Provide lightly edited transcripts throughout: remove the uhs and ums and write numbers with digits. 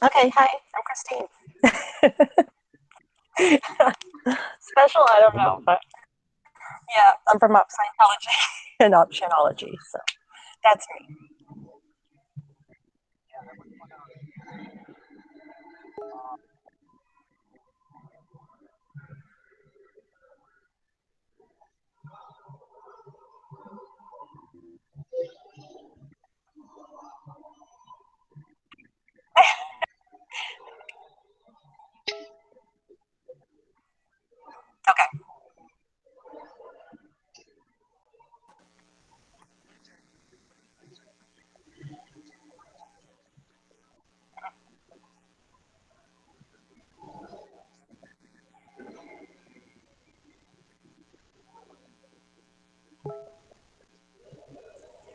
Okay, hi, I'm Christine. Special, I don't know, but yeah, I'm from Up Scientology and Optionology, so that's me. Okay,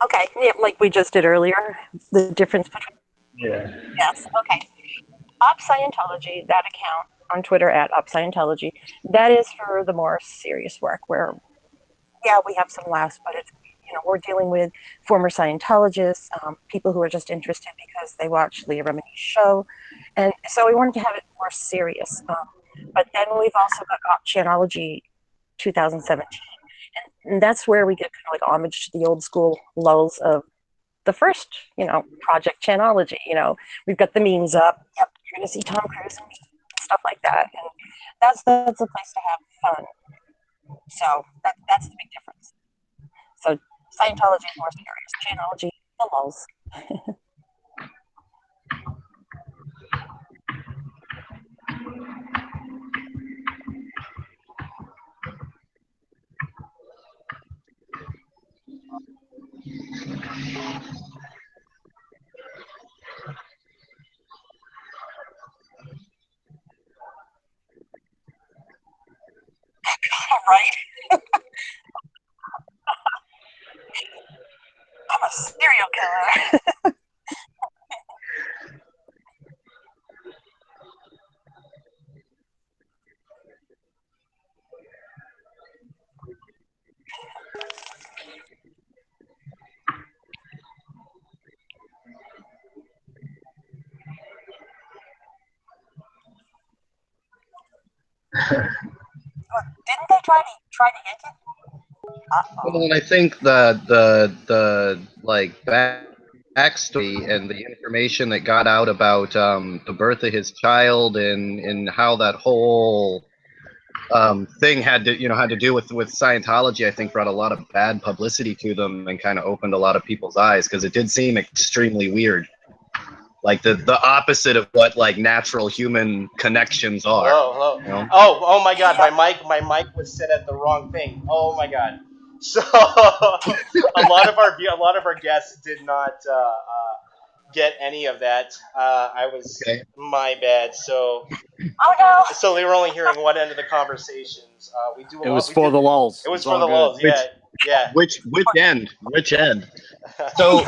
okay, yeah, like we just did earlier, the difference between Yeah. yes, okay. Op Scientology, that account on Twitter at Op Scientology, that is for the more serious work where yeah, we have some laughs, but it's we're dealing with former Scientologists, people who are just interested because they watch Leah Remini's show, and so we wanted to have it more serious. But then we've also got Chanology 2017, and that's where we get kind of like homage to the old school lulls of the first, Project Chanology. We've got the memes up. Yep, you're gonna see Tom Cruise and stuff like that, and that's a place to have fun. So that's the big difference. So Scientology is more serious. Chanology, the lulz. Right? I'm a serial killer. Didn't they try to yank it? Uh Well, oh. and I think the like backstory and the information that got out about the birth of his child and how that whole thing had to do with Scientology, I think brought a lot of bad publicity to them and kind of opened a lot of people's eyes because it did seem extremely weird, like the opposite of what like natural human connections are. Hello, hello. You know? Oh my God, Yep. my mic was set at the wrong thing. Oh my God. So a lot of our guests did not get any of that. I was Okay. my bad. So Oh no. they were only hearing one end of the conversations. We do a It lot. was We for do. the lulls. It was It's for all the good. lulls. Which Yeah, yeah. which end? Which end? So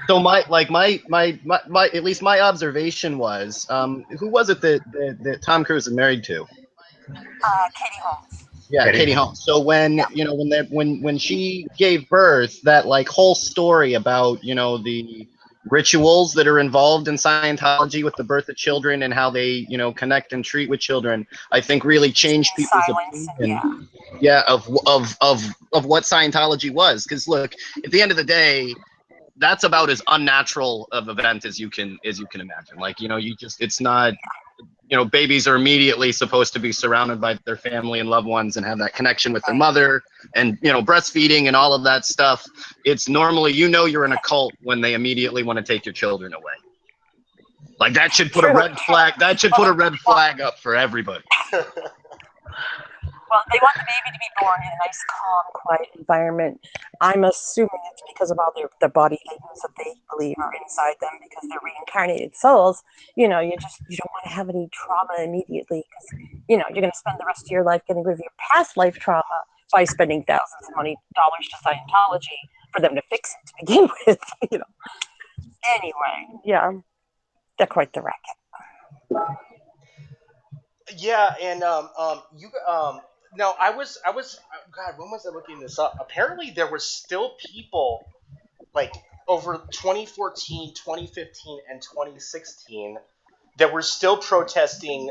so my at least my observation was who was it that Tom Cruise is married to? Katie Holmes. Yeah, Katie Holmes. So when Yeah. when she gave birth, that like whole story about the rituals that are involved in Scientology with the birth of children and how they connect and treat with children, I think really changed In people's silence. opinion. Yeah. Yeah, of what Scientology was. Because look, at the end of the day, that's about as unnatural of event as you can imagine. Like you just it's not babies are immediately supposed to be surrounded by their family and loved ones and have that connection with their Right. mother and breastfeeding and all of that stuff. It's normally you're in a cult when they immediately want to take your children away. Like that should put a True. red flag. That should Well, put a red flag up for everybody. well, they want the baby to be born in a nice, calm, quiet environment. I'm assuming it's because of all their body items that they believe are inside them because they're reincarnated souls. You don't want to have any trauma immediately because you're going to spend the rest of your life getting rid of your past life trauma by spending thousands of dollars to Scientology for them to fix it to begin with. you know. Anyway, yeah, they're quite the racket. Yeah, and you no, God, when was I looking this up? Apparently, there were still people like over 2014, 2015, and 2016 that were still protesting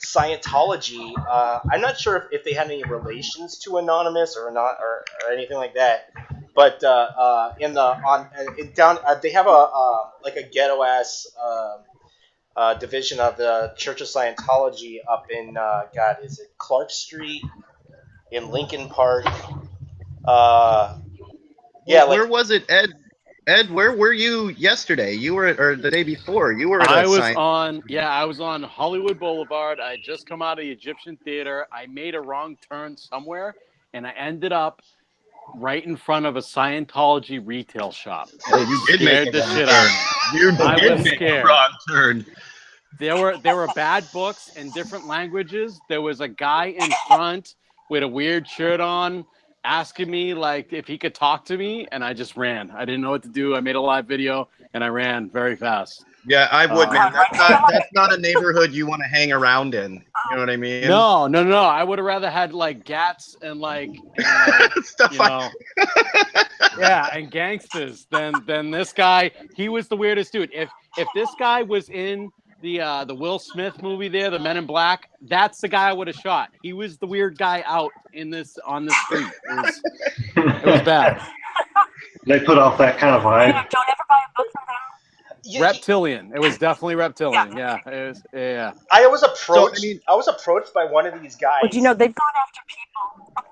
Scientology. I'm not sure if they had any relations to Anonymous or not, or anything like that. But in the on it down, they have a like a ghetto ass division of the Church of Scientology up in God, is it Clark Street in Lincoln Park? Uh, yeah, Well, like where was it, Ed? Ed, where were you yesterday? You were, or the day before? You were at I a was science. on, yeah, I was on Hollywood Boulevard. I had just come out of the Egyptian Theater. I made a wrong turn somewhere, and I ended up right in front of a Scientology retail shop. Oh, you did make Scared a the wrong shit turn. out of me. You I did was make a scared. wrong turn. There were bad books in different languages. There was a guy in front with a weird shirt on asking me like if he could talk to me, and I just ran. I didn't know what to do. I made a live video and I ran very fast. Yeah, I would, man. Um, That's not a neighborhood you want to hang around in. You know what I mean? No. I would have rather had like gats and Stuff you like know, yeah, and gangsters than this guy. He was the weirdest dude. If this guy was in the Will Smith movie there, the Men in Black, that's the guy I would have shot. He was the weird guy out in this on the street. It was bad. They put off that kind of vibe. Don't ever buy a book from them. Reptilian. It was definitely reptilian. Yeah. Yeah, it was, yeah. I was So, I mean, approached by one of these guys. Well, you know, they've gone after people.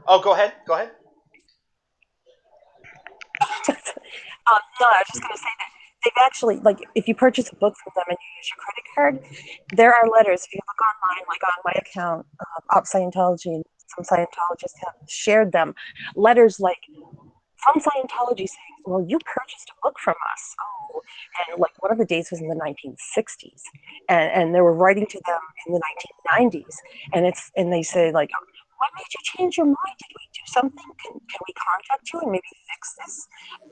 Oh, go ahead. Go ahead. No, I was just going to say that they've actually, like, if you purchase a book from them and you use your credit card, there are letters. If you look online, like on my account, Op Scientology, and some Scientologists have shared them, letters like from Scientology saying, well, you purchased a book from us. Oh, and like one of the dates was in the 1960s. And they were writing to them in the 1990s. And they say, like, what made you change your mind? Did we do something? Can we contact you and maybe fix this?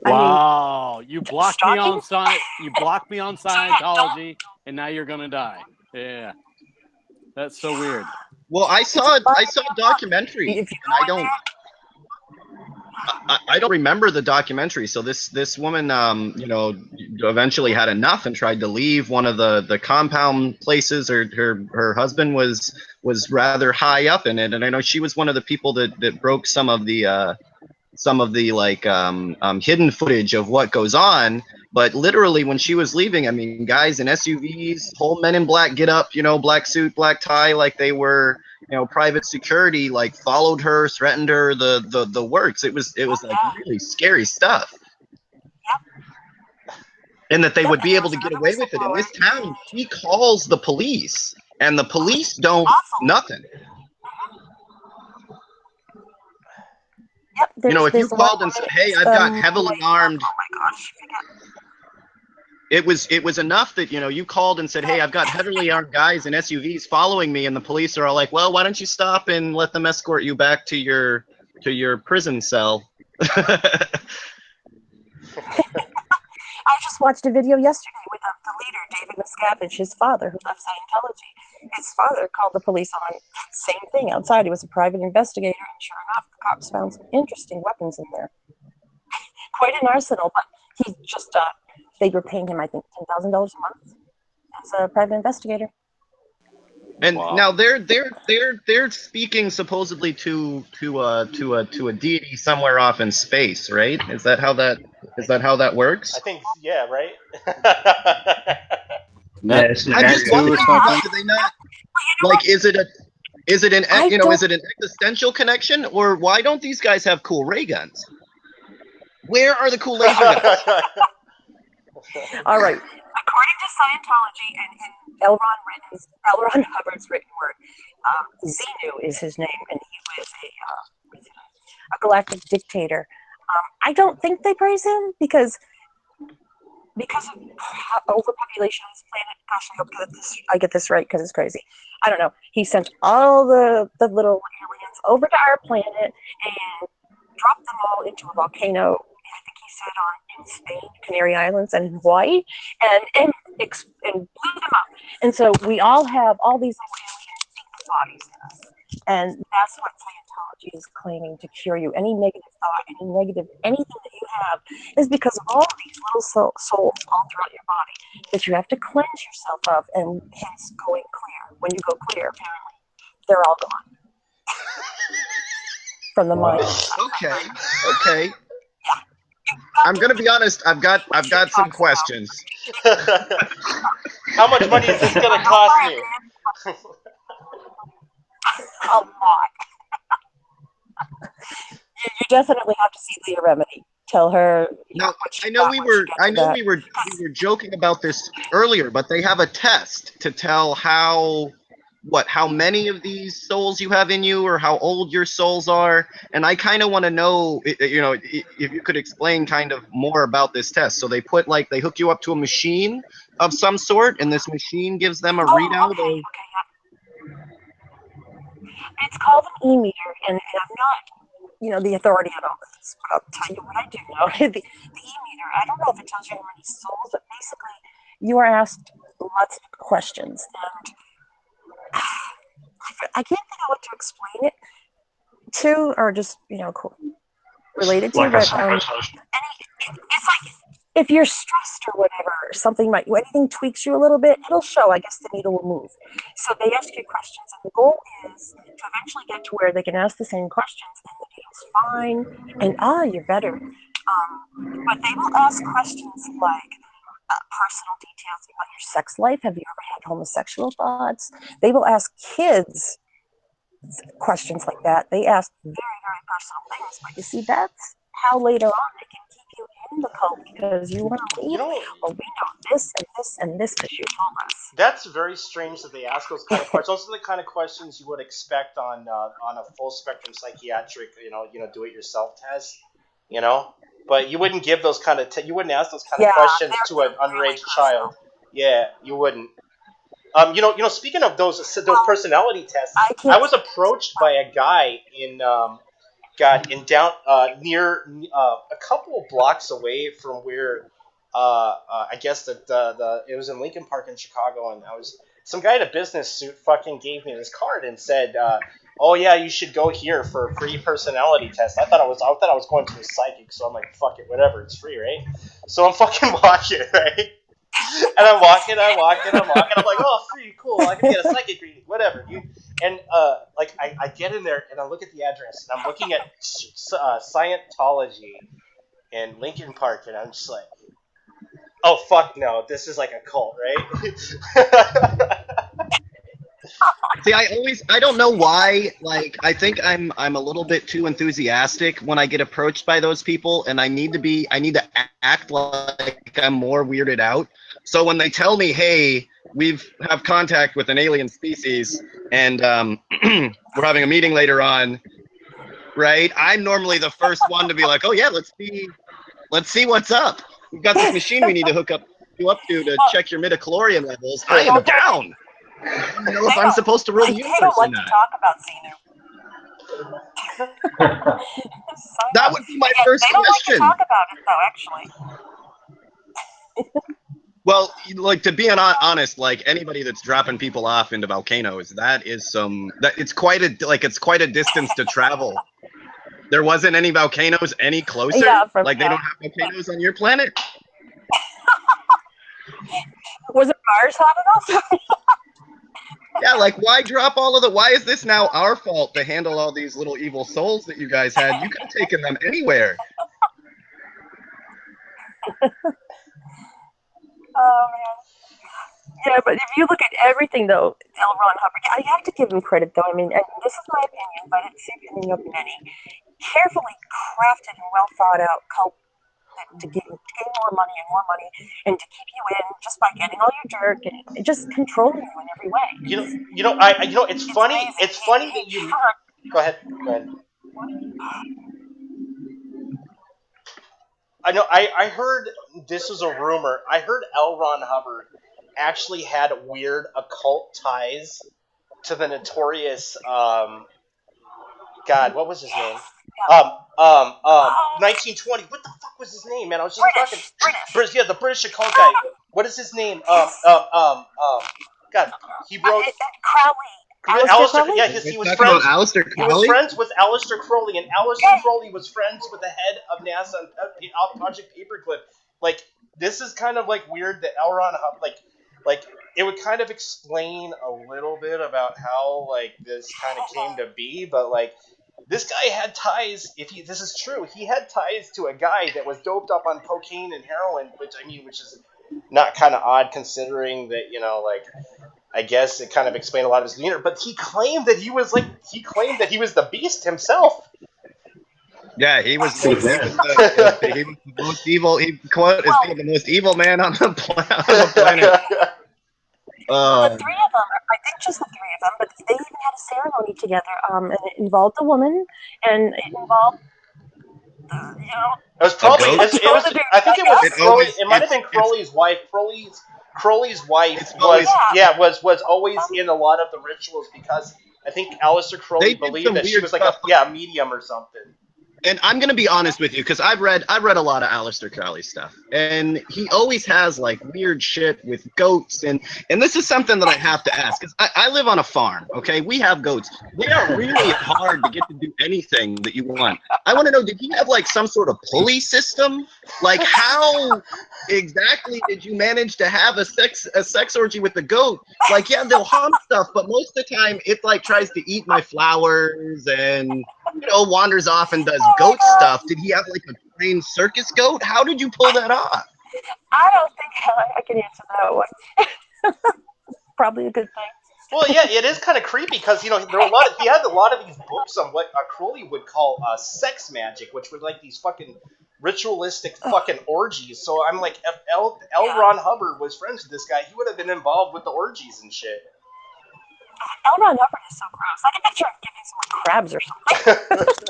Wow, you blocked me on stalking? you blocked me on Scientology, and now you're gonna die. Yeah, that's so weird. well, I saw a documentary, If you and go in there, I don't remember the documentary. So this woman, eventually had enough and tried to leave one of the compound places. Her husband was rather high up in it, and I know she was one of the people that broke some of the like hidden footage of what goes on. But literally, when she was leaving, I mean, guys in SUVs, whole Men in Black get up, black suit, black tie, like they were, private security, like followed her, threatened her, the works. It was like really scary stuff. And that they would be able to get away with it in this town. She calls the police, and the police don't nothing. yep, If you called and said, "Hey, I've got heavily armed," oh my gosh, it was enough that you called and said, "Hey, I've got heavily armed guys in SUVs following me," and the police are all like, "Well, why don't you stop and let them escort you back to your prison cell?" I just watched a video yesterday with the leader, David Miscavige, his father, who left Scientology. His father called the police on same thing outside. He was a private investigator, and sure enough, the cops found some interesting weapons in there. Quite an arsenal, but he just, they were paying him, I think, $10,000 a month as a private investigator. And Wow. now they're speaking supposedly to a deity somewhere off in space, right? Is that how that works? I think, yeah, right. Yeah, it's an I'm just area. wondering, do they not like? Is it an is it an existential connection, or why don't these guys have cool ray guns? Where are the cool laser guns? All right. According to Scientology and L. Ron Hubbard's written work, Xenu is his name, and he was a galactic dictator. I don't think they praise him because of overpopulation on this planet. Gosh, I hope I get this right because it's crazy. I don't know. He sent all the little aliens over to our planet and dropped them all into a volcano. I think he said in Spain, Canary Islands, and Hawaii, and blew them up. And so we all have all these alien bodies in us. And that's what Scientology is claiming to cure you. Any negative thought, any negative, anything that you have is because of all of these little souls all throughout your body that you have to cleanse yourself of, and hence going clear. When you go clear, apparently, they're all gone from the mind. Wow. Okay. I'm gonna be honest. I've got some questions. How much money is this gonna cost me? A lot. You definitely have to see Leah Remedy. Tell her. Now, what she I know got we when she were gets I to know that. we were joking about this earlier, but they have a test to tell how many of these souls you have in you, or how old your souls are. And I kind of want to know, if you could explain kind of more about this test. So they hook you up to a machine of some sort, and this machine gives them a readout Okay. of. It's called an e-meter, and I'm not, the authority on all this. But I'll tell you what I do know. The e-meter, I don't know if it tells you how many souls, but basically you are asked lots of questions. And I can't think of what to explain it to, or just, related to, Like a but sabotage. it's like if you're stressed or whatever, anything tweaks you a little bit, it'll show. I guess the needle will move. So they ask you questions, and the goal is to eventually get to where they can ask the same questions, and the needle's fine, and you're better. But they will ask questions like personal details about your sex life. Have you ever had homosexual thoughts? They will ask kids questions like that. They ask very, very personal things, but you see, that's how later on they can keep you in the cult because you want to leave. You know, Well, we know this and this and this because you told us. that's very strange that they ask those kind of questions. Those are the kind of questions you would expect on a full spectrum psychiatric, do it yourself test, But you wouldn't give those kind of you wouldn't ask those kind of Yeah, questions they're to an really underage child. Yeah, you wouldn't. Speaking of those personality tests, I I can't. was approached by a guy in down near a couple of blocks away from where I guess that it was in Lincoln Park in Chicago, and some guy in a business suit fucking gave me this card and said, "Oh yeah, you should go here for a free personality test." I thought I was going to a psychic, so I'm like, "Fuck it, whatever, it's free, right?" So I'm fucking walking, right? And I'm walking. I'm like, "Oh, free, cool. I can get a psychic reading, whatever, dude." And I get in there and I look at the address and I'm looking at Scientology in Lincoln Park, and I'm just like, oh fuck no, this is like a cult, right? See, I don't know why. Like, I think I'm a little bit too enthusiastic when I get approached by those people, and I need to act like I'm more weirded out. So when they tell me, "Hey, we've have contact with an alien species, and we're having a meeting later on," right? I'm normally the first one to be like, "Oh yeah, let's see what's up. We've got this machine we need to hook you up to check your midichlorian levels. I am down. I want to know if I'm supposed to roll the They universe don't or like to not." talk about Xenu. That would be my Yeah, first they don't like to question. talk about it though. Actually, Well, like, to be honest, like anybody that's dropping people off into volcanoes, that it's quite a distance to travel. There wasn't any volcanoes any closer. yeah. Like, they don't have volcanoes on your planet. Was it Mars hot enough? Yeah, like, why is this now our fault to handle all these little evil souls that you guys had? You could have taken them anywhere. Oh man. Yeah, but if you look at everything though, L. Ron Hubbard, I have to give him credit though. I mean, and this is my opinion, but it's the opinion of many. Carefully crafted and well thought out cult to gain more money, and to keep you in just by getting all your dirt and just controlling you in every way. It's It's funny. amazing. It's funny that He you. Go ahead. Go ahead. I know. I heard this was a rumor. I heard L. Ron Hubbard actually had weird occult ties to the notorious God. What was his name? yeah. 1920. What the fuck was his name, man? I was just talking. British. Yeah, the British occult guy. What is his name? God, he wrote. Crowley. Aleister Yeah, Crowley? he We're was talking friends. about Aleister He was Crowley? friends with Aleister Crowley, and Aleister Crowley was friends with the head of NASA on Project Paperclip. Like, this is kind of like weird that L. Ron Hubbard, like it would kind of explain a little bit about how like this kind of came to be, but like this guy had ties. If this is true, he had ties to a guy that was doped up on cocaine and heroin, which is not kind of odd considering that like. I guess it kind of explained a lot of his demeanor, but he claimed that he was the beast himself. Yeah, he was Good he man. was the most evil. He quote is being the most evil man on the planet. Well, the three of them, I think just the three of them, but they even had a ceremony together, and it involved a woman, and it involved, It was A probably goat. it was. I think it was It Crowley. always It might have been it's Crowley's wife. Crowley's wife it's was always was always in a lot of the rituals because I think Aleister Crowley they did believed some that she weird was like stuff. a medium or something. And I'm gonna be honest with you because I've read a lot of Aleister Crowley stuff, and he always has like weird shit with goats, and this is something that I have to ask because I live on a farm. Okay, we have goats. They are really hard to get to do anything that you want. I want to know, did he have like some sort of pulley system? Like how exactly did you manage to have a sex orgy with the goat? Like yeah, they'll hump stuff, but most of the time it like tries to eat my flowers and wanders off and does oh my goat god, stuff. Did he have like a trained circus goat? How did you pull that off? I don't think I can answer that one. Probably a good thing. Well, yeah, it is kind of creepy because there were a lot. He had a lot of these books on what Crowley would call sex magic, which were like these fucking ritualistic fucking orgies. So I'm like, if L. Ron Hubbard was friends with this guy, he would have been involved with the orgies and shit. L. Ron Hubbard is so gross. I can picture him giving some crabs or something.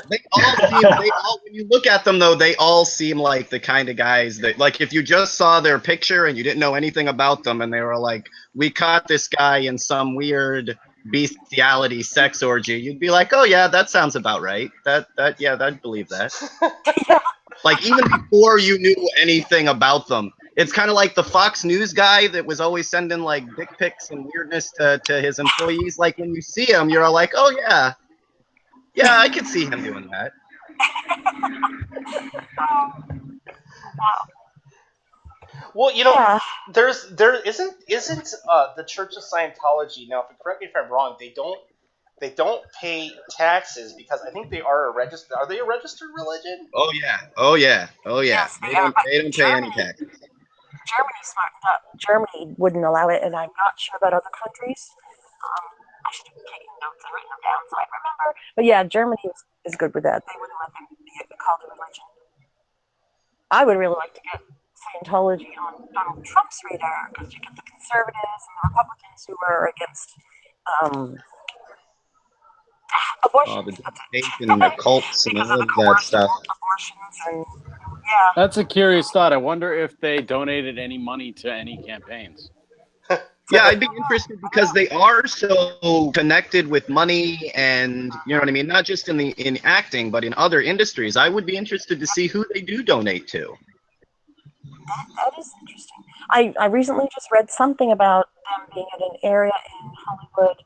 They all when you look at them though, they all seem like the kind of guys that like if you just saw their picture and you didn't know anything about them and they were like, we caught this guy in some weird bestiality sex orgy, you'd be like, oh yeah, that sounds about right. Yeah, I'd believe that. Like even before you knew anything about them. It's kind of like the Fox News guy that was always sending like dick pics and weirdness to his employees. Like when you see him, you're all like, oh yeah, I could see him doing that. Wow. Well, Yeah. there isn't the Church of Scientology now. Correct me if I'm wrong. They don't pay taxes because I think they are a registered. Are they a registered religion? Oh yeah. Yes, They they are. don't But they don't pay any taxes. Germany smartened up. Germany wouldn't allow it, and I'm not sure about other countries. I should have taken notes and written them down so I remember. But yeah, Germany is good with that. They wouldn't let them be called a religion. I would really like to get Scientology on Donald Trump's radar because you get the conservatives and the Republicans who are against um, Oh, the abortions. deep state and the cults and Because of all the of that coerced stuff. abortions and yeah. That's a curious thought. I wonder if they donated any money to any campaigns. Yeah, I'd be interested because they are so connected with money and you know what I mean, not just in acting, but in other industries. I would be interested to see who they do donate to. That is interesting. I recently just read something about them being in an area in Hollywood,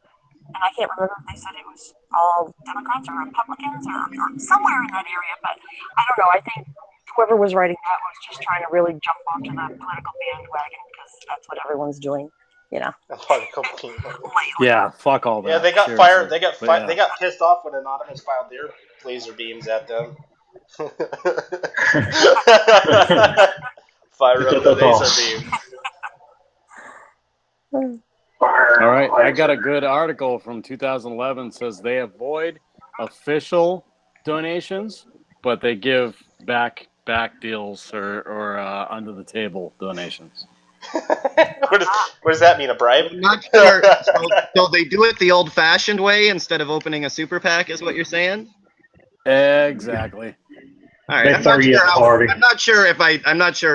and I can't remember if they said it was all Democrats or Republicans or somewhere in that area, but I don't know. I think whoever was writing that was just trying to really jump onto the political bandwagon because that's what everyone's doing, you know, lately. Yeah, fuck all that. Yeah, they got seriously. fired. But yeah. They got pissed off when Anonymous fired their laser beams at them. Fire up the laser beam. All right, I got a good article from 2011 says they avoid official donations, but they give back deals or under the table donations. what does that mean? A bribe? I'm not sure. So they do it the old-fashioned way instead of opening a super PAC, is what you're saying? Exactly. All right. They throw you a party. I'm not sure.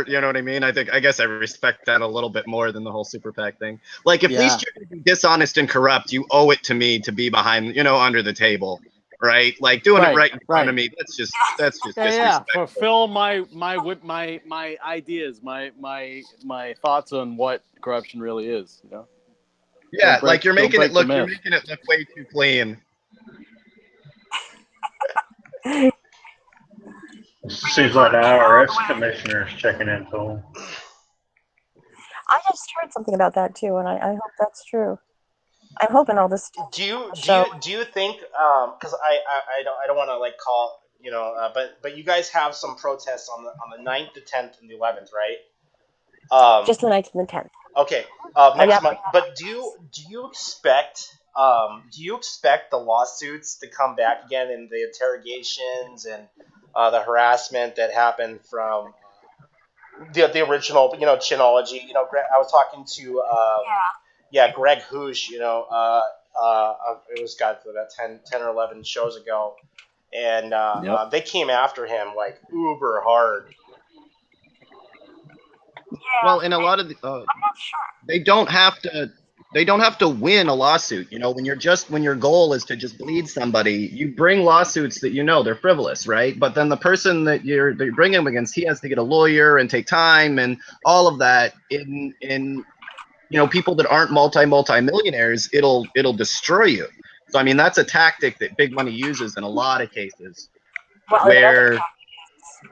You know what I mean? I guess I respect that a little bit more than the whole super PAC thing. Like, if Yeah. these you're going to be dishonest and corrupt, you owe it to me to be behind, under the table, right? Like doing it right in front of me. That's just Yeah. disrespectful. Fulfill my ideas, my thoughts on what corruption really is. You know. Yeah, like you're don't making break it the look you're myth. making it look way too clean. Seems like the IRS commissioner is checking into them. I just heard something about that too, and I hope that's true. I'm hoping all this Do you the do show. you do you think because I don't want to like call but you guys have some protests on the 9th, the 10th, and the 11th, right? Just the 9th and the 10th. Okay, Oh yeah, next month. But do you expect the lawsuits to come back again, and the interrogations and the harassment that happened from the original Chinology? I was talking to Greg Hoosh. It was got about 10 or 11 shows ago, and Yep. they came after him like uber hard. Well, in a lot of I'm not sure. they don't have to win a lawsuit. When your goal is to just bleed somebody, you bring lawsuits that they're frivolous, right? But then the person that you're bringing them against, he has to get a lawyer and take time and all of that. In people that aren't multi-millionaires, it'll destroy you. So I mean, that's a tactic that big money uses in a lot of cases, Well, where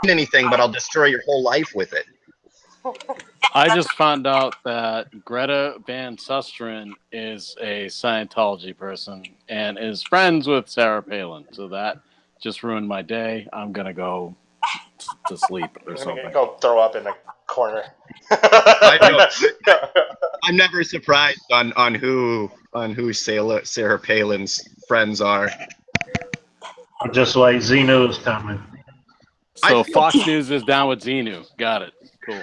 anything, but I'll destroy your whole life with it. I just found out that Greta Van Susteren is a Scientology person and is friends with Sarah Palin. So that just ruined my day. I'm gonna go to sleep or I'm gonna something. go throw up in the corner. I'm never surprised on who Sarah Palin's friends are. Just like Zeno's coming. So I feel- Fox News is down with Xenu. Got it. Cool.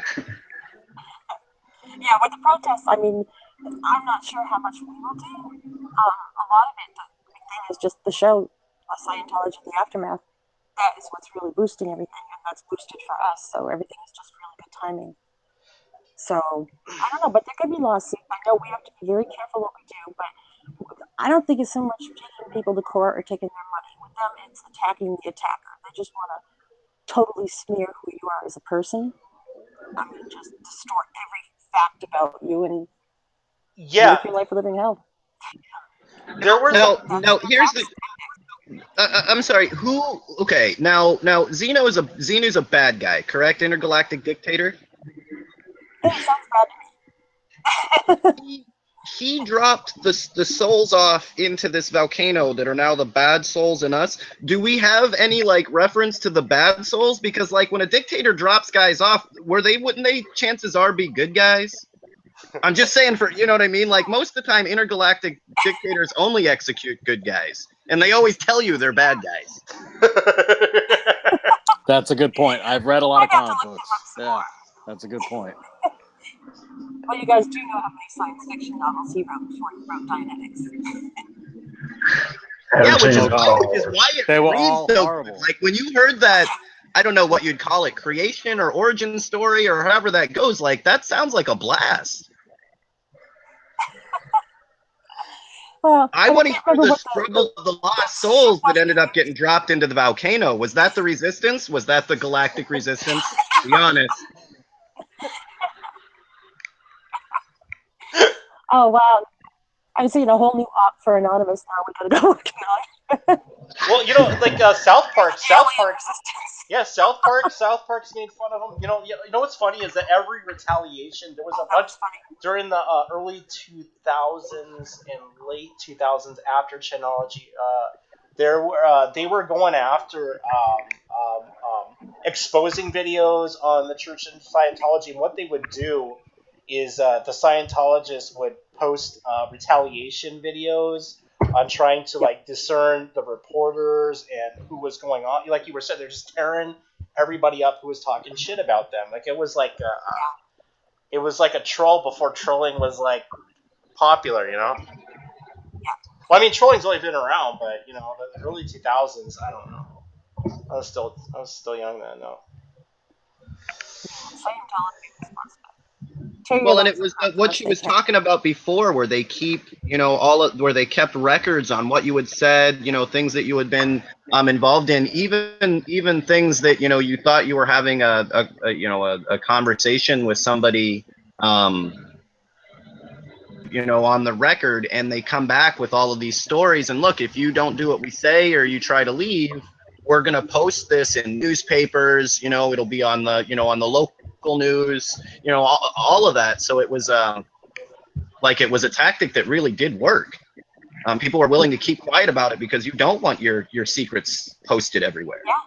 Yeah, with the protests, I mean, I'm not sure how much we will do. A lot of it, the big thing is just the show, Scientology, the aftermath. That is what's really boosting everything, and that's boosted for us. So everything is just really good timing. So I don't know, but there could be lawsuits. I know we have to be very careful what we do, but I don't think it's so much taking people to court or taking their money. With them, it's attacking the attacker. They just want to totally smear who you are as a person. I mean, just distort every fact about you and Yeah, make your life a living hell. there was. now here's the. I'm sorry. Who? Okay. Now Xeno's a bad guy, correct? Intergalactic dictator. Hey, sounds bad to me. He dropped the souls off into this volcano that are now the bad souls in us. Do we have any like reference to the bad souls? Because like when a dictator drops guys off, wouldn't they chances are be good guys? I'm just saying you know what I mean? Like most of the time intergalactic dictators only execute good guys. And they always tell you they're bad guys. That's a good point. I've read a lot of I'd have to comic look books. them up some Yeah, more. that's a good point. Well, you guys do know how many science fiction novels he wrote before he wrote Dianetics. Yeah, Haven't which seen is the Oh, why it they were reads all so horrible. good. Like when you heard that, I don't know what you'd call it, creation or origin story or however that goes, like that sounds like a blast. Well, I want to hear remember the what struggle of the lost souls that ended up getting dropped into the volcano. Was that the resistance? Was that the galactic resistance? Be honest. Oh wow, I'm seeing a whole new op for Anonymous now. We gotta go work on. Well, like South Park. Alien resistance. Yeah, South Park's made fun of them. You know what's funny is that every retaliation there was a bunch That's funny. during the early 2000s and late 2000s after Chinology. They were going after exposing videos on the Church of Scientology, and what they would do is the Scientologists would post retaliation videos on trying to like discern the reporters and who was going on. Like you were said, they're just tearing everybody up who was talking shit about them. Like it was like a troll before trolling was like popular. Well, I mean, trolling's only been around, but the early 2000s, I don't know. I was still young then. No. Scientology was monster. Well, and it was what she was talking about before, where they keep, where they kept records on what you had said, things that you had been involved in, even things that you thought you were having a conversation with somebody, on the record, and they come back with all of these stories. And look, if you don't do what we say or you try to leave, we're going to post this in newspapers. It'll be on the on the local news. All of that. So it was it was a tactic that really did work. People are willing to keep quiet about it because you don't want your secrets posted everywhere. Yeah,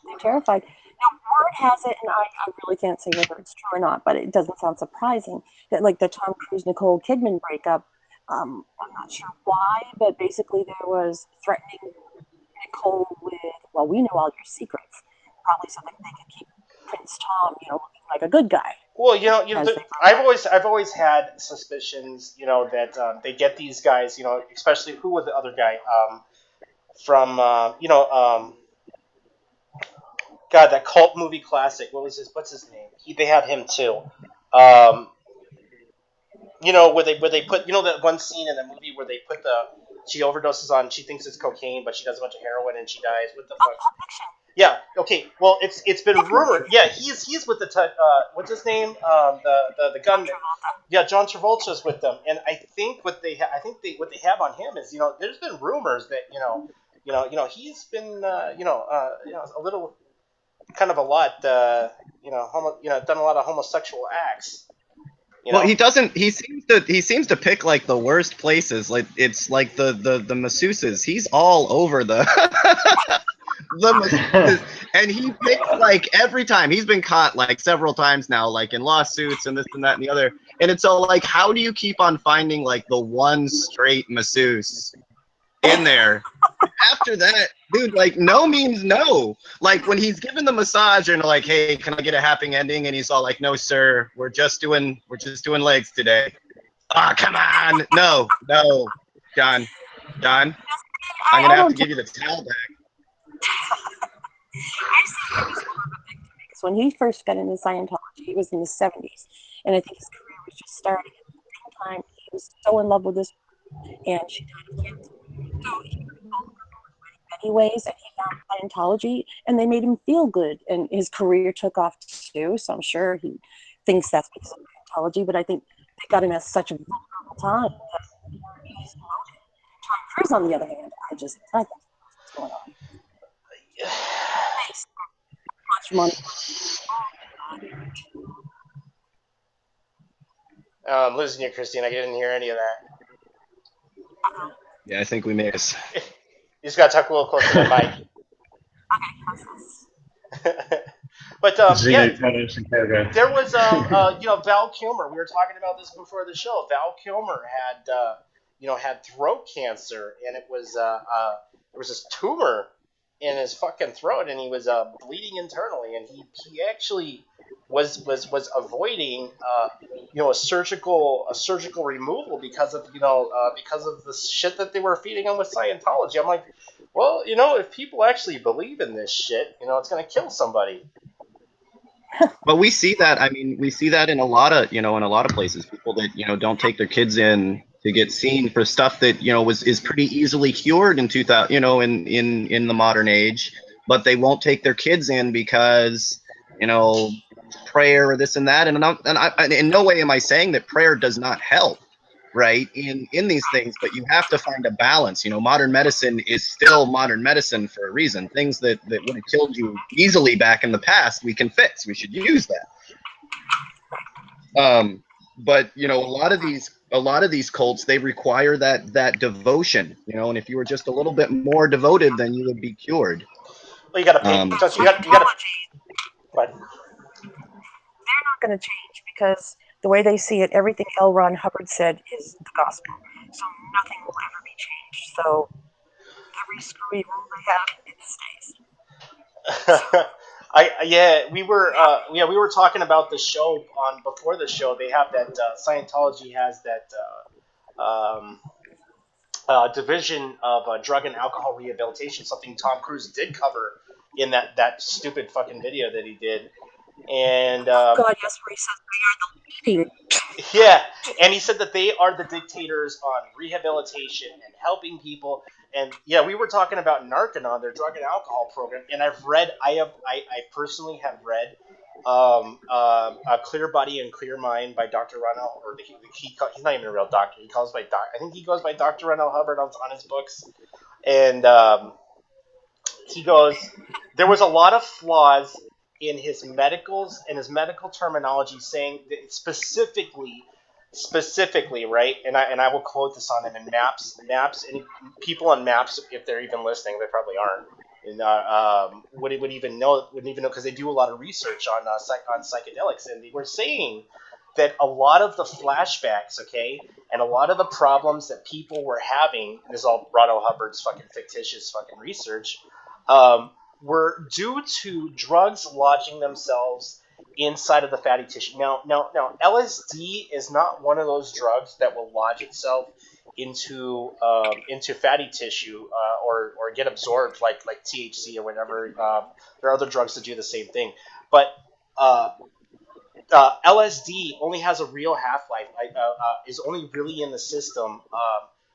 they're terrified. Now, word has it, and I really can't say whether it's true or not, but it doesn't sound surprising that like the Tom Cruise Nicole Kidman breakup. I'm not sure why, but basically there was threatening Nicole with, well, we know all your secrets, probably so that they could keep Prince Tom, looking like a good guy. Well, As they I've always had suspicions, that they get these guys, especially who was the other guy, from, God, that cult movie classic. What's his name? They had him too. Um, where they put, that one scene in the movie where they put she overdoses on, she thinks it's cocaine, but she does a bunch of heroin and she dies. What the fuck? Yeah. Okay. Well, it's been rumored. Yeah, he's with the what's his name? The gunman. Yeah, John Travolta's with them, and I think what they have on him is, there's been rumors that he's been a little kind of a lot done a lot of homosexual acts. Well, he doesn't. He seems to pick like the worst places. Like it's like the masseuses. He's all over the the masseuses, and he picks like every time. He's been caught like several times now, like in lawsuits and this and that and the other. And it's all like, how do you keep on finding like the one straight masseuse in there? After that, dude, like no means no. Like when he's given the massage and like, hey, can I get a happy ending? And he's all like, no, sir, we're just doing legs today. Ah, come on, no, John, I'm gonna have to give you the towel back. When he first got into Scientology, he was in the 70s, and I think his career was just starting. At the same time, he was so in love with this, and she died of cancer. So he many ways that he found Scientology, and they made him feel good, and his career took off too. So I'm sure he thinks that's because of Scientology, but I think they got him at such a vulnerable time that he's promoted. Tom Cruise, on the other hand, I think what's going on. Makes much money. I'm losing you, Christine. I didn't hear any of that. Yeah, I think we may have. You just gotta talk a little closer to the mic. But yeah, there was Val Kilmer. We were talking about this before the show. Val Kilmer had throat cancer, and it was there was this tumor in his fucking throat, and he was bleeding internally, and he actually was avoiding a surgical removal because of the shit that they were feeding him with Scientology. I'm like, well, if people actually believe in this shit, it's gonna kill somebody. But we see that. I mean, we see that in a lot of places. People that don't take their kids in to get seen for stuff that is pretty easily cured in 2000. In the modern age, but they won't take their kids in because prayer or this and that. And I in no way am I saying that prayer does not help, right, in these things, but you have to find a balance. Modern medicine is still modern medicine for a reason. Things that would have killed you easily back in the past, we can fix. We should use that. But a lot of these cults, they require that devotion, and if you were just a little bit more devoted, then you would be cured. Well, you got to pay. You got to. What? They're not going to change because the way they see it, everything L. Ron Hubbard said is the gospel. So nothing will ever be changed. So every screwy rule they have, it stays. We were talking about the show before the show. They have that Scientology has that division of drug and alcohol rehabilitation, something Tom Cruise did cover in that stupid fucking video that he did. And God, yes, where he says they are the leading. Yeah, and he said that they are the dictators on rehabilitation and helping people. And yeah, we were talking about Narconon, their drug and alcohol program, and I personally have read A Clear Body and Clear Mind by Dr. Ronald, or he's not even a real doctor. He calls by I think he goes by Dr. Ronald Hubbard on his books, and he goes, there was a lot of flaws in his medicals and his medical terminology, saying that specifically, right? And I will quote this on him in Maps, and people on Maps, if they're even listening, they probably aren't. And wouldn't even know because they do a lot of research on on psychedelics, and they were saying that a lot of the flashbacks, okay, and a lot of the problems that people were having, and this is all Ronald Hubbard's fucking fictitious fucking research, were due to drugs lodging themselves inside of the fatty tissue. Now, LSD is not one of those drugs that will lodge itself into fatty tissue or get absorbed like THC or whatever. There are other drugs that do the same thing, but LSD only has a real half life. Is only really in the system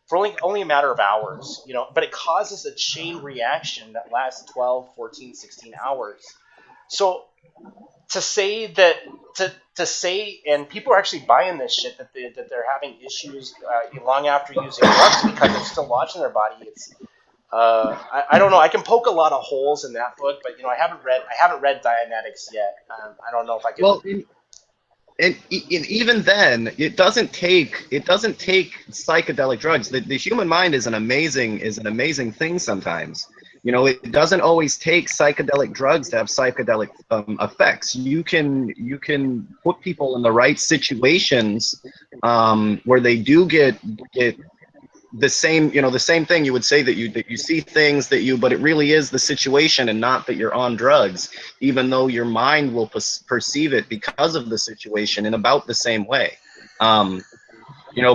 for only a matter of hours, but it causes a chain reaction that lasts 12, 14, 16 hours. So to say that to say, and people are actually buying this shit, that they're having issues long after using drugs because it's still lodged in their body. It's I don't know. I can poke a lot of holes in that book, but I haven't read Dianetics yet. I don't know if I can. Well, and even then, it doesn't take psychedelic drugs. The human mind is an amazing thing sometimes. It doesn't always take psychedelic drugs to have psychedelic effects. You can put people in the right situations where they do get the same thing. You would say that you see things but it really is the situation and not that you're on drugs, even though your mind will perceive it because of the situation in about the same way.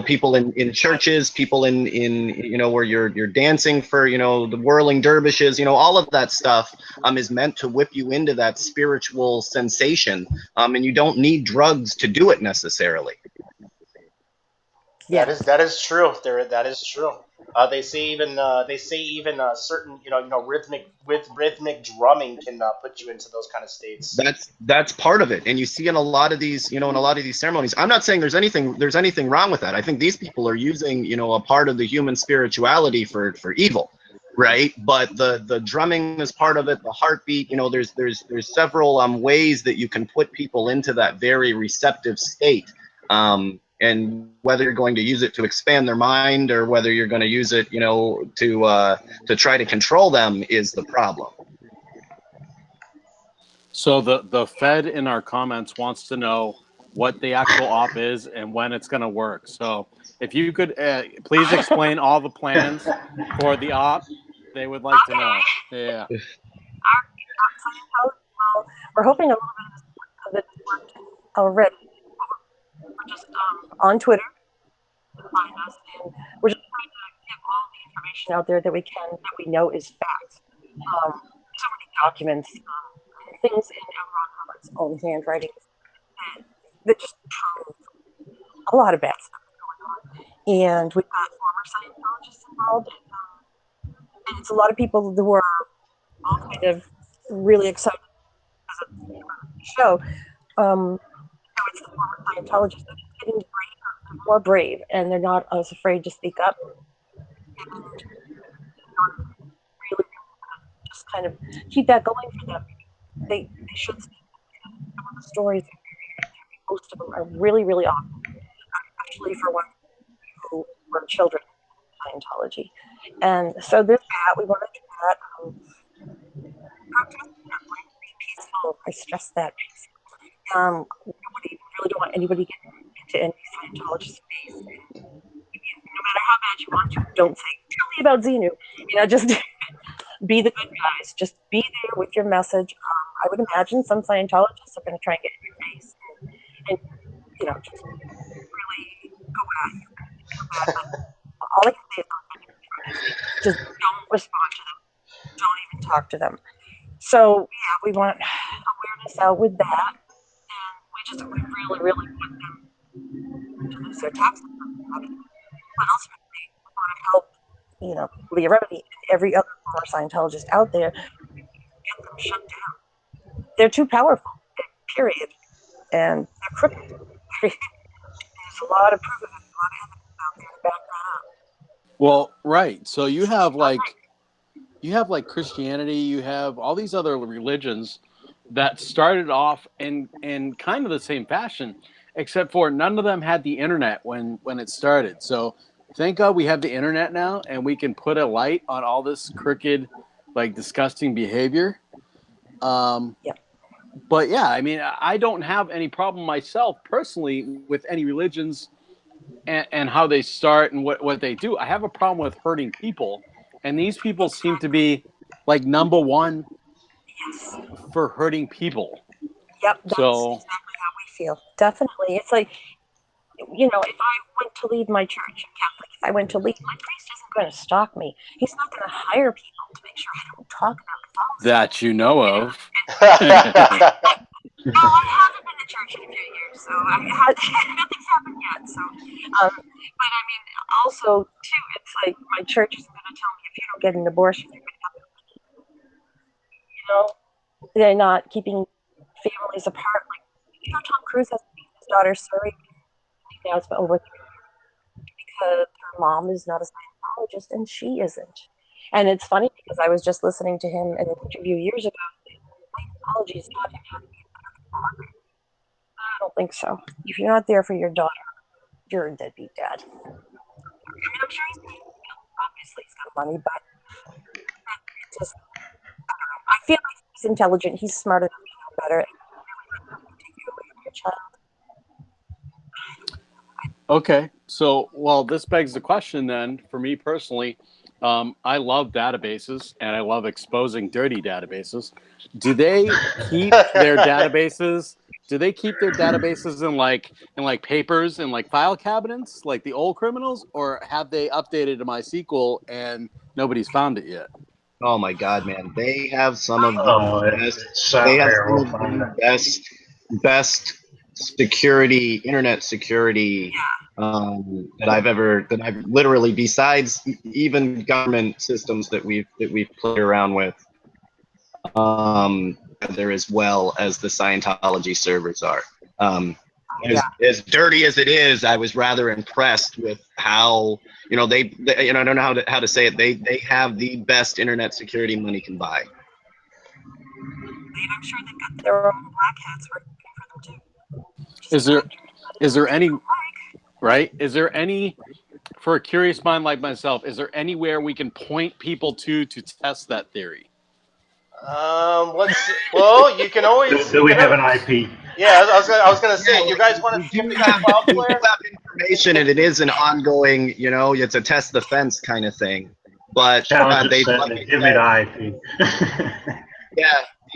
People in churches, people in where you're dancing for the whirling dervishes, all of that stuff is meant to whip you into that spiritual sensation, and you don't need drugs to do it necessarily. Yeah. That is true. That is true. They say even certain rhythmic drumming can put you into those kind of states. That's part of it, and you see in a lot of these ceremonies. I'm not saying there's anything wrong with that. I think these people are using a part of the human spirituality for evil, right? But the drumming is part of it. The heartbeat. There's several ways that you can put people into that very receptive state. And whether you're going to use it to expand their mind or whether you're going to use it, to try to control them is the problem. So the Fed in our comments wants to know what the actual op is and when it's going to work. So if you could please explain all the plans for the op, they would like to know. Yeah. Well, we're hoping a little bit of it worked already. We're just on Twitter. Find us, and we're just trying to get all the information out there that we can, that we know is fact. So many documents, things in Ron Hubbard's own handwriting that just prove a lot of bad stuff going on. And we've got former Scientologists involved, and it's a lot of people who are all kind of really excited because of the show. It's the former Scientologists that are getting braver, more brave, and they're not as afraid to speak up. And really just kind of keep that going for them. They should speak up. Some of the stories, most of them are really, really awful, especially for ones who were children in Scientology. And so there's that. We want to do that. Protest, be peaceful. I stress that. Nobody really don't want anybody getting into any Scientologist space. No matter how bad you want to, don't say, tell me about Xenu. Just be the good guys. Just be there with your message. I would imagine some Scientologists are going to try and get in your face and just really go at you. But all I can say is just don't respond to them. Don't even talk to them. So, yeah, we want awareness out with that. And we really, really want them to lose their taxes. But ultimately, we want to help, Leah Remini and every other former Scientologist out there get them shut down. They're too powerful. period. And they're crooked. There's a lot of proof of it, a lot of evidence out there to back that up. Well, right. So you have Christianity, you have all these other religions that started off in kind of the same fashion, except for none of them had the internet when it started. So thank God we have the internet now, and we can put a light on all this crooked, like disgusting behavior. Yeah. But yeah, I mean, I don't have any problem myself personally with any religions and how they start and what they do. I have a problem with hurting people, and these people seem to be like number one Yes. for hurting people. Yep. That's So exactly how we feel. Definitely. It's like, if I went to lead my church, I'm Catholic, if I went to lead, my priest isn't going to stalk me. He's not going to hire people to make sure I don't talk about Catholicism. that you know of. No, I haven't been to church in a few years, so nothing's happened yet. So, but I mean, also too, it's like my church isn't going to tell me if you don't get an abortion, you're going to have to. They're not keeping families apart. Like, Tom Cruise has his daughter Suri. Now it's been over 3 years because her mom is not a Scientologist and she isn't. And it's funny because I was just listening to him in an interview years ago. Scientology is not him having I don't think so. If you're not there for your daughter, you're a deadbeat dad. I mean, I'm sure obviously he's got money, but it's just, I feel like he's intelligent. He's smart enough to know better. Take you away from your child. Okay, so well, this begs the question then. For me personally, I love databases and I love exposing dirty databases. Do they keep their databases? Do they keep their databases in like papers and like file cabinets like the old criminals, or have they updated to MySQL and nobody's found it yet? Oh my God, man! They have some of Oh, the best. it's They out have there. some We'll of find the it. best security, internet security that I've literally, besides even government systems that we've played around with, there as well as the Scientology servers are. Yeah. As dirty as it is, I was rather impressed with how they I don't know how to say it. They have the best internet security money can buy. I'm sure they've got their own black hats working for them too. Is there any right? Is there any for a curious mind like myself? Is there anywhere we can point people to test that theory? Well, you can always. Do You we can, have an IP? yeah, I was gonna say, you guys want We to do flip have that we do Cloudflare? have information, and it is an ongoing, it's a test the fence kind of thing. But Challenge they, like accepted. I Give me said, the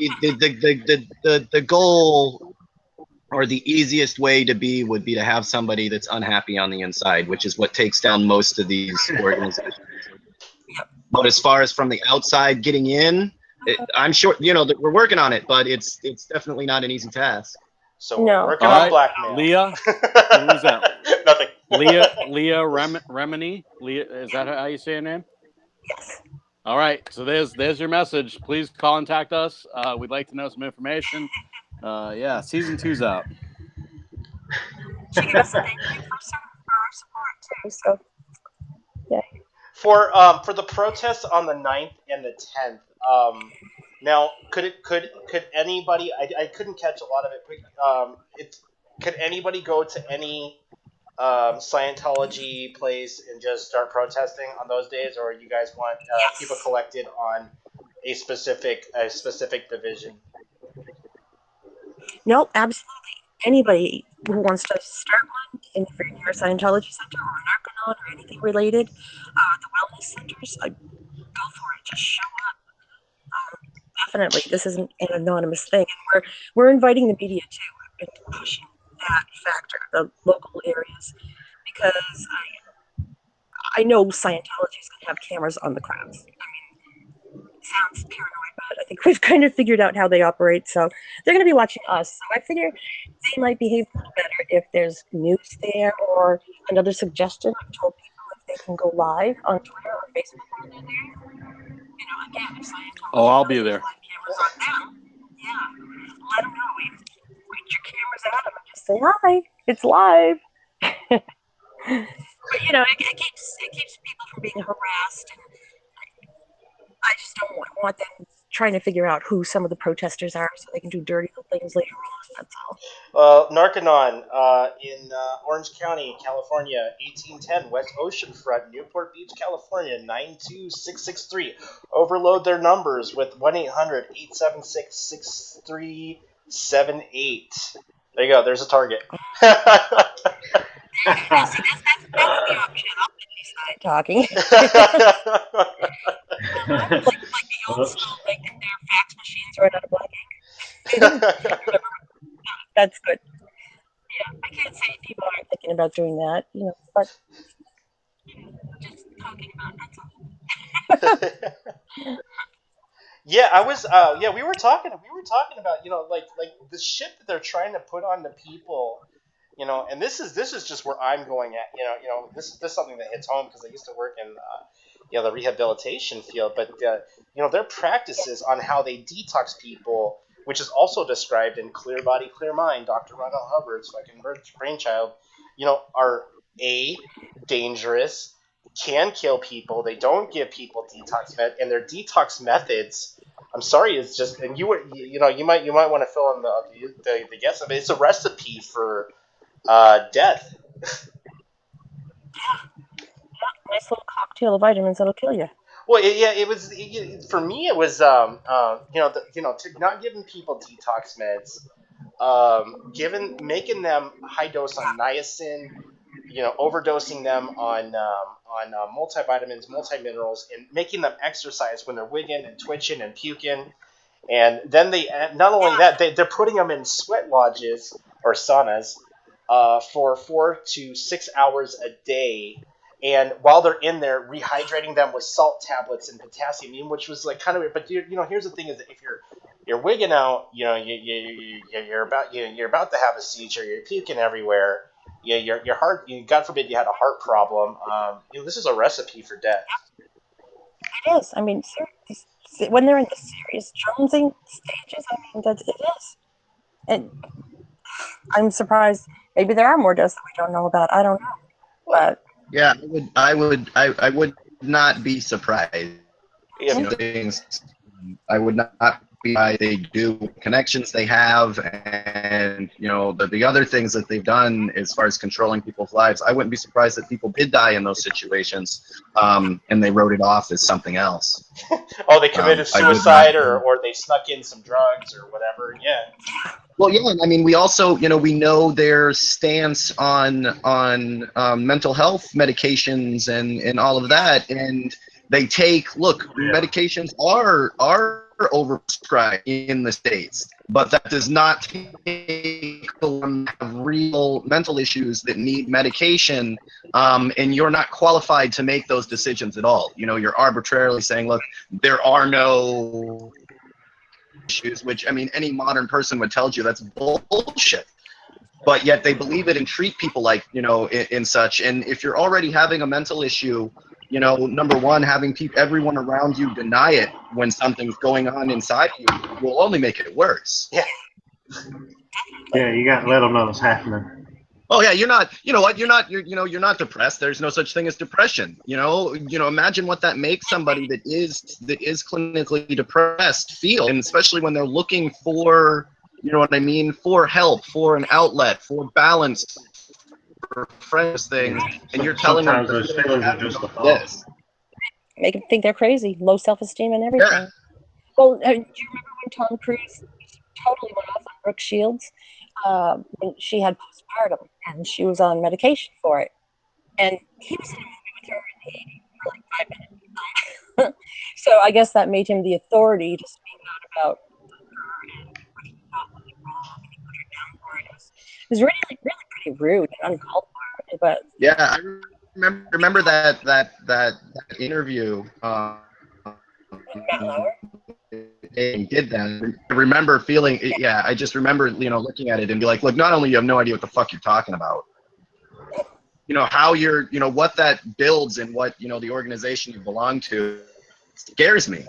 IP. yeah, the goal or the easiest way to be would be to have somebody that's unhappy on the inside, which is what takes down most of these organizations. But as far as from the outside getting in, I'm sure that we're working on it, but it's definitely not an easy task. So we're No. working All on right, blackmail. Leah. Who's that? Nothing. Leah Remini. Leah, is that how you say her name? Yes. All right. So there's your message. Please contact us. We'd like to know some information. Yeah, season 2's out. She gave us a thank you for our support too. So yeah. For the protests on the 9th and the 10th. Now could anybody? I couldn't catch a lot of it. Could anybody go to any Scientology place and just start protesting on those days, or you guys want people Yes. collected on a specific division? Nope. Absolutely. Anybody who wants to start one in your Scientology center or an Arcanon or anything related, the wellness centers, go for it. Just show up. Definitely, this isn't an anonymous thing, and we're inviting the media too into pushing that factor, the local areas, because I know Scientology is going to have cameras on the crowds. It sounds paranoid, but I think we've kind of figured out how they operate, so they're going to be watching us. So I figure they might behave a little better if there's news there or another suggestion. I've told people if they can go live on Twitter or Facebook when they're there. Again, if Oh, Scientology I'll does be have there. live cameras on them, yeah, let them know. say hi. It's live. But it keeps people from being harassed, and I just don't want them trying to figure out who some of the protesters are, so they can do dirty things later on. That's all. Narconon in Orange County, California, 1810 West Oceanfront, Newport Beach, California, 92663. Overload their numbers with 1-800-876-6378. There you go. There's a target. See, that's the option. I'll get these side talking. like the old Whoops. school, like their fax machines right out of black ink. That's good. Yeah, I can't say people aren't thinking about doing that, but just talking about that's all. Yeah, I was. Yeah, we were talking. We were talking about like the shit that they're trying to put on the people. And this is just where I'm going at. This is something that hits home because I used to work in the rehabilitation field. But their practices on how they detox people, which is also described in Clear Body, Clear Mind, Dr. Ronald Hubbard's fucking brainchild, are dangerous, can kill people. They don't give people detox and their detox methods. I'm sorry, it's just, and you might want to fill in the guess of it. It's a recipe for death. Nice little cocktail of vitamins that'll kill you. Well, it was for me. It was not giving people detox meds, making them high dose on niacin, overdosing them on multivitamins, multiminerals, and making them exercise when they're wigging and twitching and puking. And then not only that, they're putting them in sweat lodges or saunas for 4 to 6 hours a day. And while they're in there, rehydrating them with salt tablets and potassium, which was like kind of weird. But here's the thing: is that if you're wigging out, you're about to have a seizure, you're puking everywhere. Yeah, your heart. God forbid you had a heart problem. This is a recipe for death. It is. I mean, when they're in the serious jonesing stages, I mean, it is. And I'm surprised. Maybe there are more deaths that we don't know about. I don't know, but. Yeah, I would not be surprised. Yeah. I would not be surprised they do connections they have, and the other things that they've done as far as controlling people's lives. I wouldn't be surprised that people did die in those situations, and they wrote it off as something else. Oh, they committed suicide, or they snuck in some drugs or whatever. Yeah. Well, yeah, I mean, we also, we know their stance on mental health medications and all of that, and they medications are overprescribed in the States, but that does not take real mental issues that need medication, and you're not qualified to make those decisions at all. You're arbitrarily saying, look, there are no issues, which, I mean, any modern person would tell you that's bullshit. But yet they believe it and treat people like, in such. And if you're already having a mental issue, number one, having everyone around you deny it when something's going on inside you will only make it worse. Yeah. Yeah, you got to let them know it's happening. Oh yeah, you're not. You know what? You're not depressed. There's no such thing as depression. Imagine what that makes somebody that is clinically depressed feel, and especially when they're looking for, for help, for an outlet, for balance, for friends things, and you're telling them sometimes those feelings are just a thought. Make them think they're crazy, low self-esteem and everything. Yeah. Well, do you remember when Tom Cruise totally went off on Brooke Shields? When she had postpartum and she was on medication for it, and he was in a movie with her for like 5 minutes. So I guess that made him the authority to speak out about her and what he thought was wrong, and he put her down for it. It was really pretty rude and uncalled for. But yeah, I remember that interview. He did that. I remember feeling, I just remember, looking at it and be like, look, not only you have no idea what the fuck you're talking about, how you're, what that builds and what, the organization you belong to scares me.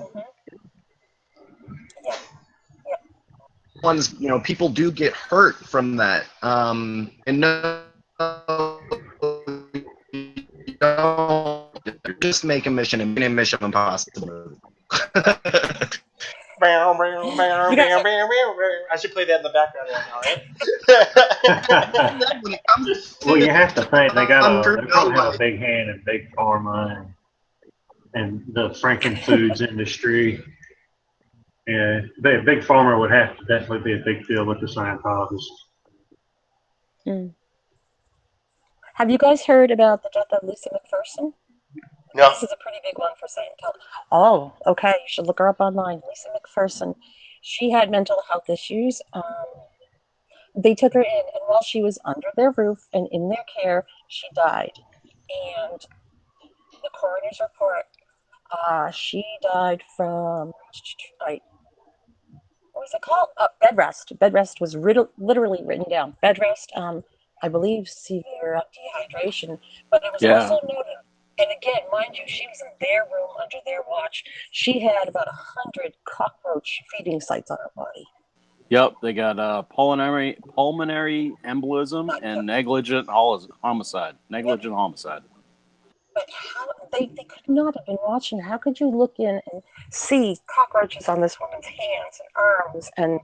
ones, people do get hurt from that. And no, you don't just make a Mission Impossible. You guys, I should play that in the background right now, right? When it comes Well, you to have to think they true probably have value, a big hand in big pharma and the Franken foods industry. Yeah, big pharma would have to definitely be a big deal with the Scientologists. have you guys heard about the death of Lucy McPherson? No. This is a pretty big one for Scientology. Oh, okay. You should look her up online. Lucy McPherson. She had mental health issues. They took her in, and while she was under their roof and in their care, she died. And the coroner's report, she died from, what was it called? Bed rest. Bed rest was literally written down. Bed rest, I believe severe dehydration, but it was Yeah. also noted. And again, mind you, she was in their room under their watch. She had about 100 cockroach feeding sites on her body. Yep, they got pulmonary embolism and negligent homicide. Negligent homicide. But how they could not have been watching. How could you look in and see cockroaches on this woman's hands and arms? And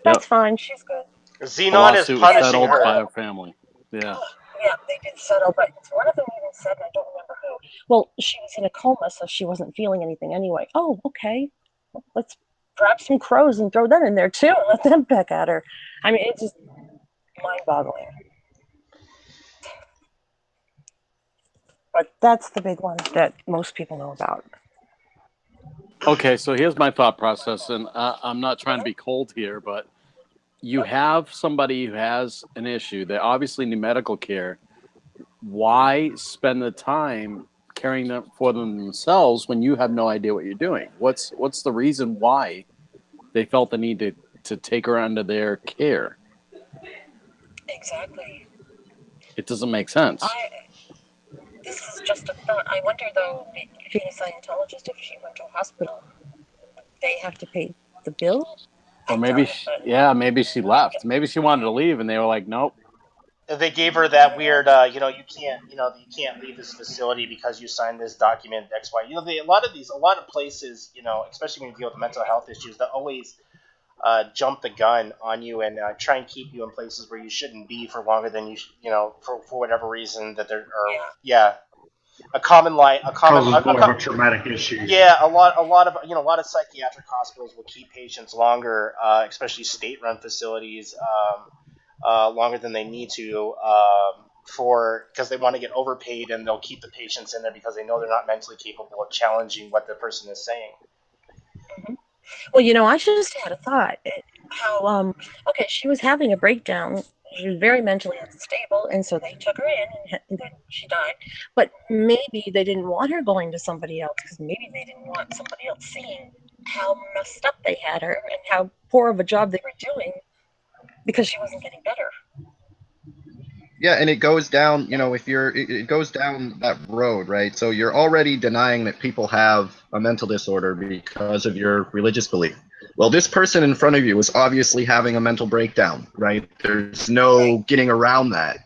that's Yep. fine. She's good. The Xenon is lawsuit was punishing settled her. by her family. Yeah. Yeah, they did settle, but one of them even said, and I don't remember who. Well, she was in a coma, so she wasn't feeling anything anyway. Oh, okay. Well, let's grab some crows and throw them in there too, and let them peck at her. I mean, it's just mind-boggling. But that's the big one that most people know about. Okay, so here's my thought process, and I'm not trying to be cold here, but you have somebody who has an issue. They obviously need medical care. Why spend the time caring for them themselves when you have no idea what you're doing? What's the reason why they felt the need to take her under their care? Exactly. It doesn't make sense. This is just a thought. I wonder, though, being a Scientologist, if she went to a hospital, they have to pay the bill? Or maybe, maybe she left. Maybe she wanted to leave, and they were like, nope. They gave her that weird, you can't leave this facility because you signed this document X, Y. A lot of places, especially when you deal with mental health issues, they always jump the gun on you and try and keep you in places where you shouldn't be for longer than you, for whatever reason that there are, a common traumatic issue. Yeah, a lot of psychiatric hospitals will keep patients longer, especially state-run facilities. Longer than they need to because they want to get overpaid, and they'll keep the patients in there because they know they're not mentally capable of challenging what the person is saying. Mm-hmm. Well, I just had a thought. How she was having a breakdown. She was very mentally unstable, and so they took her in, and then she died. But maybe they didn't want her going to somebody else, because maybe they didn't want somebody else seeing how messed up they had her and how poor of a job they were doing, because she wasn't getting better. Yeah, and it goes down, it goes down that road, right? So you're already denying that people have a mental disorder because of your religious belief. Well, this person in front of you is obviously having a mental breakdown, right? There's no getting around that.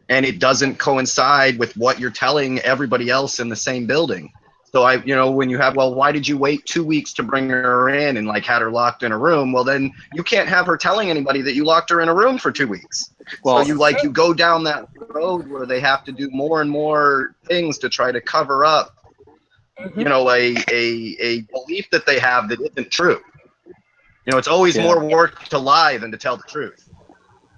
And it doesn't coincide with what you're telling everybody else in the same building. So when you have, well, why did you wait 2 weeks to bring her in and had her locked in a room? Well, then you can't have her telling anybody that you locked her in a room for 2 weeks. Well, so you go down that road where they have to do more and more things to try to cover up, a belief that they have that isn't true. It's always more work to lie than to tell the truth.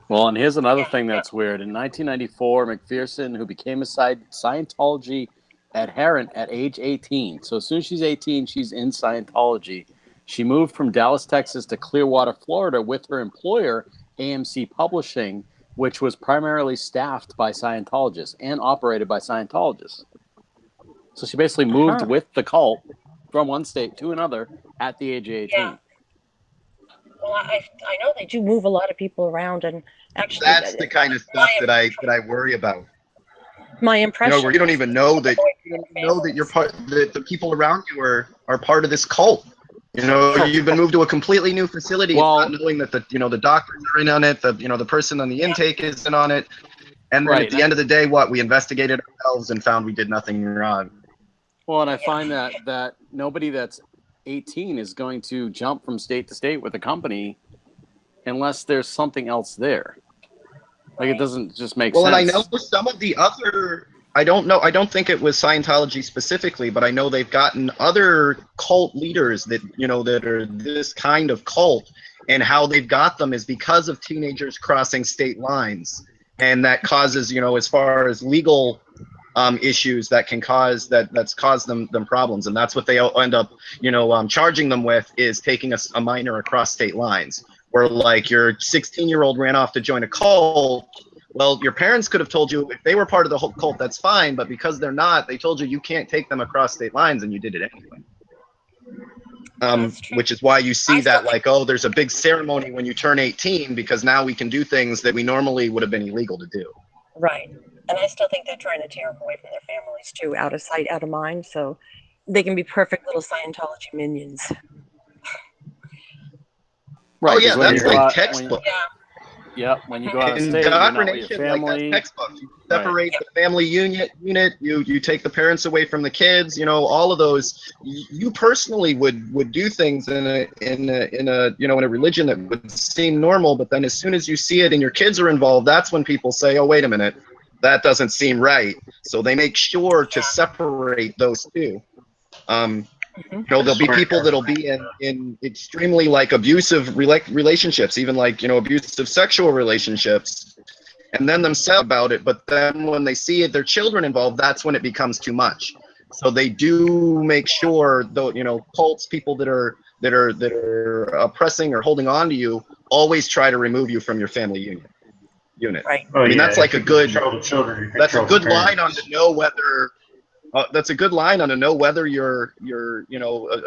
Well, and here's another thing that's weird. In 1994, McPherson, who became a Scientology adherent at age 18. So as soon as she's 18, she's in Scientology. She moved from Dallas, Texas to Clearwater, Florida with her employer, AMC Publishing, which was primarily staffed by Scientologists and operated by Scientologists. So she basically moved with the cult from one state to another at the age of 18. Yeah. Well, I know they do move a lot of people around, and actually, that's the kind of stuff that I worry about. My impression, where you don't even know that you're part, that the people around you are part of this cult. You know, you've been moved to a completely new facility, Well- not knowing that the doctors are in on it, the person on the intake is in on it, and then Right, at the end of the day, we investigated ourselves and found we did nothing wrong. Well, and I find that nobody that's 18 is going to jump from state to state with a company unless there's something else there. Like it doesn't just make Well, sense. and I know some of the other. I don't think it was Scientology specifically, but I know they've gotten other cult leaders that that are this kind of cult, and how they've got them is because of teenagers crossing state lines, and that causes as far as legal issues that can cause that's caused them problems, and that's what they end up charging them with, is taking a minor across state lines, where like your 16-year-old ran off to join a cult. Well, your parents could have told you if they were part of the whole cult, that's fine, but because they're not, they told you you can't take them across state lines, and you did it anyway. Which is why you see that, like, oh, there's a big ceremony when you turn 18, because now we can do things that we normally would have been illegal to do. Right. And I still think they're trying to tear them away from their families too, out of sight, out of mind, so they can be perfect little Scientology minions. Right, Oh yeah, 'cause when that's you go like out- textbook. When you go out of state, you're not with your Indoctrination, like that's family. textbook. You separate the family unit. You take the parents away from the kids. All of those. You personally would do things in a religion that would seem normal, but then as soon as you see it and your kids are involved, that's when people say, "Oh, wait a minute, that doesn't seem right." So they make sure to separate those two. There'll be people that'll be in extremely like abusive relationships, even like abusive sexual relationships, and then themselves about it. But then when they see their children involved, that's when it becomes too much. So they do make sure, though, cults, people that are oppressing or holding on to you, always try to remove you from your family unit. Right. Oh, I mean, that's like a good. Control the children. You That's a control good the line on parents. to know whether. That's a good line on to know whether your an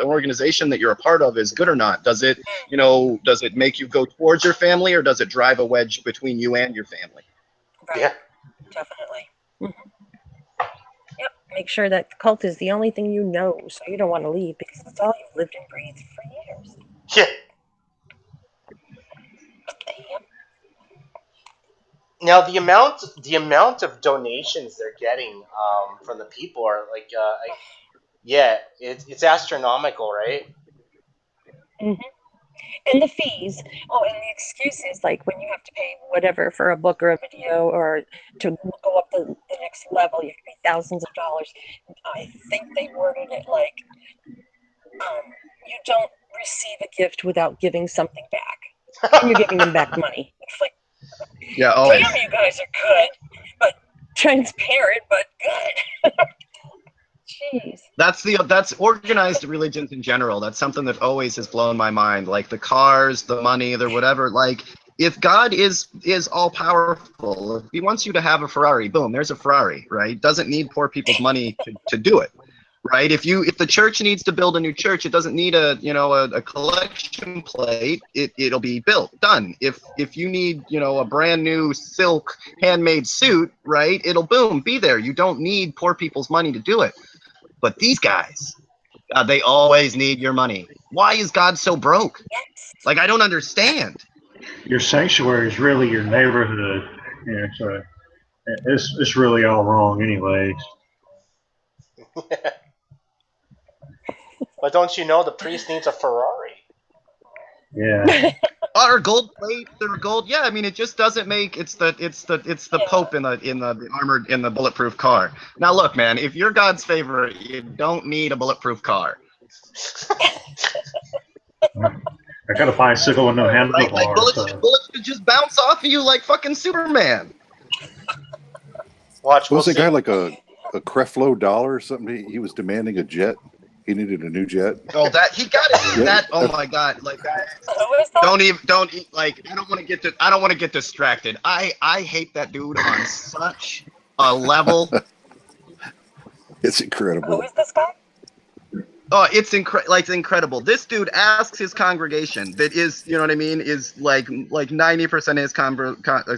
organization that you're a part of is good or not. Does it does it make you go towards your family, or does it drive a wedge between you and your family? Right. Yeah. Definitely. Yep. Make sure that the cult is the only thing you know, so you don't want to leave because it's all you've lived and breathed for years. Yeah. Yep. Now the amount of donations they're getting from the people are like it's astronomical, right? And the fees. Oh, and the excuses, like when you have to pay whatever for a book or a video, or to go up the next level, you have to pay thousands of dollars. I think they worded it like, you don't receive a gift without giving something back. And you're giving them back money. It's like, Yeah. damn, you guys are good, but transparent, but good. Jeez. That's organized religions in general. That's something that always has blown my mind. Like the cars, the money, the whatever. Like, if God is all powerful, if He wants you to have a Ferrari, boom, there's a Ferrari, right? Doesn't need poor people's money to do it, right? If the church needs to build a new church, it doesn't need a collection plate. It'll be built, done. If you need a brand new silk handmade suit, right? It'll be there. You don't need poor people's money to do it. But these guys, they always need your money. Why is God so broke? Yes. Like, I don't understand. Your sanctuary is really your neighborhood. Yeah, so it's really all wrong, anyways. But don't you know the priest needs a Ferrari? Yeah. Or gold plate or gold. Yeah, I mean, it just doesn't make. It's the Pope in the armored in the bulletproof car. Now look, man, if you're God's favorite, you don't need a bulletproof car. I got a bicycle with no Right? Like handlebars. bullets should just bounce off of you like fucking Superman. Watch, we'll Was the see. guy like a Creflo Dollar or something? He was demanding a jet. He needed a new jet. Oh, that he got it. Yeah. That. Oh my God! Like that. Who is that? Don't like. I don't want to get distracted. I hate that dude on such a level. It's Who incredible. is this guy? Oh, it's incredible. This dude asks his congregation that is, you know what I mean, is like 90% of his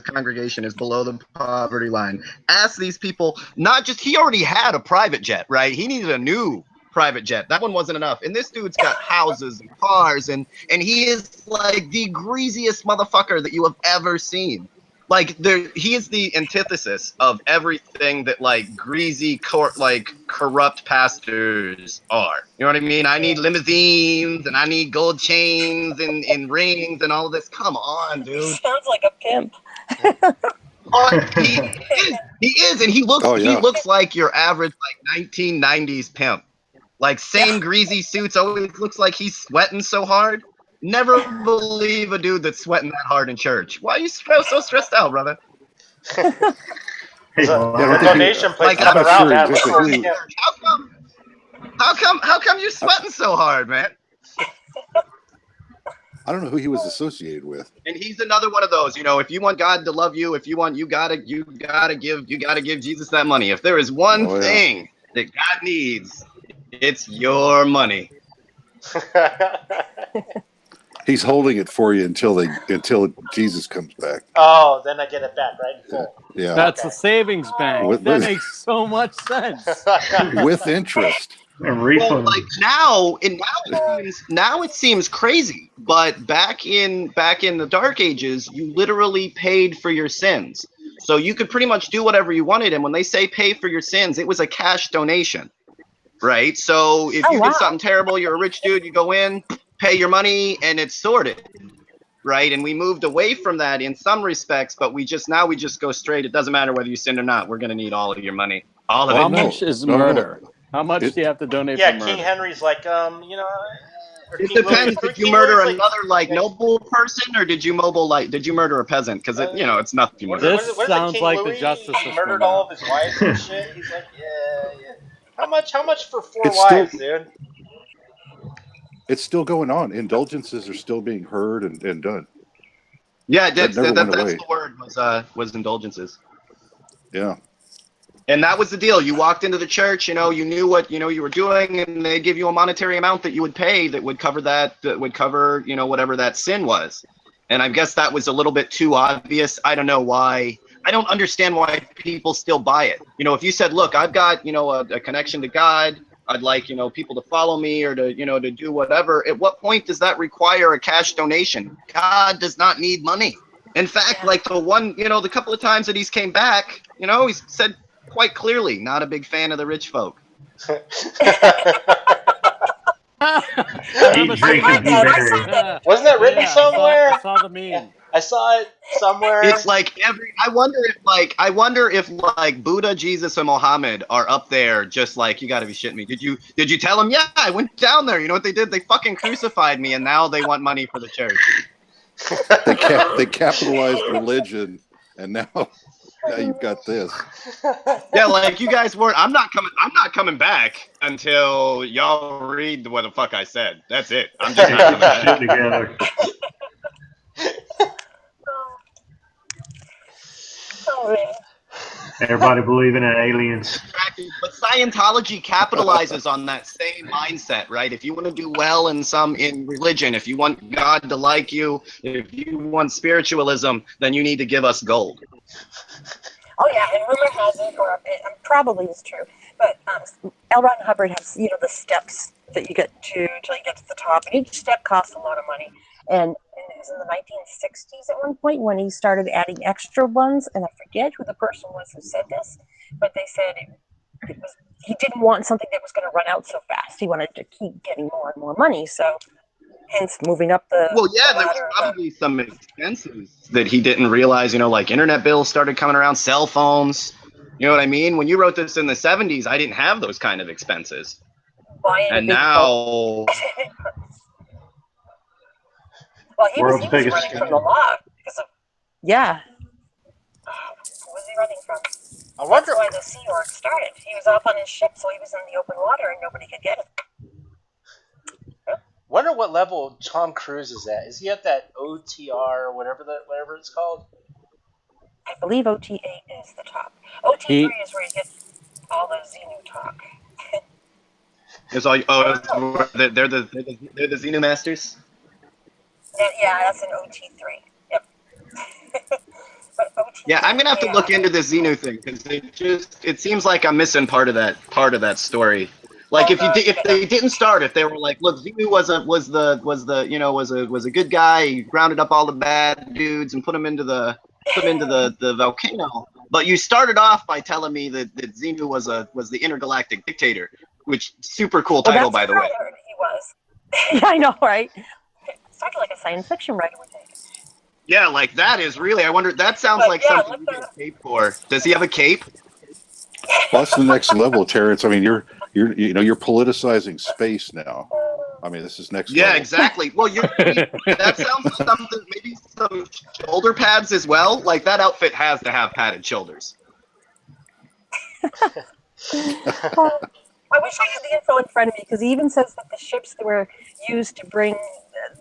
congregation is below the poverty line. Ask these people, not just, he already had a private jet, right? He needed a new private jet. That one wasn't enough. And this dude's got houses and cars, and he is like the greasiest motherfucker that you have ever seen. Like he is the antithesis of everything that like greasy, corrupt pastors are. You know what I mean? I need limousines and I need gold chains and rings and all of this. Come on, dude. Sounds like a pimp. Oh, he is, and he Oh, yeah. looks like your average like 1990s pimp. Like same greasy suits, always looks like he's sweating so hard. Never believe a dude that's sweating that hard in church. Why are you so stressed out, brother? Hey, well, Yeah, I The don't think he- donation plate's like, coming I'm not around, sure man. exactly Look who- for him. How come you sweating so hard, man? I don't know who he was associated with. And he's another one of those, you know, if you want God to love you, if you want you gotta give Jesus that money. If there is one Oh, yeah. thing that God needs, it's your money. He's holding it for you until Jesus comes back. Oh, then I get it back, right? In full. Yeah, That's Okay. a savings bank. With- That makes so much sense. with interest. and Well, refund. like now it seems crazy, but back in the dark ages, you literally paid for your sins. So you could pretty much do whatever you wanted, and when they say pay for your sins, it was a cash donation. Right? So if Oh, you wow. did something terrible, you're a rich dude, you go in, pay your money, and it's sorted. Right? And we moved away from that in some respects, but we just go straight. It doesn't matter whether you sinned or not. We're gonna need all of your money. All of How it. no. much is No, no. murder? How much It- do you have to donate Yeah, for King murder? Henry's like, you know. Or It King depends. Louis. Did you King murder Louis, another yeah, noble person, or did you murder a peasant? Because it's nothing. What This is it, sounds King like the Louis? justice He system murdered now. all of his wives and shit. He's like, yeah. How much for 4 It's still- wives, dude? It's still going on. Indulgences are still being heard and done. Yeah, That never went that's away. the word was indulgences. Yeah. And that was the deal. You walked into the church, you knew what you were doing, and they give you a monetary amount that you would pay that would cover whatever that sin was. And I guess that was a little bit too obvious. I don't know why. I don't understand why people still buy it. If you said, "Look, I've got a connection to God. I'd like people to follow me or to to do whatever." At what point does that require a cash donation? God does not need money. In fact, like the couple of times that he's came back, he said quite clearly, not a big fan of the rich folk. Eat, drink, and be merry. Wasn't that written Yeah, somewhere? I saw the meme. I saw it somewhere. It's like I wonder if Buddha, Jesus, and Muhammad are up there just like, you got to be shitting me. Did you tell them? Yeah, I went down there. You know what they did? They fucking crucified me, and now they want money for the church. They capitalized religion, and now you've got this. Yeah, like you guys weren't. I'm not coming back until y'all read what the fuck I said. That's it. I'm just not coming back. Shit together. Oh, man. Everybody believing in aliens. But Scientology capitalizes on that same mindset, right? If you want to do well in religion, if you want God to like you, if you want spiritualism, then you need to give us gold. Oh yeah, and rumor has it, or it probably is true, but L. Ron Hubbard has the steps that you get to till you get to the top, and each step costs a lot of money. And it was in the 1960s at one point when he started adding extra ones, and I forget who the person was who said this, but they said he didn't want something that was going to run out so fast. He wanted to keep getting more and more money, so hence moving up the. Well, yeah, the there was ladder. probably some expenses that he didn't realize. Like internet bills started coming around, cell phones. You know what I mean? When you wrote this in the 70s, I didn't have those kind of expenses, Buying a and big now. Well, he was World's biggest running from scam. the law because of who was he running from? I wonder. That's why the Sea Org started. He was off on his ship, so he was in the open water and nobody could get him. Wonder what level Tom Cruise is at. Is he at that OTR or whatever it's called? I believe OT8 is the top. OT3 is where you get all the Xenu talk. It's all, they're the Xenu Masters. Yeah, that's an OT3. Yep. But OT3, Yeah, I'm gonna have to look into this Xenu thing because it seems like I'm missing part of that story. Like if they didn't start, if they were like, look, Xenu was a good guy. He rounded up all the bad dudes and put them into the volcano. But you started off by telling me that Xenu was the intergalactic dictator, which super cool Well, title, that's by the what way. I heard he was. Yeah, I know, right? Sounded like a science fiction writer would take. Yeah, like that is really. I wonder. That sounds But like yeah, something you get a cape for. Does he have a cape? Well, that's the next level, Terrence. I mean, you're politicizing space now. I mean, this is next Yeah, level. exactly. Well, that sounds like something. Maybe some shoulder pads as well. Like that outfit has to have padded shoulders. I wish I had the info in front of me because he even says that the ships that were used to bring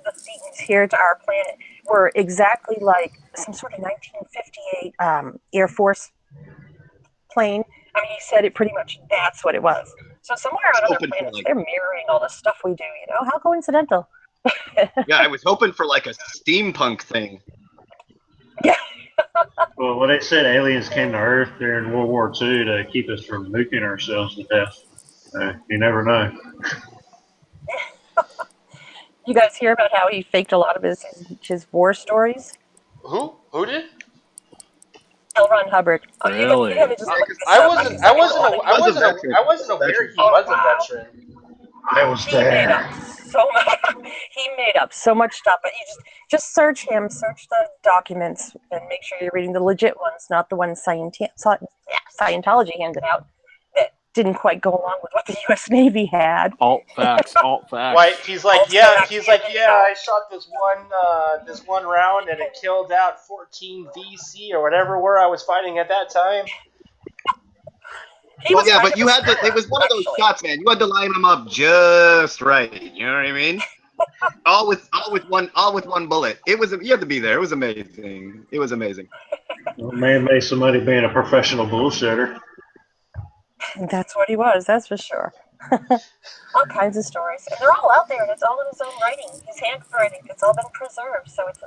the Thetans here to our planet were exactly like some sort of 1958 Air Force plane. I mean, he said it pretty much. That's what it was. So somewhere on other Hoping for planets, like, they're mirroring all the stuff we do. You know, how coincidental. yeah, I was hoping for like a steampunk thing. Yeah. Well, they said aliens came to Earth during World War II to keep us from nuking ourselves to death. You never know. You guys hear about how he faked a lot of his war stories? Who did? L. Ron Hubbard. Oh, Really? you haven't just Yeah, looked 'cause this I up. wasn't. He's I like, wasn't. oh, I was a wasn't. veteran. I wasn't aware he oh was a wow. veteran. I was He made up there. so much. He made up so much stuff. But you just search him, search the documents, and make sure you're reading the legit ones, not the ones Scientology handed out that didn't quite go along with what the U.S. Navy had. Alt facts. Alt facts. Why he's like, Alt yeah, facts, he's like, yeah, yeah, I shot this one round and it killed out 14 VC or whatever where I was fighting at that time. He Well, was yeah, kind but of you a had to. It screwer, was one of those actually. shots, man. You had to line them up just right. You know what I mean? all with one bullet. It was. You had to be there. It was amazing. It was amazing. Well, man made somebody being a professional bullshitter. That's what he was, that's for sure. All kinds of stories. And they're all out there, and it's all in his own writing, his handwriting. It's all been preserved, so it's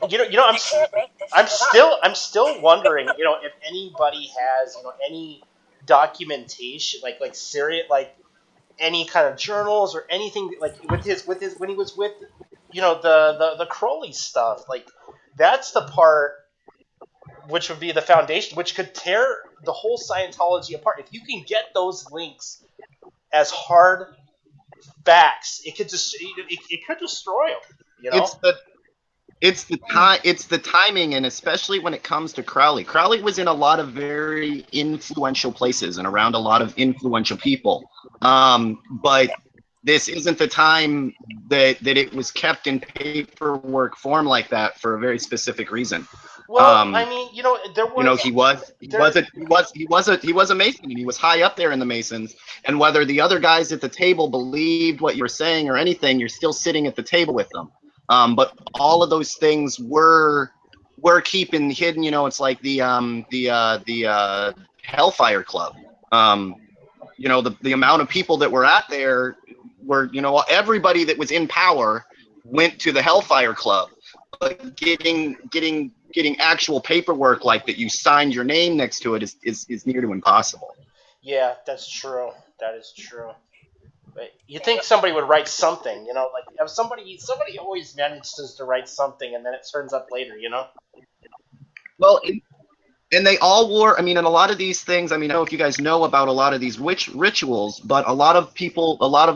I'm you can't make this shit up. I'm still wondering, if anybody has, any documentation, like serious, like any kind of journals or anything, like with his when he was with, the Crowley stuff, like that's the part which would be the foundation, which could tear the whole Scientology apart. If you can get those links as hard facts, it could just it could destroy them. It's the timing, and especially when it comes to Crowley. Crowley was in a lot of very influential places and around a lot of influential people. But this isn't the time that it was kept in paperwork form like that for a very specific reason. Well, I mean, there was He was a Mason, and he was high up there in the Masons. And whether the other guys at the table believed what you were saying or anything, you're still sitting at the table with them. But all of those things were keeping hidden. It's like the Hellfire Club. The amount of people that were at there were, everybody that was in power went to the Hellfire Club. But getting actual paperwork like that you signed your name next to it is near to impossible. Yeah, that's true. That is true. But you think somebody would write something, like if somebody always manages to write something and then it turns up later. Well, and they all wore, I mean, in a lot of these things, I mean, I don't know if you guys know about a lot of these rituals, but a lot of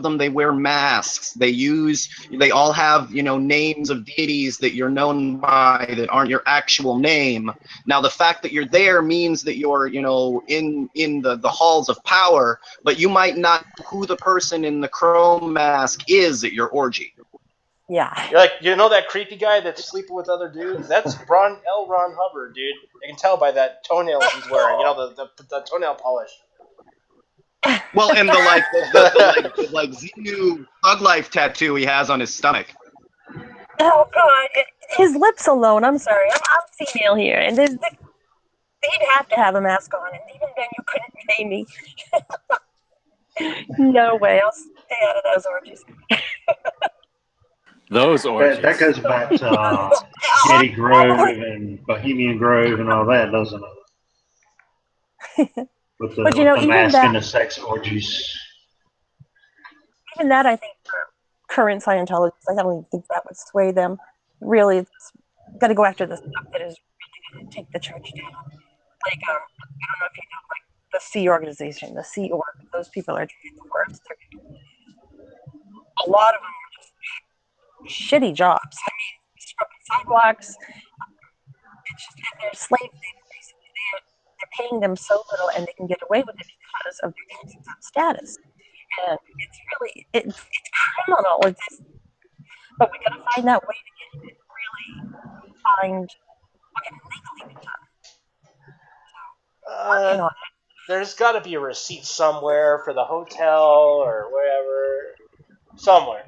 them, they wear masks. They all have, names of deities that you're known by that aren't your actual name. Now, the fact that you're there means that you're, in the halls of power, but you might not know who the person in the chrome mask is at your orgy. Yeah. You're like, that creepy guy that's sleeping with other dudes? That's L. Ron Hubbard, dude. I can tell by that toenails he's wearing, the toenail polish. Well, and the Xenu Thug Life tattoo he has on his stomach. Oh God, his lips alone. I'm sorry, I'm female here, and they'd have to have a mask on, and even then you couldn't pay me. No way, I'll stay out of those orgies. Those orgies. That goes back to Getty Grove and Bohemian Grove and all that, doesn't it? with But you know, the even mask that, and the sex orgies. I think for current Scientologists, I don't think that would sway them. Really, it's got to go after the stuff that is really going to take the church down. Like, I don't know if you know, like the Sea organization, the Sea Org. Those people are doing the worst. A lot of them are just shitty jobs. I mean, scrubbing sidewalks. It's just and they're slave labor. Basically, they're paying them so little, and they can get away with it because of their tax exempt status. And it's really it's criminal. But we got to find that way to get it really find what can legally be done. Working on it. There's got to be a receipt somewhere for the hotel or wherever. Somewhere.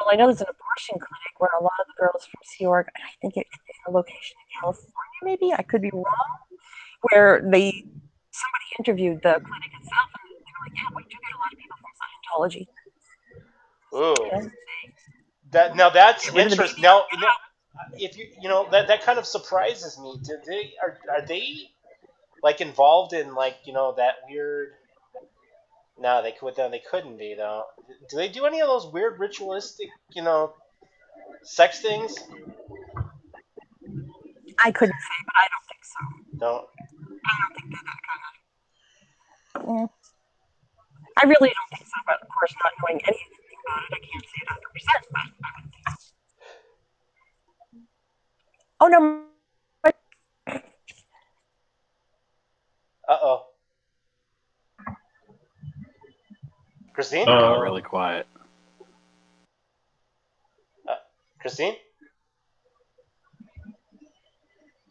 Well, I know there's an abortion clinic where a lot of the girls from Sea Org, I think it's a location in California, maybe I could be wrong, where somebody interviewed the clinic itself, and they were like, "Yeah, we do get a lot of people from Scientology." Ooh. Yeah. That's Get rid of the interesting. baby. Now, if that kind of surprises me. Are they like involved in like that weird? No, they couldn't be though. Do they do any of those weird ritualistic sex things? I couldn't say, but I don't think so. Don't. I don't think they're that kind of. I really don't think so, but of course, not knowing anything about it, I can't say it 100%. But I would think so. Oh no. Uh-oh. Christine? Got really quiet. Christine?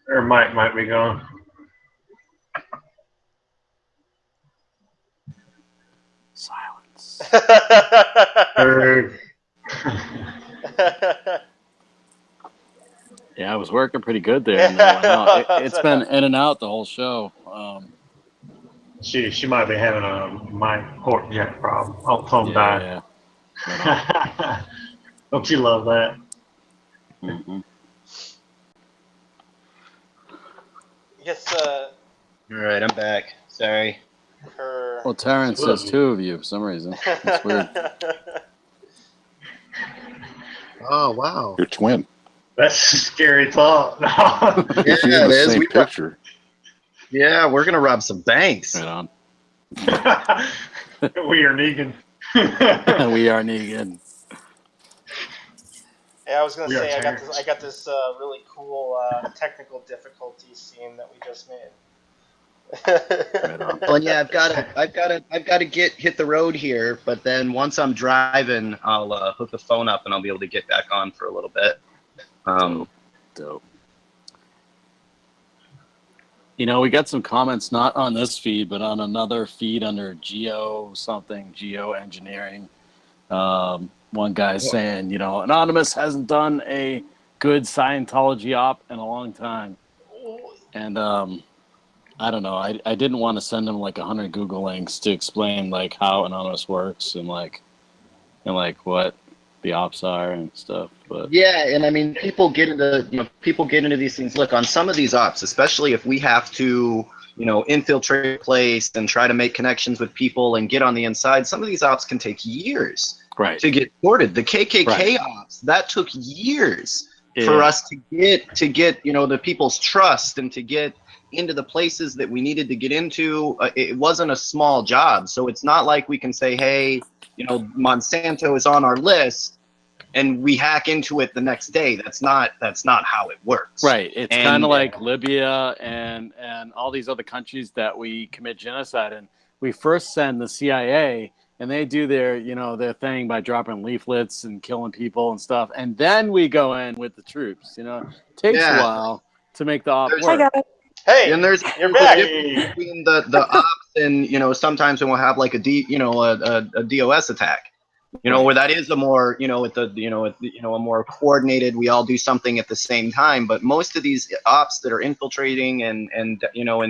Her mic might be gone. Silence. Her- Yeah, I was working pretty good there, and then it went out. It's been in and out the whole show. she might be having a mic port jack problem. Oh, phone died. Yeah. Don't you love that? Mm-hmm. Yes, All right, I'm back. Sorry. her. Well, Terrence says two of you for some reason. That's weird. Oh wow. Your twin. That's a scary thought. You see in it the is. same We- picture. Yeah, we're gonna rob some banks. Right on. We are Negan. We are Negan. Yeah, I was gonna We are say I Terrence. got this really cool technical difficulty scene that we just made. Right on. Well, yeah, I've got to hit the road here. But then once I'm driving, I'll hook the phone up and I'll be able to get back on for a little bit. Dope. You know, we got some comments not on this feed, but on another feed under geoengineering. One guy's saying, Anonymous hasn't done a good Scientology op in a long time. And I don't know. I didn't want to send him like 100 Google links to explain like how Anonymous works and like what the ops are and stuff. But Yeah, and I mean, people get into these things. Look, on some of these ops, especially if we have to, infiltrate a place and try to make connections with people and get on the inside, some of these ops can take years right. to get sorted. The KKK Right. ops, that took years for us to get the people's trust and to get into the places that we needed to get into. It wasn't a small job, so it's not like we can say, hey, Monsanto is on our list and we hack into it the next day. That's not how it works. Right. It's kind of like Libya and all these other countries that we commit genocide in. We first send the CIA and they do their thing by dropping leaflets and killing people and stuff. And then we go in with the troops. It takes a while to make the op I work. got it. Hey, And there's you're a back. difference between the ops and sometimes we'll have like a DOS attack. Where that is a more a more coordinated. We all do something at the same time. But most of these ops that are infiltrating and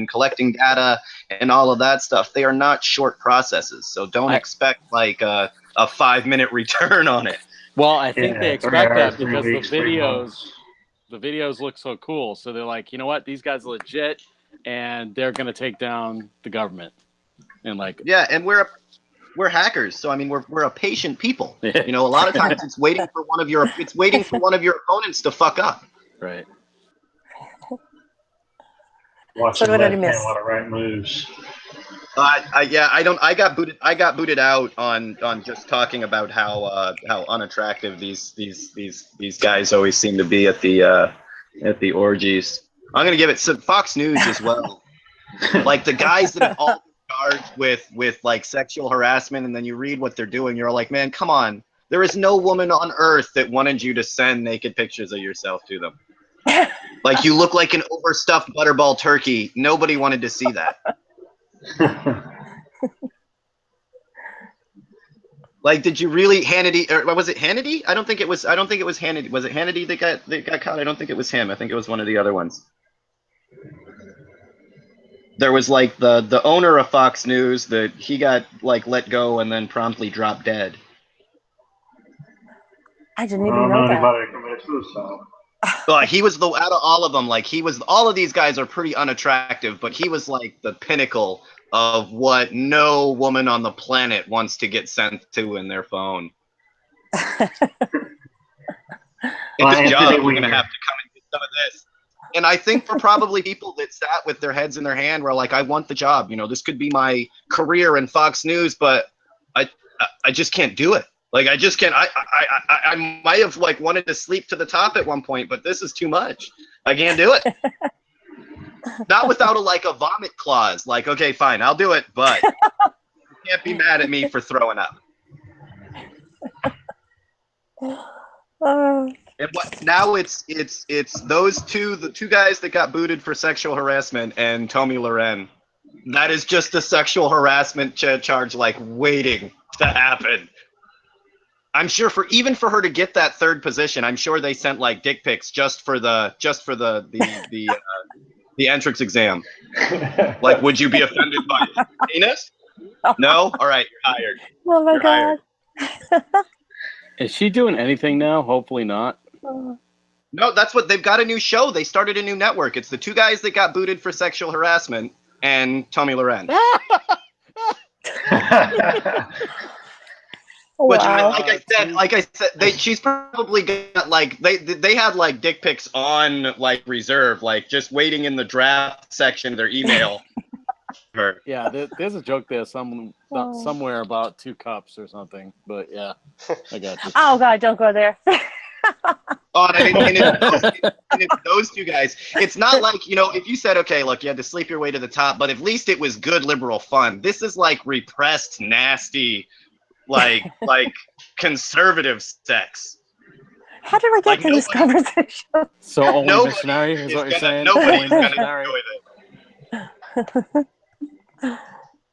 collecting data and all of that stuff, they are not short processes. So don't expect like a 5-minute return on it. Well, I think they expect that 3 because weeks, the 3 videos. months. the videos look so cool. So they're like, you know what? These guys are legit, and they're gonna take down the government. And like, Yeah, and we're hackers, so I mean we're a patient people. You know, a lot of times it's waiting for one of your opponents to fuck up. right. Watching what did I left miss? hand, a lot of right moves. I got booted out on just talking about how unattractive these guys always seem to be at the orgies. I'm gonna give it some Fox News as well. Like the guys that have all been charged with like sexual harassment, and then you read what they're doing, you're like, man, come on. There is no woman on earth that wanted you to send naked pictures of yourself to them. Like you look like an overstuffed butterball turkey. Nobody wanted to see that. Like, did you really Hannity? Or was it Hannity? I don't think it was Hannity. Was it Hannity that got caught? I don't think it was him. I think it was one of the other ones. There was like the owner of Fox News that he got like let go and then promptly dropped dead. I didn't I even don't know know that. anybody that committed suicide. He was the out of all of them. Like he was. All of these guys are pretty unattractive, but he was like the pinnacle of what no woman on the planet wants to get sent to in their phone. Well, It's a job. Anthony You're Weiner. gonna have to come and get some of this. And I think for probably people that sat with their heads in their hand, were like, I want the job. You know, this could be my career in Fox News, but I just can't do it. Like I just can't. I might have like wanted to sleep to the top at one point, but this is too much. I can't do it. Not without a vomit clause. Like, okay, fine, I'll do it, but you can't be mad at me for throwing up. Oh, And what now? It's those the two guys that got booted for sexual harassment, and Tommy Loren. That is just a sexual harassment charge, like waiting to happen. I'm sure even for her to get that third position, I'm sure they sent like dick pics just for the entrance exam. Like, would you be offended by penis? No. All right, you're hired. oh my You're God. hired. Is she doing anything now? Hopefully not. Oh. No, that's what they've got a new show. They started a new network. It's the two guys that got booted for sexual harassment and Tommy Loren. Which, Wow. like I said, she's probably got like they had like dick pics on like reserve, like just waiting in the draft section of their email. Her. Yeah, there's a joke there somewhere about 2 cups or something. But yeah, I got you. Oh God, don't go there. Oh, and it's those two guys. It's not like, you know, if you said, okay, look, you had to sleep your way to the top, but at least it was good liberal fun. This is like repressed, nasty, like conservative sex. How did we get Like, to this conversation? So only Nobody missionary is what you're saying? Nobody's Only gonna missionary. enjoy this.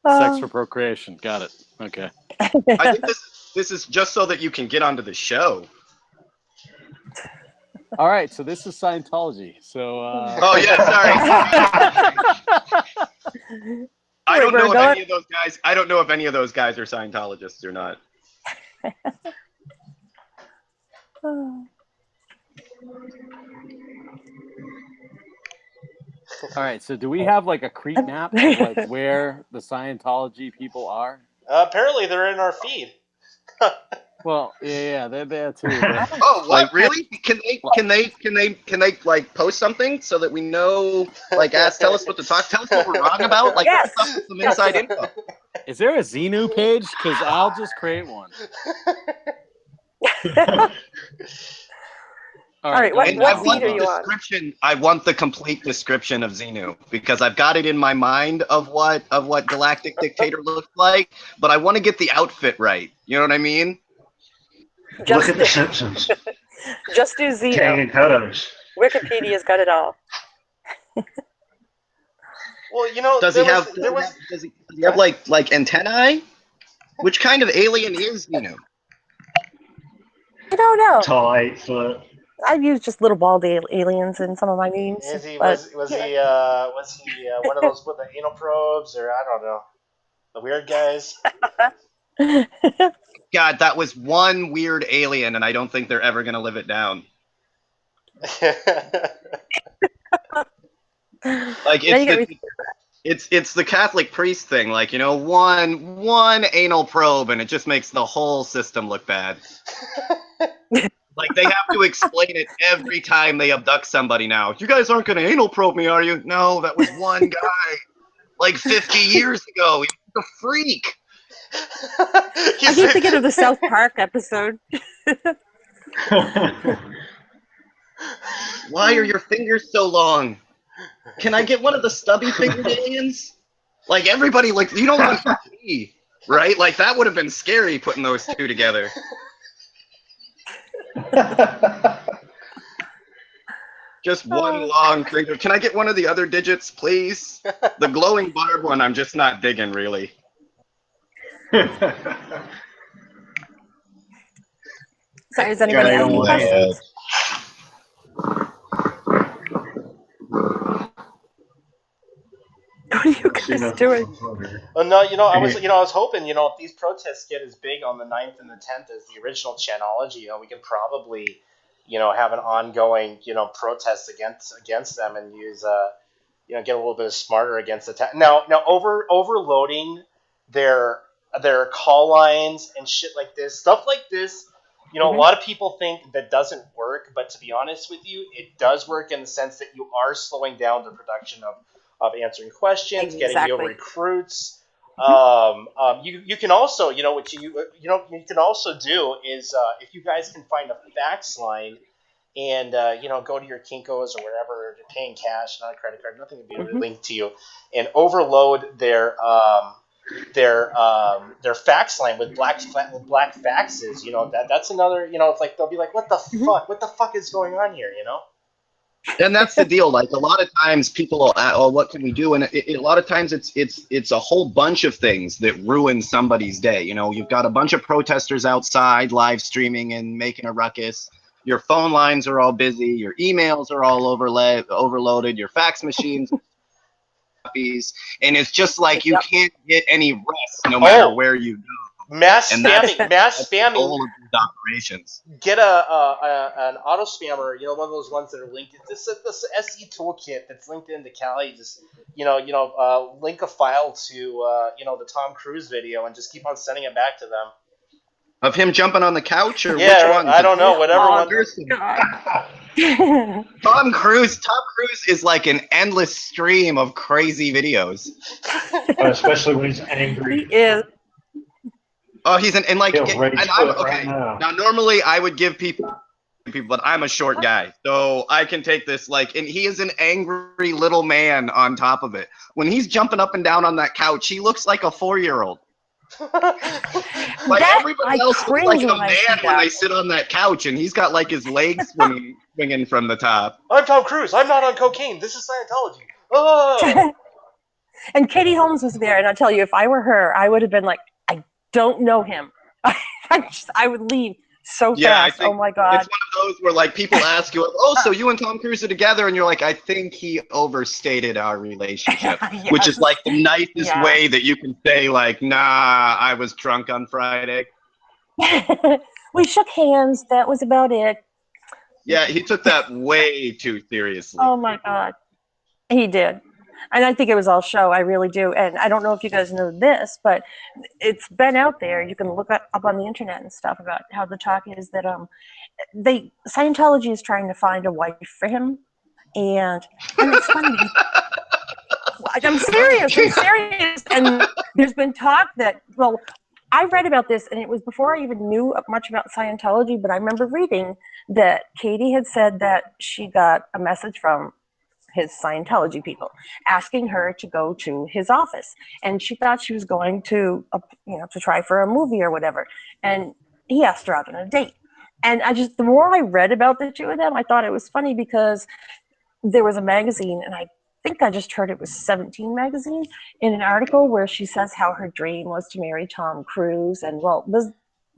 Sex for procreation. Got it. Okay. I think this is just so that you can get onto the show. All right. So this is Scientology. So. Oh yeah, sorry. I don't know if any of those guys. I don't know if any of those guys are Scientologists or not. All right. So do we have like a creep map of like where the Scientology people are? Apparently, they're in our feed. Well, yeah, they're there too. But, Oh, what? Really? Can they like post something so that we know? Like, tell us what to talk. Tell us what we're wrong about. Like, Yes. some inside info. is there a Xenu page? Because I'll just create one. All right, what And I feed want are the you on? description. I want the complete description of Xenu because I've got it in my mind of what Galactic Dictator looks like, but I want to get the outfit right. You know what I mean? Look at The Simpsons. Just do Kang Xeno. and Kodos. Wikipedia's got it all. Well, you know, Does he have like antennae? Which kind of alien is Xenu? I don't know. Tall, 8 foot. I've used just little bald aliens in some of my memes. was he but, one of those with the anal probes, or I don't know, the weird guys? God, that was one weird alien, and I don't think they're ever gonna live it down. Like Now you get me. it's the Catholic priest thing. Like, you know, one anal probe and it just makes the whole system look bad. Like they have to explain it every time they abduct somebody now. You guys aren't gonna anal probe me, are you? No, that was one guy like 50 years ago. He was a freak. I keep thinking of the South Park episode. Why are your fingers so long? Can I get one of the stubby fingered aliens? Like everybody, like you don't want E.T., right? Like that would have been scary putting those two together. Just one long finger. Can I get one of the other digits, please? The glowing barb one, I'm just not digging really. Sorry, does anybody Yeah, have any don't questions? What are you guys doing? Well, no, I was hoping, if these protests get as big on the 9th and the 10th as the original Chanology, we can probably, have an ongoing, protest against them and use, get a little bit smarter against the now overloading their call lines and shit like this, stuff like this. A lot of people think that doesn't work, but to be honest with you, it does work in the sense that you are slowing down the production of answering questions, getting new recruits. You can also, what you can also do is if you guys can find a fax line and go to your Kinkos or wherever, you're paying cash, not a credit card, nothing will be linked to you, and overload their fax line with black faxes. That's another. It's like they'll be like, what the fuck is going on here? And that's the deal. Like a lot of times people will ask, oh, what can we do? And a lot of times it's a whole bunch of things that ruin somebody's day. You've got a bunch of protesters outside live streaming and making a ruckus. Your phone lines are all busy. Your emails are all overloaded. Your fax machines, and it's just like you can't get any rest no matter where you go. Mass spamming. All of these operations. Get an auto spammer. One of those ones that are linked. This SE toolkit that's linked into Kali. Just link a file to the Tom Cruise video and just keep on sending it back to them. Of him jumping on the couch, or which one? I don't know. Whatever one. Tom Cruise is like an endless stream of crazy videos. Especially when he's angry. He is. Oh, he's and like, He'll and I'm okay. Right now, normally I would give people, but I'm a short guy, so I can take this. Like, and he is an angry little man on top of it. When he's jumping up and down on that couch, he looks like a 4-year-old. Like everybody else looks like a man when they sit on that couch, and he's got like his legs swinging from the top. I'm Tom Cruise. I'm not on cocaine. This is Scientology. Oh. And Katie Holmes was there, and I'll tell you, if I were her, I would have been like, I don't know him. I would leave so fast. Oh my god! It's one of those where like people ask you, "Oh, so you and Tom Cruise are together?" And you're like, "I think he overstated our relationship," yes. Which is like the nicest way that you can say, like, "Nah, I was drunk on Friday." We shook hands. That was about it. Yeah, he took that way too seriously. Oh my god, he did. And I think it was all show. I really do. And I don't know if you guys know this, but it's been out there. You can look up on the internet and stuff about how the talk is that Scientology is trying to find a wife for him, and it's funny. I'm serious. And there's been talk that I read about this, and it was before I even knew much about Scientology. But I remember reading that Katie had said that she got a message from his Scientology people asking her to go to his office, and she thought she was going to to try for a movie or whatever, and he asked her out on a date. And the more I read about the two of them, I thought it was funny because there was a magazine, and I think I just heard it was 17 magazine, in an article where she says how her dream was to marry Tom Cruise, and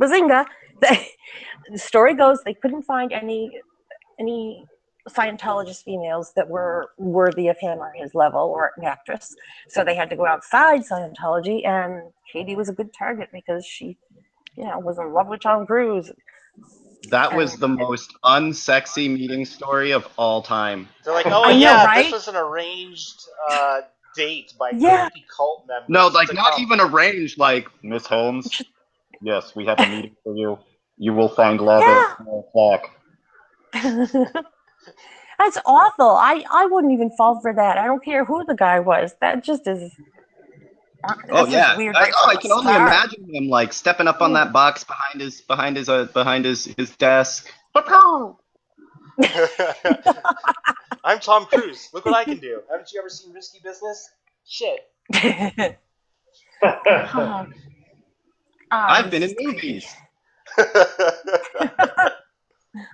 bazinga, the story goes they couldn't find any Scientologist females that were worthy of him or his level or an actress. So they had to go outside Scientology, and Katie was a good target because she, was in love with Tom Cruise. That was the most unsexy meeting story of all time. They're like, oh I know, yeah, right? this was an arranged date by Yeah. creepy cult members. No, like to not come. even arranged. Like Miss Holmes, yes, we have a meeting for you. You will find love at 4 o'clock. That's awful. I wouldn't even fall for that. I don't care who the guy was. That just is. Oh This is yeah, weird right from I the can only start. imagine him like stepping up on that box behind his desk. I'm Tom Cruise. Look what I can do. Haven't you ever seen Risky Business? Shit. I've been in this is movies.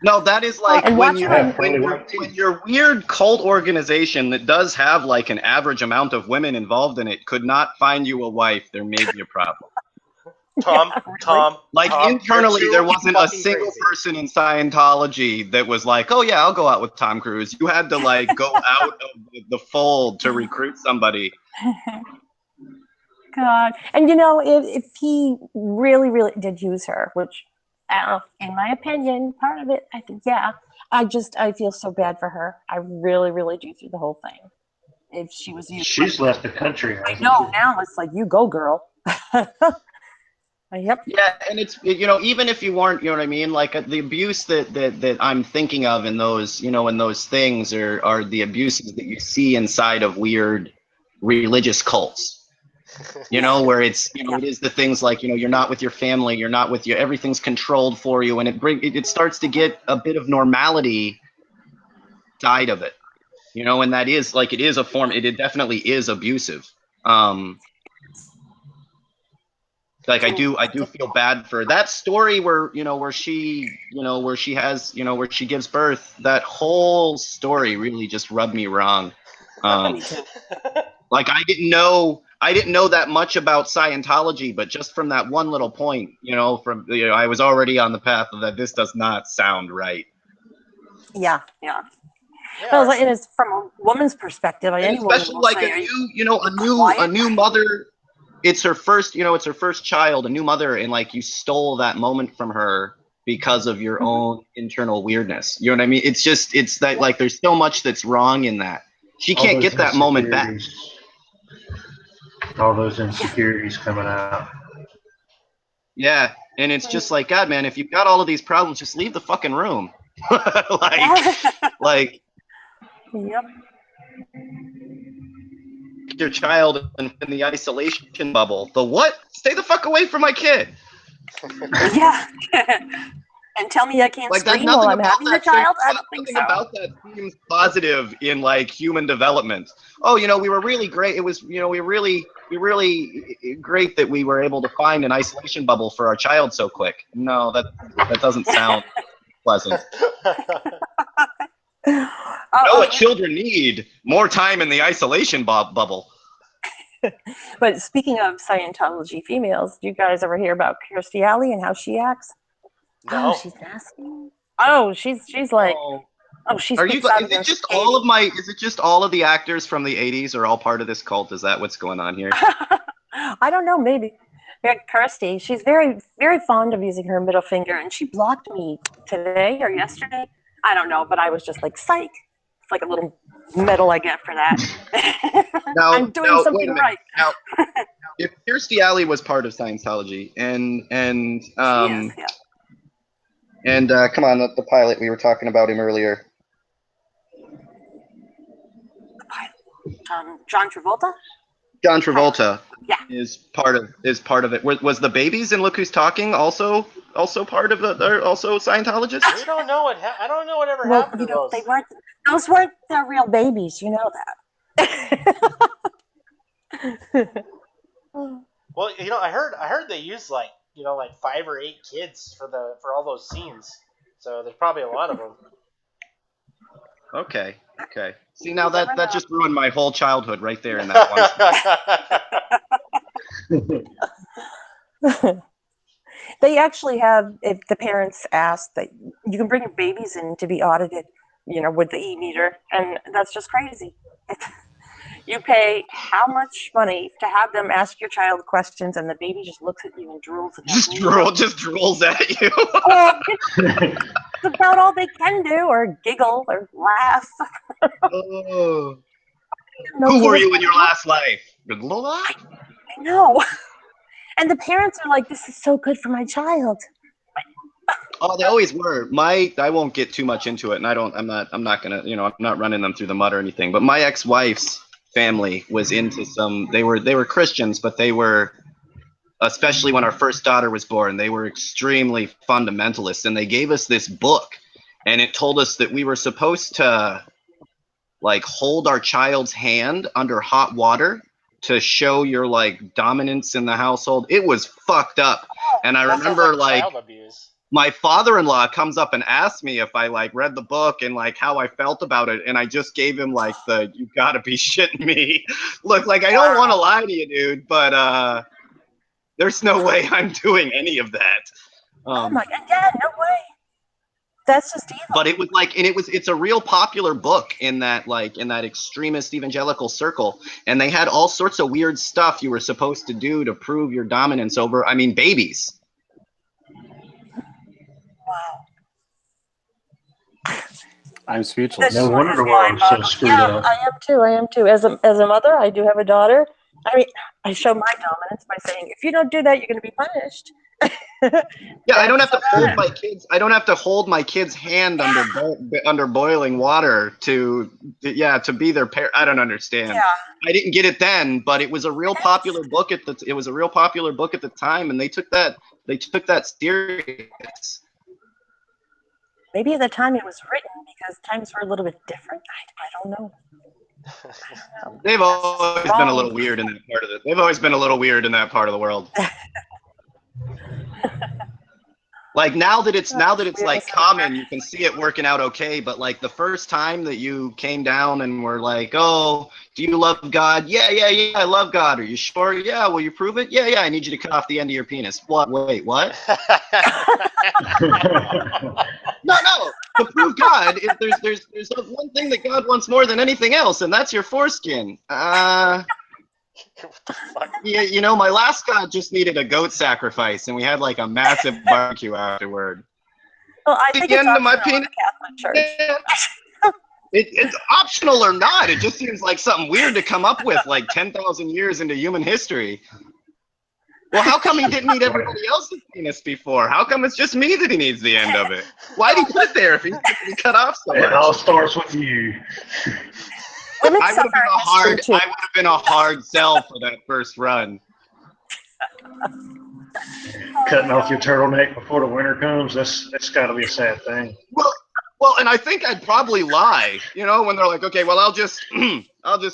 No, that is like And when watching you him- when your weird cult organization that does have like an average amount of women involved in it could not find you a wife, there may be a problem. Tom, Like Tom, internally, you're there too wasn't a fucking single crazy. person in Scientology that was like, "Oh yeah, I'll go out with Tom Cruise." You had to like go out of the fold to recruit somebody. God. And you know, if he really, really did use her, which, in my opinion, part of it, I think, yeah, I feel so bad for her. I really, really do through the whole thing. If she was used, She's left the country. I hasn't know she? now it's like you go, girl. Yep. Yeah, and it's even if you weren't, you know what I mean, like the abuse that I'm thinking of in those in those things are the abuses that you see inside of weird religious cults. Where it's it is the things like you're not with your family, you're not with your everything's controlled for you, and it starts to get a bit of normality side of it. And that is like it is a form. It definitely is abusive. Like I do feel bad for that story where where she where she gives birth. That whole story really just rubbed me wrong. Like I didn't know that much about Scientology, but just from that one little point, I was already on the path of that. This does not sound right. Yeah. Yeah, Well, and it's from a woman's perspective. And Any woman especially will like say, a "Are new you a quiet?" new mother. It's her first child, a new mother, and like you stole that moment from her because of your own internal weirdness. You know what I mean? It's that like there's so much that's wrong in that. She All can't those get that moment back. insecurities. All those insecurities coming out. Yeah, and it's just like, God, man, if you've got all of these problems, just leave the fucking room. like Yep. your child in the isolation bubble. The what? Stay the fuck away from my kid. Yeah. And tell me I can't Like that, scream while nothing I'm about having the that seems, child? I don't think nothing so. about that seems positive in like human development. Oh, we were really great. It was, we really great that we were able to find an isolation bubble for our child so quick. No, that doesn't sound pleasant. What children need more time in the isolation bubble. But speaking of Scientology females, do you guys ever hear about Kirstie Alley and how she acts? No. Oh, she's nasty. Oh, she's like, she Are you? speaks out Is it against just Katie. all of my? Is it just all of the actors from the '80s are all part of this cult? Is that what's going on here? I don't know, maybe. Yeah, Kirstie, she's very, very fond of using her middle finger, and she blocked me today or yesterday. I don't know, but I was just like, psych. It's like a little medal I get for that. I'm doing wait something a minute. right. Now, if Kirstie Alley was part of Scientology, and She is, yeah. and come on, the pilot we were talking about him earlier. John Travolta? John Travolta Yeah. is part of it. Was the babies in Look Who's Talking also part of they're also Scientologists? We don't know I don't know what ever Well, happened to those. those weren't the real babies, you know that. Well, I heard they used like 5 or 8 kids for all those scenes. So there's probably a lot of them. Okay. See, now that just ruined my whole childhood right there in that one. They actually have, if the parents ask, that you can bring your babies in to be audited, with the e-meter, and that's just crazy. You pay how much money to have them ask your child questions, and the baby just looks at you and drools. And Just drools at you. Well, it's about all they can do, or giggle, or laugh. Oh. No Who kid were is you in your gonna- last life? I know. And the parents are like, "This is so good for my child." Oh, they always were. I won't get too much into it, and I'm not gonna, I'm not running them through the mud or anything. But my ex-wife's family was into they were Christians, but they were, especially when our first daughter was born, they were extremely fundamentalist, and they gave us this book, and it told us that we were supposed to like hold our child's hand under hot water to show your like dominance in the household. It was fucked up. And I That sounds remember like child abuse. my father-in-law comes up and asked me if I like read the book and like how I felt about it, and I just gave him like the "you gotta be shitting me" look. Like, I don't want to lie to you, dude, but there's no way I'm doing any of that. Oh my God! Yeah, no way. That's just evil. But it was like, and it's a real popular book in that extremist evangelical circle, and they had all sorts of weird stuff you were supposed to do to prove your dominance over, babies. Wow. I'm speechless. No This wonder one the is world is so mind-boggling. screwed Yeah, up. I am too. I am too. As a mother, I do have a daughter. I mean, I show my dominance by saying, "If you don't do that, you're going to be punished." Yeah, I don't have to hold That's my kids. I don't have to hold my kid's hand under boiling water to be their parent. I don't understand. yeah. I didn't get it then, but it was a real popular book at the time, and they took that serious. Maybe at the time it was written because times were a little bit different. I don't know. They've always been a little weird in that part of it. They've always been a little weird in that part of the world. Like now that it's like common, you can see it working out okay. But like the first time that you came down and were like, "Oh, do you love God?" Yeah, I love God. Are you sure? Yeah. Will you prove it? Yeah. I need you to cut off the end of your penis. What? Wait, what? No. To prove God, there's one thing that God wants more than anything else, and that's your foreskin. What the fuck? Yeah, my last God just needed a goat sacrifice, and we had like a massive barbecue afterward. Well, I think The it's end of my optional in penis. the Catholic Church. It's optional or not. It just seems like something weird to come up with like 10,000 years into human history. Well, how come he didn't need everybody else's penis before? How come it's just me that he needs the end of it? Why'd he put it there if he's going to be cut off so It all much? starts with you. Women I would suffer in history too. have been a hard sell for that first run. Cutting off your turtleneck before the winter comes, that's got to be a sad thing. Well, and I think I'd probably lie, when they're like, "Okay, well, I'll just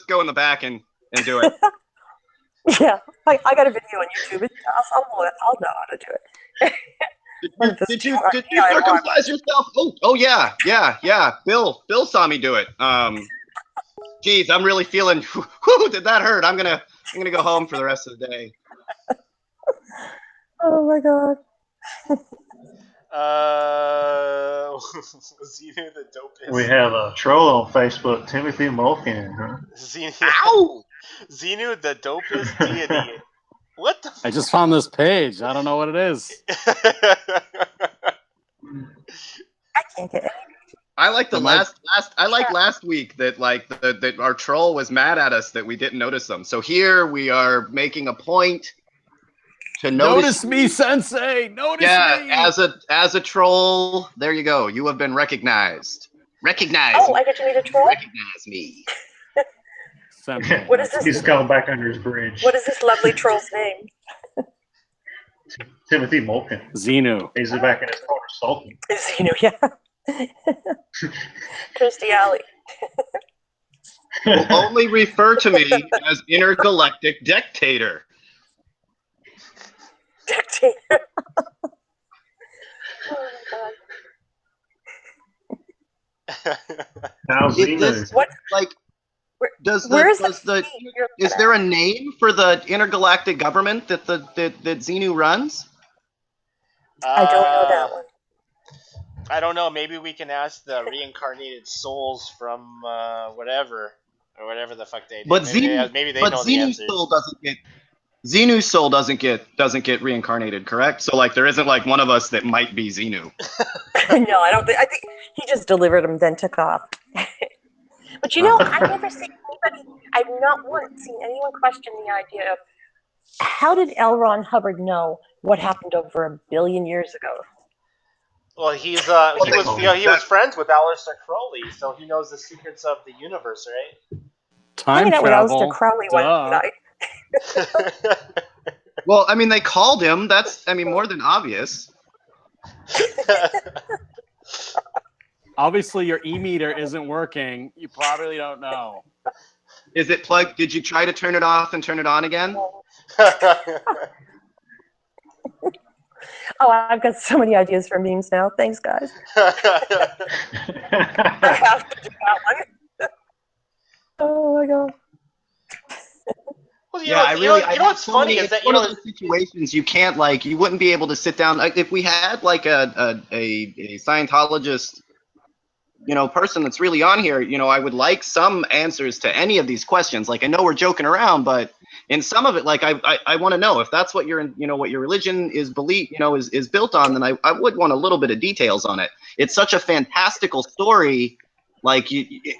go in the back and do it." Yeah, I got a video on YouTube. I'll know how to do it. Did you circumcise yourself? Oh yeah. Bill saw me do it. Geez, I'm really feeling. Whew, did that hurt? I'm gonna go home for the rest of the day. Oh my God. Xenu the dopest. We have a troll on Facebook, Timothy Mulkin, huh? Ow! Xenu the dopest deity. What the? I just found this page. I don't know what it is. I can't get any. I like the Am I- last week that like that our troll was mad at us that we didn't notice them. So here we are making a point to Notice me, Sensei. Notice me. as a troll, there you go. You have been recognized. Recognize. Oh, I get to meet a troll? Recognize me. Sensei. What is this? He's gone back under his bridge. What is this lovely troll's name? Timothy Mulkin. Xenu. He's back in his corner sulking. Yeah. Kirstie Alley. Will only refer to me as intergalactic dictator. Dictator. Oh my God. Now Is Xenu. this What? like? You're Is there a name for the intergalactic government that Xenu runs? I don't know that one. I don't know. Maybe we can ask the reincarnated souls from whatever. or whatever the fuck they do. But maybe they know the Xenu's answers. soul doesn't get reincarnated, correct? So like there isn't like one of us that might be Xenu. No, I don't think. I think he just delivered them, then took off. But I've never seen anybody. I've not once seen anyone question the idea of how did L. Ron Hubbard know what happened over 1 billion years ago? Well, he was that- friends with Aleister Crowley, so he knows the secrets of the universe, right? Time Hanging out with travel. Aleister Crowley one Duh. night. Well, I mean, they called him. That's, I mean, more than obvious. Obviously, your e-meter isn't working. You probably don't know. Is it plugged? Did you try to turn it off and turn it on again? Oh, I've got so many ideas for memes now. Thanks, guys. I have to do that one. Oh my god. Well, Yeah, I really. I you know what's funny is that one of those situations you can't like. You wouldn't be able to sit down. Like, if we had like a Scientologist, person that's really on here, I would like some answers to any of these questions. Like, I know we're joking around, but in some of it, like I want to know if that's what what your religion is is built on. Then I would want a little bit of details on it. It's such a fantastical story. Like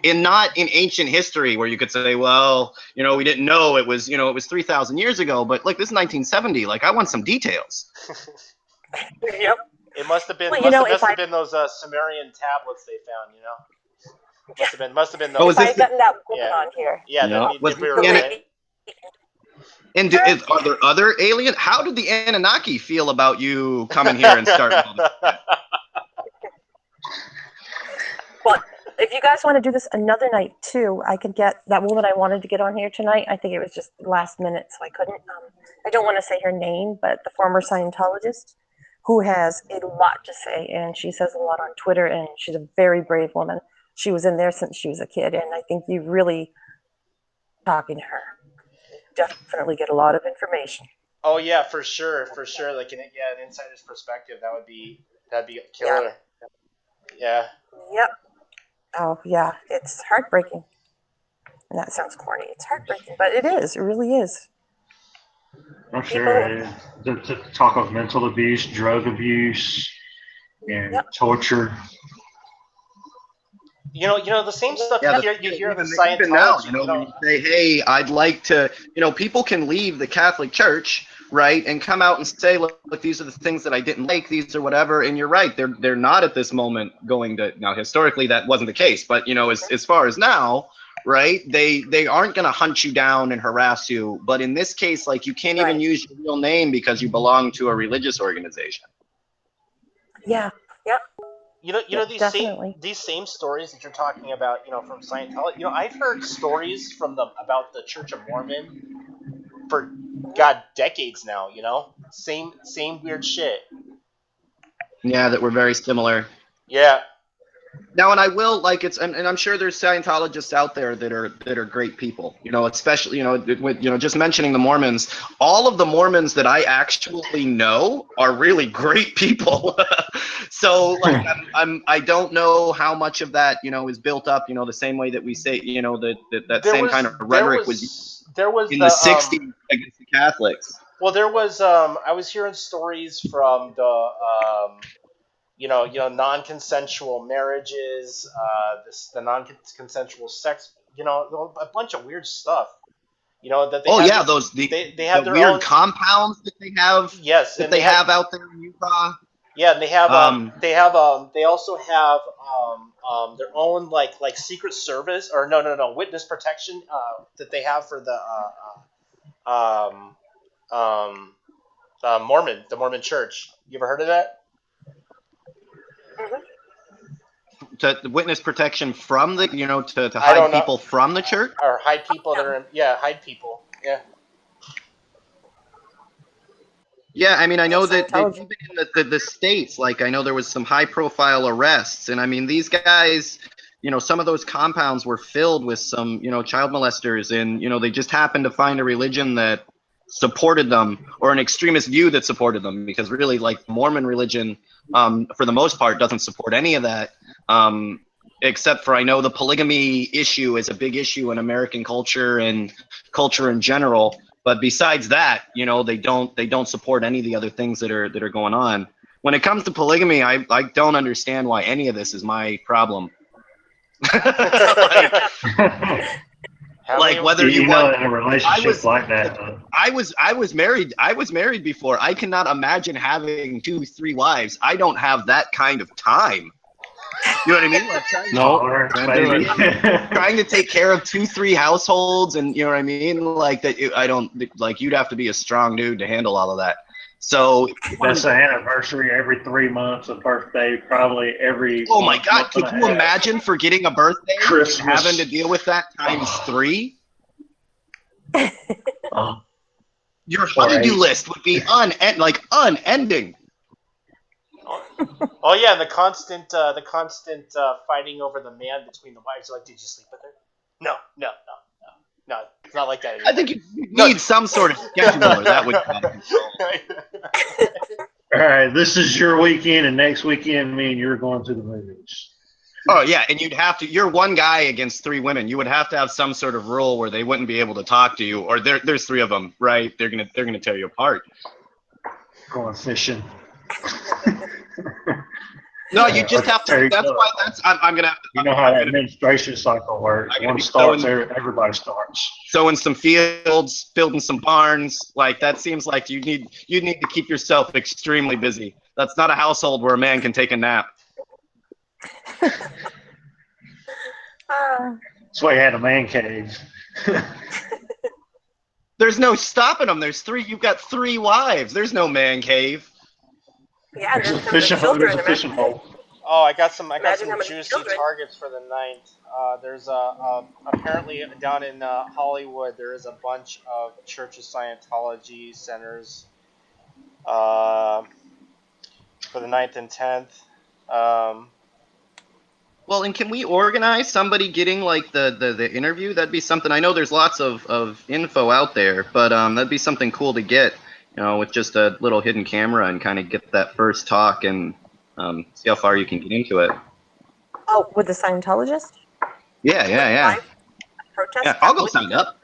not in ancient history where you could say, well, we didn't know it was 3,000 years ago, but like this is 1970. Like I want some details. Yep. It must have been been those Sumerian tablets they found. Must have been those. Oh, If I had gotten that woman on here. Yeah, Yeah. And are there other alien? How did the Anunnaki feel about you coming here and starting all this? Well, if you guys want to do this another night too, I could get that woman I wanted to get on here tonight. I think it was just last minute, so I couldn't. I don't want to say her name, but the former Scientologist who has a lot to say, and she says a lot on Twitter, and she's a very brave woman. She was in there since she was a kid, and I think you really talking to her definitely get a lot of information. Oh yeah, for sure. Like an insider's perspective, that'd be a killer. Yeah. Yep. Oh yeah, it's heartbreaking. And that sounds corny. It's heartbreaking, but it is. It really is. I'm sure to talk of mental abuse, drug abuse, and torture. The same stuff you hear of even Scientology. now, when you say, hey, I'd like to, people can leave the Catholic Church, right, and come out and say, look, these are the things that I didn't like, these are whatever, and you're right, they're not at this moment going to, now historically that wasn't the case, but as far as now, right, they aren't going to hunt you down and harass you, but in this case, like, you can't even use your real name because you belong to a religious organization. Yeah. Yep. These same stories that you're talking about, from Scientology. I've heard stories about the Church of Mormon for decades now. Same weird shit. Yeah, that were very similar. Yeah. Now, and I will and I'm sure there's Scientologists out there that are great people. Especially just mentioning the Mormons. All of the Mormons that I actually know are really great people. So like I don't know how much of that is built up. The same way that we say that same kind of rhetoric was in the '60s against the Catholics. Well, there was I was hearing stories from the non-consensual marriages, the non-consensual sex, a bunch of weird stuff. That they they have their weird own compounds that they have. Yes, that they have out there in Utah. Yeah, and they also have their own like Secret Service or no witness protection that they have for the the Mormon Church. You ever heard of that? To witness protection from the to hide people from the church, or hide people that are hide people. Yeah, I mean, I know that even in the States, like, I know there was some high-profile arrests, and I mean, these guys, some of those compounds were filled with some, child molesters, and, they just happened to find a religion that supported them, or an extremist view that supported them, because really, like, Mormon religion, for the most part, doesn't support any of that. except for I know the polygamy issue is a big issue in American culture and culture in general. But besides that, they don't support any of the other things that are going on. When it comes to polygamy, I don't understand why any of this is my problem. like whether you want, in a relationship like that. I was married. I was married before. I cannot imagine having 2-3 wives. I don't have that kind of time. You know what I mean? Like trying to take care of 2-3 households, and you know what I mean. Like that. I don't like. You'd have to be a strong dude to handle all of that. So that's an anniversary every 3 months, a birthday probably every. Oh my God! Could you imagine forgetting a birthday, Christmas, and having to deal with that times 3? Your honeydew list would be unending. Oh yeah, the constant fighting over the man between the wives. Like, did you sleep with her? No. It's not like that anymore. I think you need some sort of schedule. That would. All right, this is your weekend, and next weekend, me and you're going to the movies. Oh yeah, and you'd have to. You're one guy against 3 women. You would have to have some sort of rule where they wouldn't be able to talk to you, or there's 3 of them, right? They're gonna tear you apart. Going fishing. No, you just have to. That's why. I'm gonna. You know how that administration cycle works. One starts, everybody starts. Sowing some fields, building some barns. Like that seems like you need to keep yourself extremely busy. That's not a household where a man can take a nap. That's why you had a man cave. There's no stopping them. There's 3. You've got 3 wives. There's no man cave. Yeah, there's a fishing hole. There's a fishing hole. Oh, I got some juicy targets for the night. There's apparently down in Hollywood there is a bunch of Church of Scientology centers for the 9th and 10th. Well, and can we organize somebody getting like the interview? That'd be something. I know there's lots of info out there, but that'd be something cool to get, with just a little hidden camera and kind of get that first talk and see how far you can get into it. Oh, with the Scientologist? Yeah. Protest? Yeah, I'll go sign up.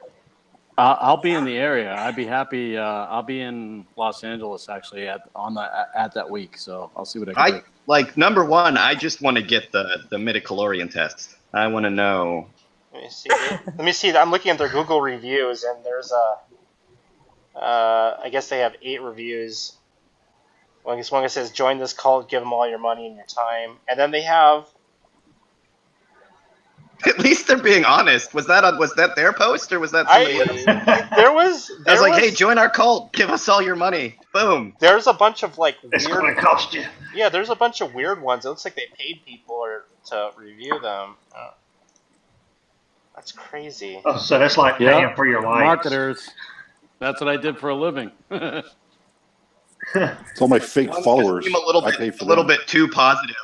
I'll be in the area. I'd be happy. I'll be in Los Angeles actually at that week, so I'll see what I can do. Like number 1, I just want to get the midichlorian test. I want to know. Let me see. I'm looking at their Google reviews, and there's I guess they have 8 reviews. One guy says, "Join this cult, give them all your money and your time," and then they have. At least they're being honest. Was that their post or was that somebody else? There was like, hey, join our cult. Give us all your money. Boom. There's a bunch of like it's weird. It's going to cost you. Yeah, there's a bunch of weird ones. It looks like they paid people to review them. That's crazy. Oh, so that's like paying for your life. Marketers. That's what I did for a living. It's all my fake followers. A little bit too positive.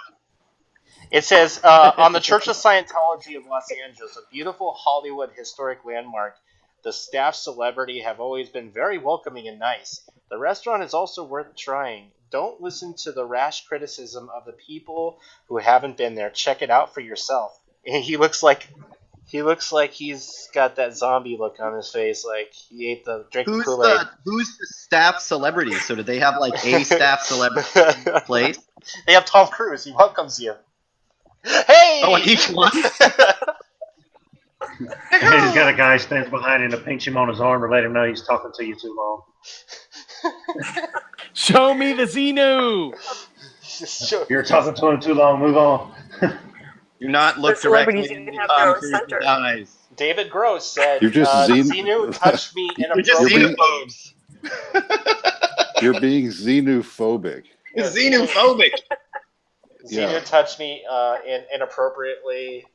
It says, on the Church of Scientology of Los Angeles, a beautiful Hollywood historic landmark, the staff celebrity have always been very welcoming and nice. The restaurant is also worth trying. Don't listen to the rash criticism of the people who haven't been there. Check it out for yourself. And he looks like he's got that zombie look on his face, like he ate the Kool-Aid. Who's the staff celebrity? So do they have like a staff celebrity place? They have Tom Cruise. He welcomes you. Hey! Oh, on each one? He's got a guy stands behind him to pinch him on his arm or let him know he's talking to you too long. Show me the Xenu! You're talking to him too long. Move on. Do not look directly into Tom Cruise's eyes. David Gross said, "You're just Xenu touched me inappropriately." You're being xenophobic. Xenophobic. Xenu touched me inappropriately.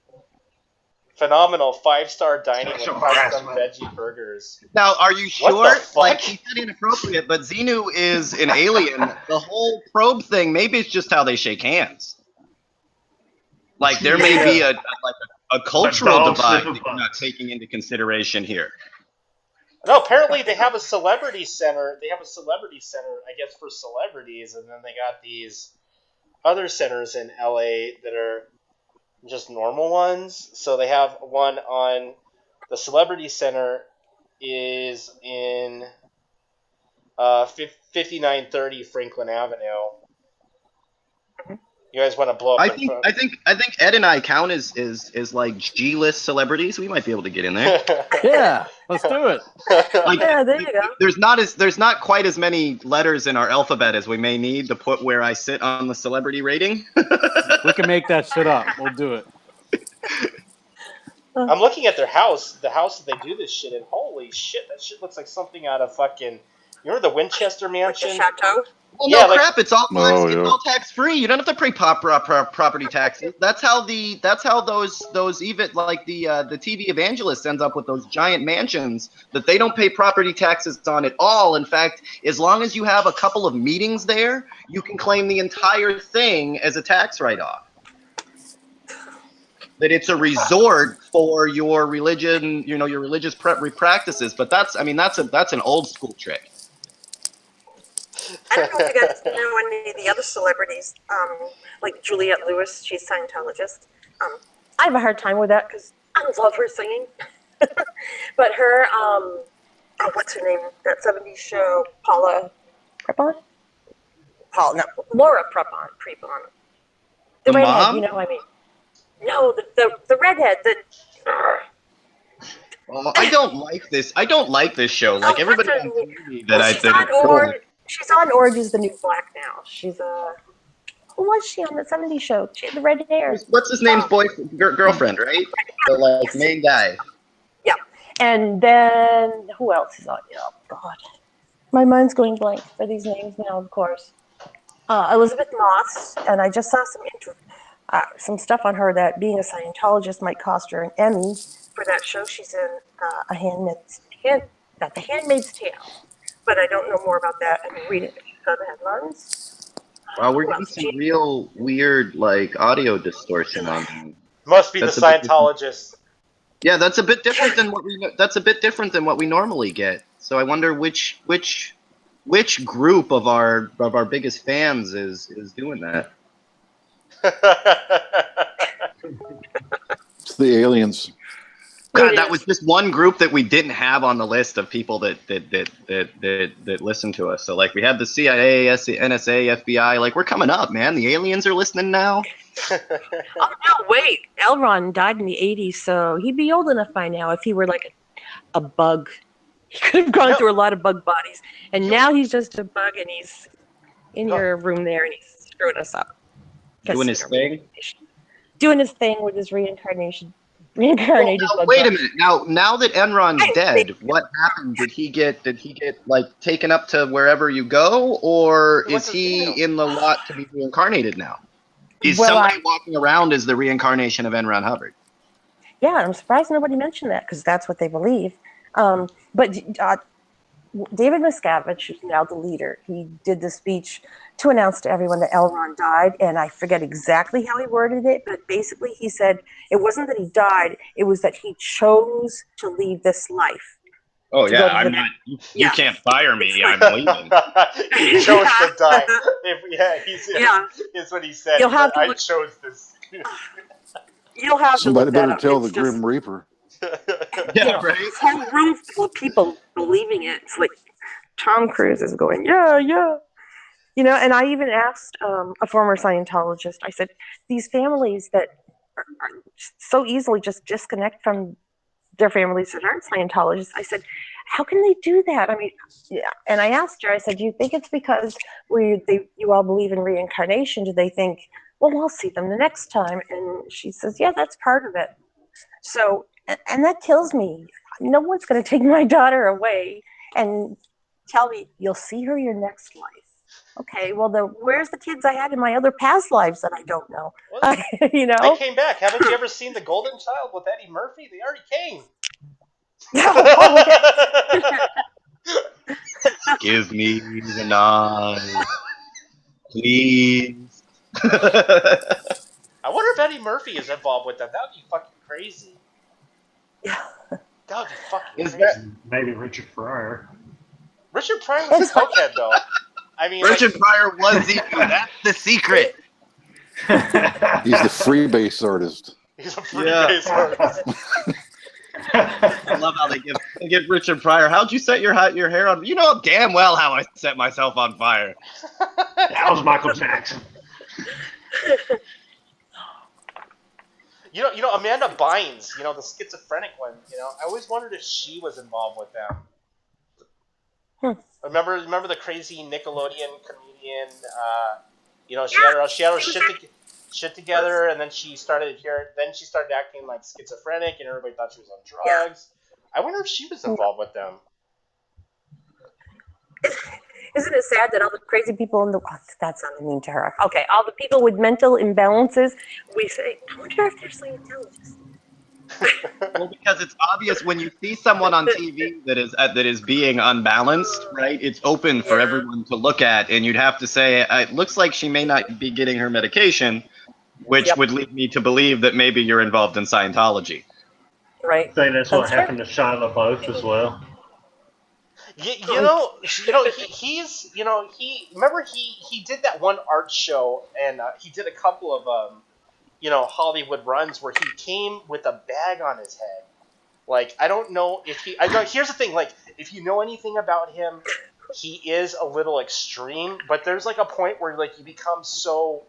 Phenomenal 5-star dining with custom veggie burgers. Now, are you sure? What the fuck? Like, he said inappropriate, but Xenu is an alien. The whole probe thing, maybe it's just how they shake hands. Like, there may be a cultural divide that you're not taking into consideration here. No, apparently they have a celebrity center. I guess, for celebrities, and then they got these other centers in LA that are just normal ones. So they have one on the Celebrity Center is in 5930 Franklin Avenue. You guys want to blow up? I think Ed and I count as like G-list celebrities. We might be able to get in there. Yeah, let's do it. Like, Yeah, there you go. there's not quite as many letters in our alphabet as we may need to put where I sit on the celebrity rating. We can make that shit up. We'll do it. I'm looking at their house, the house that they do this shit in. Holy shit, that shit looks like something out of fucking. You remember the Winchester Like the Mansion? chateau. Well, Yeah, no like- crap. It's all Oh, it's yeah. all tax free. You don't have to pay property taxes. That's how those even like the TV evangelists ends up with those giant mansions that they don't pay property taxes on at all. In fact, as long as you have a couple of meetings there, you can claim the entire thing as a tax write-off. That it's a resort for your religion, your religious practices. But that's an old school trick. I don't know if you guys know any of the other celebrities, like Juliette Lewis. She's Scientologist. I have a hard time with that because I love her singing. But her, what's her name? That 70s show, Paula Prepon? Laura Prepon. The The redhead, mom? you know what I mean? No, the redhead. Well, I don't like this. I don't like this show. Like everybody what's her on name? TV that I she's that on is cool. She's on Orange is the New Black now. She's who was she on the 70s show? She had the red hair. What's his name's girlfriend, right? The like main guy. Yeah. And then who else is on? Oh God, my mind's going blank for these names now. Of course, Elizabeth Moss, and I just saw some stuff on her that being a Scientologist might cost her an Emmy for that show she's in, not The Handmaid's Tale. But I don't know more about that. I can read it if you saw the headlines. Wow, we're getting some real weird like audio distortion on. Must be That's the a bit different. Scientologist. Yeah, that's a bit different than what we normally get. So I wonder which group of our biggest fans is doing that. It's the aliens. God, that was just one group that we didn't have on the list of people that listen to us. So like we have the CIA, NSA, FBI. Like we're coming up, man. The aliens are listening now. Oh no, wait! L. Ron died in the 80s, so he'd be old enough by now if he were like a bug. He could have gone through a lot of bug bodies, and now he's just a bug, and he's in your room there, and he's screwing us up. Doing his thing. Doing his thing with his reincarnated Well, bug wait a body. minute. Now that Enron's dead, what happened? Did he get like taken up to wherever you go, or is he in the lot to be reincarnated now? Is somebody walking around as the reincarnation of Enron Hubbard? Yeah, I'm surprised nobody mentioned that because that's what they believe. But David Miscavige, who's now the leader, he did the speech to announce to everyone that L. Ron died, and I forget exactly how he worded it, but basically he said it wasn't that he died, it was that he chose to leave this life. Oh To go yeah, to I'm the not. next- You Yeah. can't fire me. I'm leaving. He chose to die. Yeah. Is what he said. You'll have to I look- chose this. You'll have Somebody to look that better up. tell It's the just- Grim Reaper. Yeah, right. This whole room full of people believing it. It's like Tom Cruise is going, yeah. You know, and I even asked a former Scientologist, I said, these families that are so easily just disconnect from their families that aren't Scientologists, I said, how can they do that? I mean, yeah. And I asked her, I said, do you think it's because you all believe in reincarnation? Do they think, well, I'll see them the next time? And she says, yeah, that's part of it. So, and that kills me. No one's going to take my daughter away and tell me, you'll see her your next life. Okay, well, where's the kids I had in my other past lives that I don't know? Well, You know? They came back. Haven't you ever seen The Golden Child with Eddie Murphy? They already came. Give me the nod, please. I wonder if Eddie Murphy is involved with that. That would be fucking crazy. Yeah. That would be fucking Is crazy. Maybe Richard Pryor. Richard Pryor was a cokehead, though. I mean, Richard Pryor was evil. That's the secret. He's the freebase artist. He's a pretty Yeah. base artist. I love how they give Richard Pryor. How'd you set your hair on? You know damn well how I set myself on fire. That was Michael Jackson. You know, Amanda Bynes, you know, the schizophrenic one. You know, I always wondered if she was involved with them. Remember the crazy Nickelodeon comedian? You know, she had her shit together, and then she started acting like schizophrenic, and everybody thought she was on drugs. I wonder if she was involved with them. Isn't it sad that all the crazy people in the that sounded mean to her. Okay, all the people with mental imbalances, we say, I wonder if they're Scientologists. Well, because it's obvious when you see someone on TV that is being unbalanced, right? It's open for everyone to look at, and you'd have to say it looks like she may not be getting her medication, which would lead me to believe that maybe you're involved in Scientology. Right. I think that's what That's happened to Shia LaBeouf as well. You know, he's he did that one art show, and he did a couple of Hollywood runs where he came with a bag on his head. Like, I don't know if he. I know. Here's the thing. Like, if you know anything about him, he is a little extreme. But there's like a point where like you become so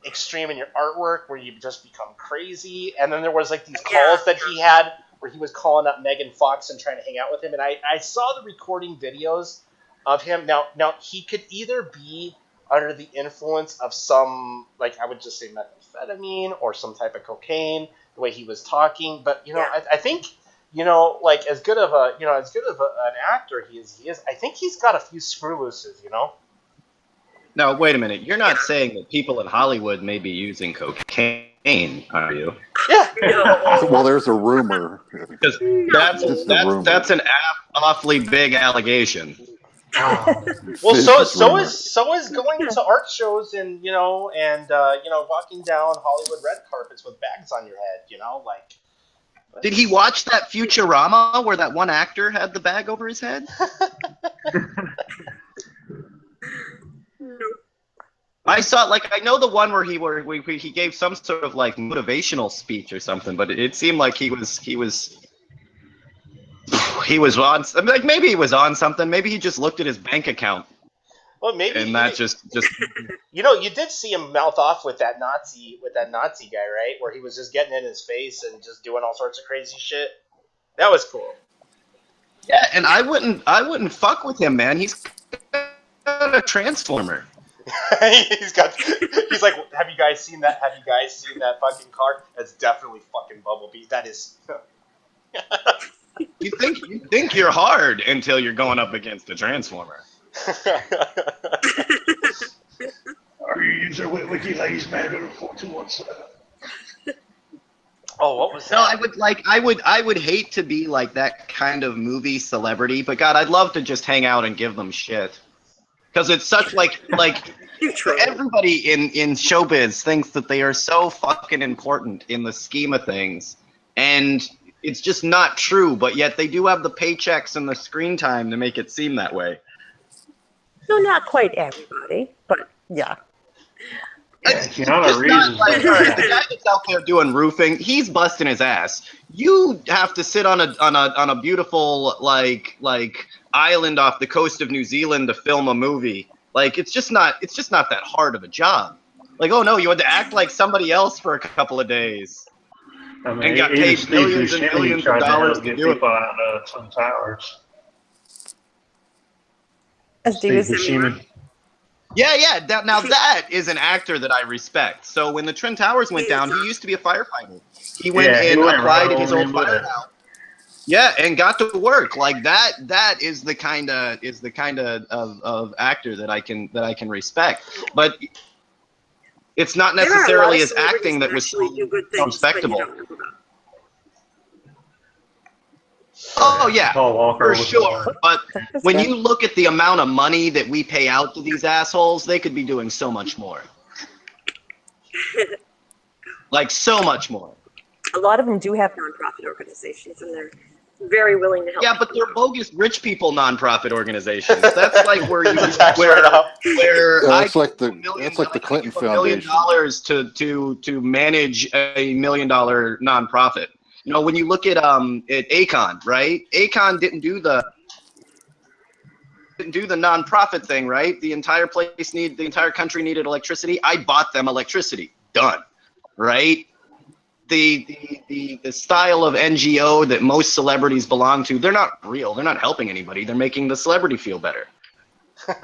extreme in your artwork where you just become crazy. And then there was like these calls that he had where he was calling up Megan Fox and trying to hang out with him. And I saw the recording videos of him. Now he could either be under the influence of some, like, I would just say methamphetamine or some type of cocaine, the way he was talking. But, I think, like, as good of an actor he is, I think he's got a few screw looses, Now, wait a minute. You're not saying that people in Hollywood may be using cocaine, are you? Yeah. Well, there's a rumor. Because Just the rumor. that's an awfully big allegation. Well, Business so rumor. is going to art shows and walking down Hollywood red carpets with bags on your head, like. Did he watch that Futurama where that one actor had the bag over his head? I saw, like, I know the one where he gave some sort of like motivational speech or something, but it seemed like he was on, I mean, like, maybe he was on something. Maybe he just looked at his bank account. Well, maybe. And that just. You did see him mouth off with that Nazi guy, right? Where he was just getting in his face and just doing all sorts of crazy shit. That was cool. Yeah, and I wouldn't fuck with him, man. He's a transformer. He's like, have you guys seen that? Have you guys seen that fucking car? That's definitely fucking Bumblebee. That is. You think you're hard until you're going up against a transformer. Are you using WikiLeaks Matter 4217? Oh, what was that? No, I would hate to be like that kind of movie celebrity, but God, I'd love to just hang out and give them shit. Because it's such like everybody in showbiz thinks that they are so fucking important in the scheme of things, and it's just not true. But yet they do have the paychecks and the screen time to make it seem that way. No, not quite everybody, but yeah. It's Keanu just Reeves not is like, very all right, bad. the guy that's out there doing roofing, he's busting his ass. You have to sit on a beautiful like island off the coast of New Zealand to film a movie. Like, it's just not that hard of a job. Like, oh no, you had to act like somebody else for a couple of days. I mean, And got even paid Steve millions and Buscemi millions of tried to dollars help to get do it. people out of Twin Towers. Steve Steve Buscemi. Yeah. Now that is an actor that I respect. So when the Twin Towers went down, he used to be a firefighter. He went Yeah, he and went applied right at his on old in with it. firehouse. Yeah, and got to work. Like that is the kind of actor that I can respect. But it's not There are a lot necessarily of his acting that was actually do good things, respectable. but you don't know about. Oh yeah, Paul Walker for was sure. But That's when good. you look at the amount of money that we pay out to these assholes, they could be doing so much more. Like, so much more. A lot of them do have nonprofit organizations, and very willing to help. Yeah, but they're bogus rich people nonprofit organizations. That's like where you That's where fair enough. where Yeah, I that's like give the $1 million, that's like the I Clinton give $1 million Foundation. to manage a $1 million nonprofit. You know, when you look at Akon, right? Akon didn't do the nonprofit thing, right? The entire country needed electricity. I bought them electricity. Done. Right? The style of NGO that most celebrities belong to, they're not real. They're not helping anybody. They're making the celebrity feel better. Well,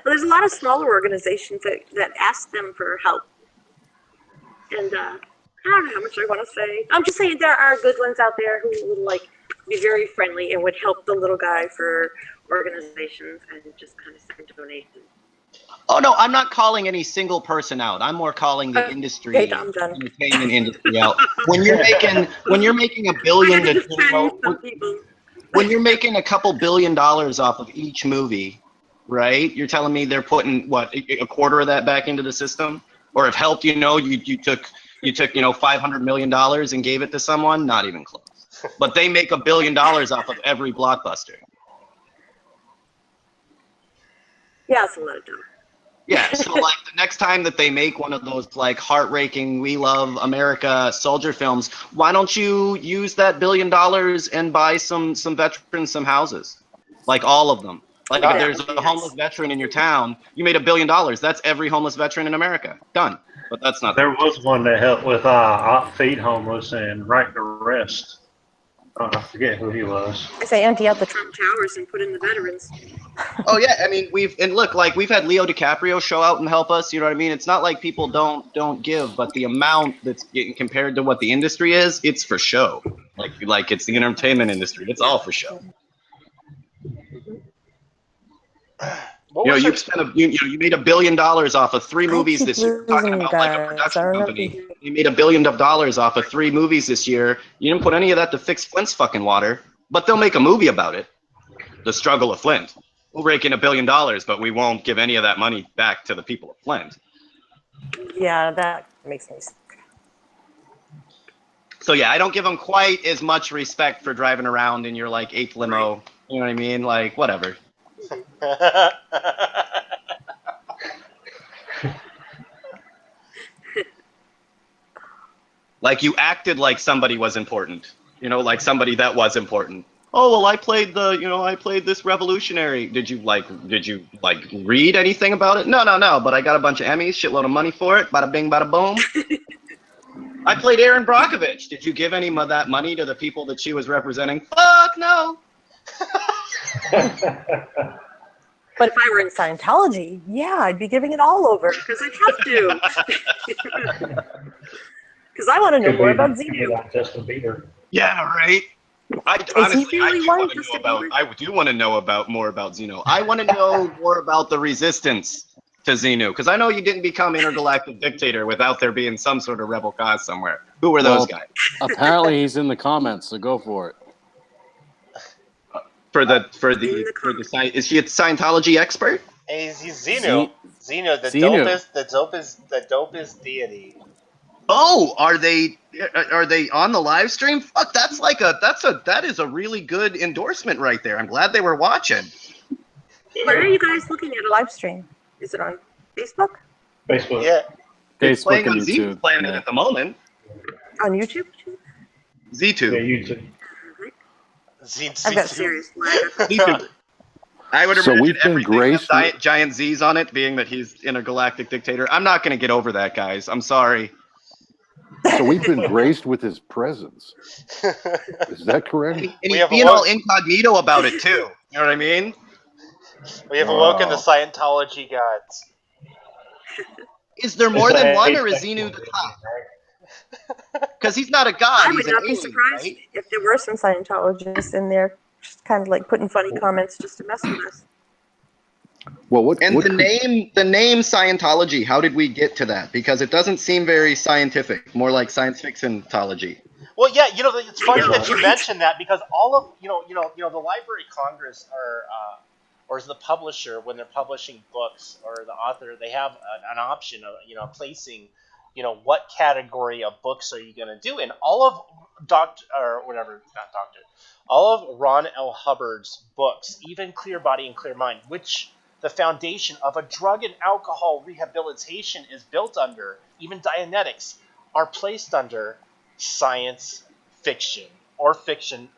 there's a lot of smaller organizations that ask them for help, and I don't know how much I want to say. I'm just saying there are good ones out there who would like be very friendly and would help the little guy for organizations and just kind of send donations. Oh no, I'm not calling any single person out. I'm more calling the industry, Okay, I'm done. entertainment industry out. When you're making $1 billion I to, defend some people. when you're making a couple $1 billion off of each movie, right? You're telling me they're putting what, a quarter of that back into the system, or if helped, you took $500 million and gave it to someone? Not even close. But they make $1 billion off of every blockbuster. Yeah, it's a lot of dough. Yeah, so like the next time that they make one of those like heart-raking "We Love America" soldier films, why don't you use that $1 billion and buy some veterans some houses, like all of them? Like if That there's would be a homeless nice. veteran in your town, you made $1 billion. That's every homeless veteran in America. Done. But that's not. There was one that helped with feed homeless and right to rest. I forget who he was. I say empty out the Trump Towers and put in the veterans. Oh yeah, I mean we've had Leo DiCaprio show out and help us. You know what I mean? It's not like people don't give, but the amount that's getting compared to what the industry is, it's for show. Like it's the entertainment industry. It's all for show. What You know, was you've spent you made $1 billion off of 3 I movies keep this year. I'm talking losing you about like a guys. I production don't know if company. you. You made $1 billion off of 3 movies this year. You didn't put any of that to fix Flint's fucking water, but they'll make a movie about it. The struggle of Flint. We'll rake in $1 billion, but we won't give any of that money back to the people of Flint. Yeah, that makes me sick. So yeah, I don't give them quite as much respect for driving around in your like 8th limo. You know what I mean? Like whatever. Like you acted like somebody was important. You know, like somebody that was important. Oh well, I played this revolutionary. Did you read anything about it? No. But I got a bunch of Emmys, shitload of money for it. Bada bing, bada boom. I played Aaron Brockovich. Did you give any of that money to the people that she was representing? Fuck no. But if I were in Scientology, yeah, I'd be giving it all over because I'd have to. Because I want to know more about Xenu. Like Justin Bieber. Yeah, right. Is he the only one? Justin Bieber? I do want to know more about Xenu. I want to know more about the resistance to Xenu because I know you didn't become intergalactic dictator without there being some sort of rebel cause somewhere. Who were those guys? Apparently, he's in the comments, so go for it. Is she a Scientology expert? And he's Xenu. Xenu, the dopest deity. Oh, are they on the live stream? Fuck, that is a really good endorsement right there. I'm glad they were watching. Where are you guys looking at a live stream? Is it on Facebook? Facebook. Yeah. It's Facebook playing and on Xenu's YouTube. Planet Yeah. at the moment. On YouTube? Z2. Yeah, YouTube. I've got serious lag. Z2. I would So imagine we've been everything graced has giant Z's on it, being that he's intergalactic dictator. I'm not going to get over that, guys. I'm sorry. So we've been graced with his presence. Is that correct? And he's being all incognito about it, too. You know what I mean? We have awoken the Scientology gods. Is there more than one, or is Xenu the top? Because he's not a god. I He's would an not be alien, surprised right? if there were some Scientologists in there just kind of like putting funny comments just to mess with us. Well, what And the name Scientology, how did we get to that? Because it doesn't seem very scientific, more like science fiction-tology. Well, yeah, it's funny that you mentioned that because all of the Library of Congress or as the publisher when they're publishing books or the author, they have an option of placing what category of books are you going to do, and all of all of Ron L. Hubbard's books, even Clear Body and Clear Mind, which the foundation of a drug and alcohol rehabilitation is built under, even Dianetics, are placed under science fiction or fiction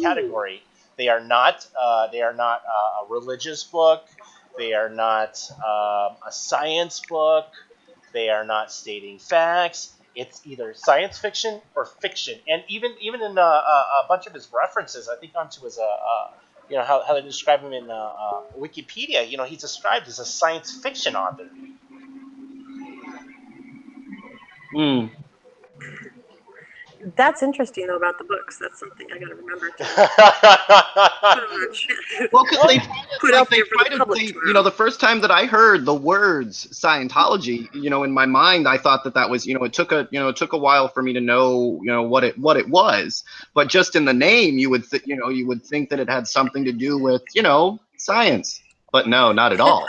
category. They are not. They are not a religious book. They are not a science book. They are not stating facts. It's either science fiction or fiction, and even in a bunch of his references, I think onto his how they describe him in Wikipedia. He's described as a science fiction author. Hmm. That's interesting though about the books. That's something I gotta remember to Well, because they put out there for the public tomorrow. the first time that I heard the words Scientology, in my mind, I thought that was, it took a while for me to know, what it was. But just in the name, you would think that it had something to do with, science. But no, not at all.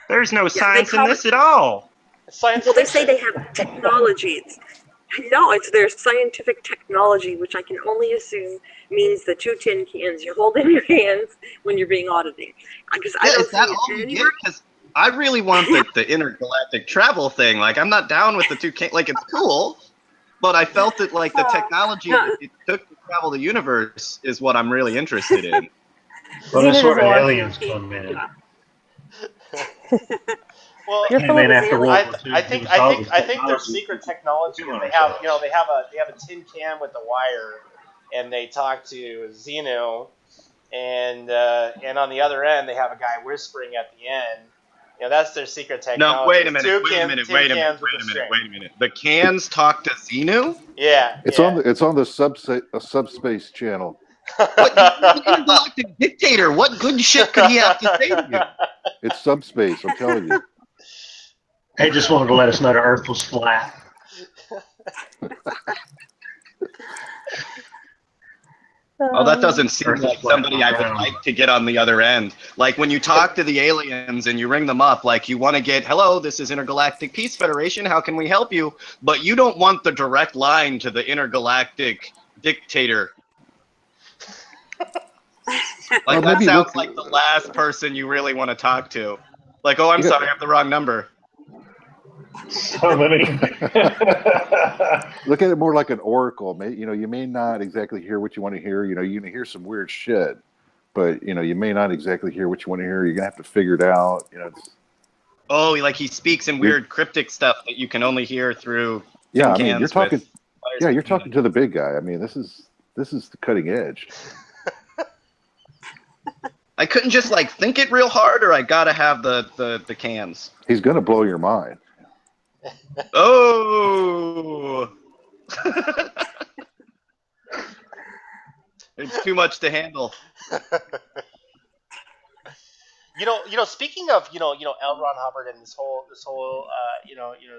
There's no science in this at all. Science Well, they fiction. say they have technology. No, it's their scientific technology, which I can only assume means the 2 tin cans you hold in your hands when you're being audited. Because I don't Is that see all we anybody. get? Because I really want the intergalactic travel thing. Like, I'm not down with the 2 can. Like, it's cool, but I felt that the technology that it took to travel the universe is what I'm really interested in. Well, that's where the Xenon is aliens come in. Well, You're full of And after aliens. World War II, I give think us all I think this I think their technology. secret technology is they have a tin can with the wire, and they talk to Xenu, and on the other end they have a guy whispering at the end. That's their secret technology. No, wait a minute, Tin wait a cans minute, with wait a the string. minute. The cans talk to Xenu? Yeah, It's yeah. on the subspace channel. What? He's an intergalactic dictator. What good shit could he have to say to you? It's subspace. I'm telling you. They just wanted to let us know the Earth was flat. Oh, that doesn't seem Earth is like flat, somebody I would round. like to get on the other end. Like, when you talk to the aliens and you ring them up, like, you want to get, hello, this is Intergalactic Peace Federation, how can we help you? But you don't want the direct line to the intergalactic dictator. Like, that Maybe sounds look. like the last person you really want to talk to. Like, oh, I'm You got- sorry, I have the wrong number. So many. Look at it more like an oracle. You may not exactly hear what you want to hear. You're gonna hear some weird shit, but you may not exactly hear what you want to hear. You're gonna have to figure it out. Oh, like he speaks in weird cryptic stuff that you can only hear through Yeah. tin I mean, you're cans talking. with wires Yeah, you're between talking to the big guy. I mean, this is the cutting edge. I couldn't just think it real hard, or I gotta have the cans. He's gonna blow your mind. Oh, it's too much to handle. Speaking of L. Ron Hubbard and this whole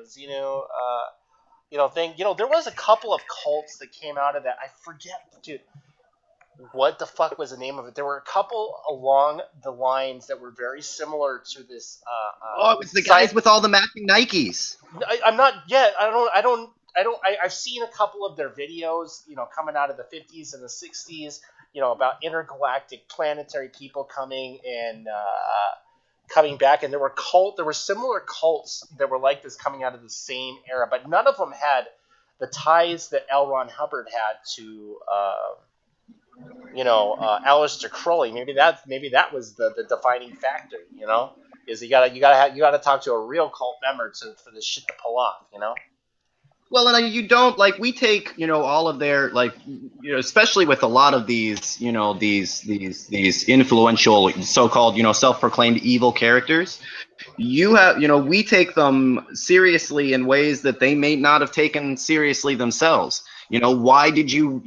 Xenu thing. There was a couple of cults that came out of that. I forget, dude. What the fuck was the name of it? There were a couple along the lines that were very similar to this. Oh, it was the guys with all the matching Nikes. I'm not yet. I've seen a couple of their videos, coming out of the 50s and the 60s, about intergalactic planetary people coming and coming back, and there were similar cults that were like this coming out of the same era, but none of them had the ties that L. Ron Hubbard had to Aleister Crowley. Maybe that was the defining factor, is you gotta talk to a real cult member for this shit to pull off, Well, and you don't we take all of their especially with a lot of these these influential so-called self-proclaimed evil characters. We take them seriously in ways that they may not have taken seriously themselves. Why did you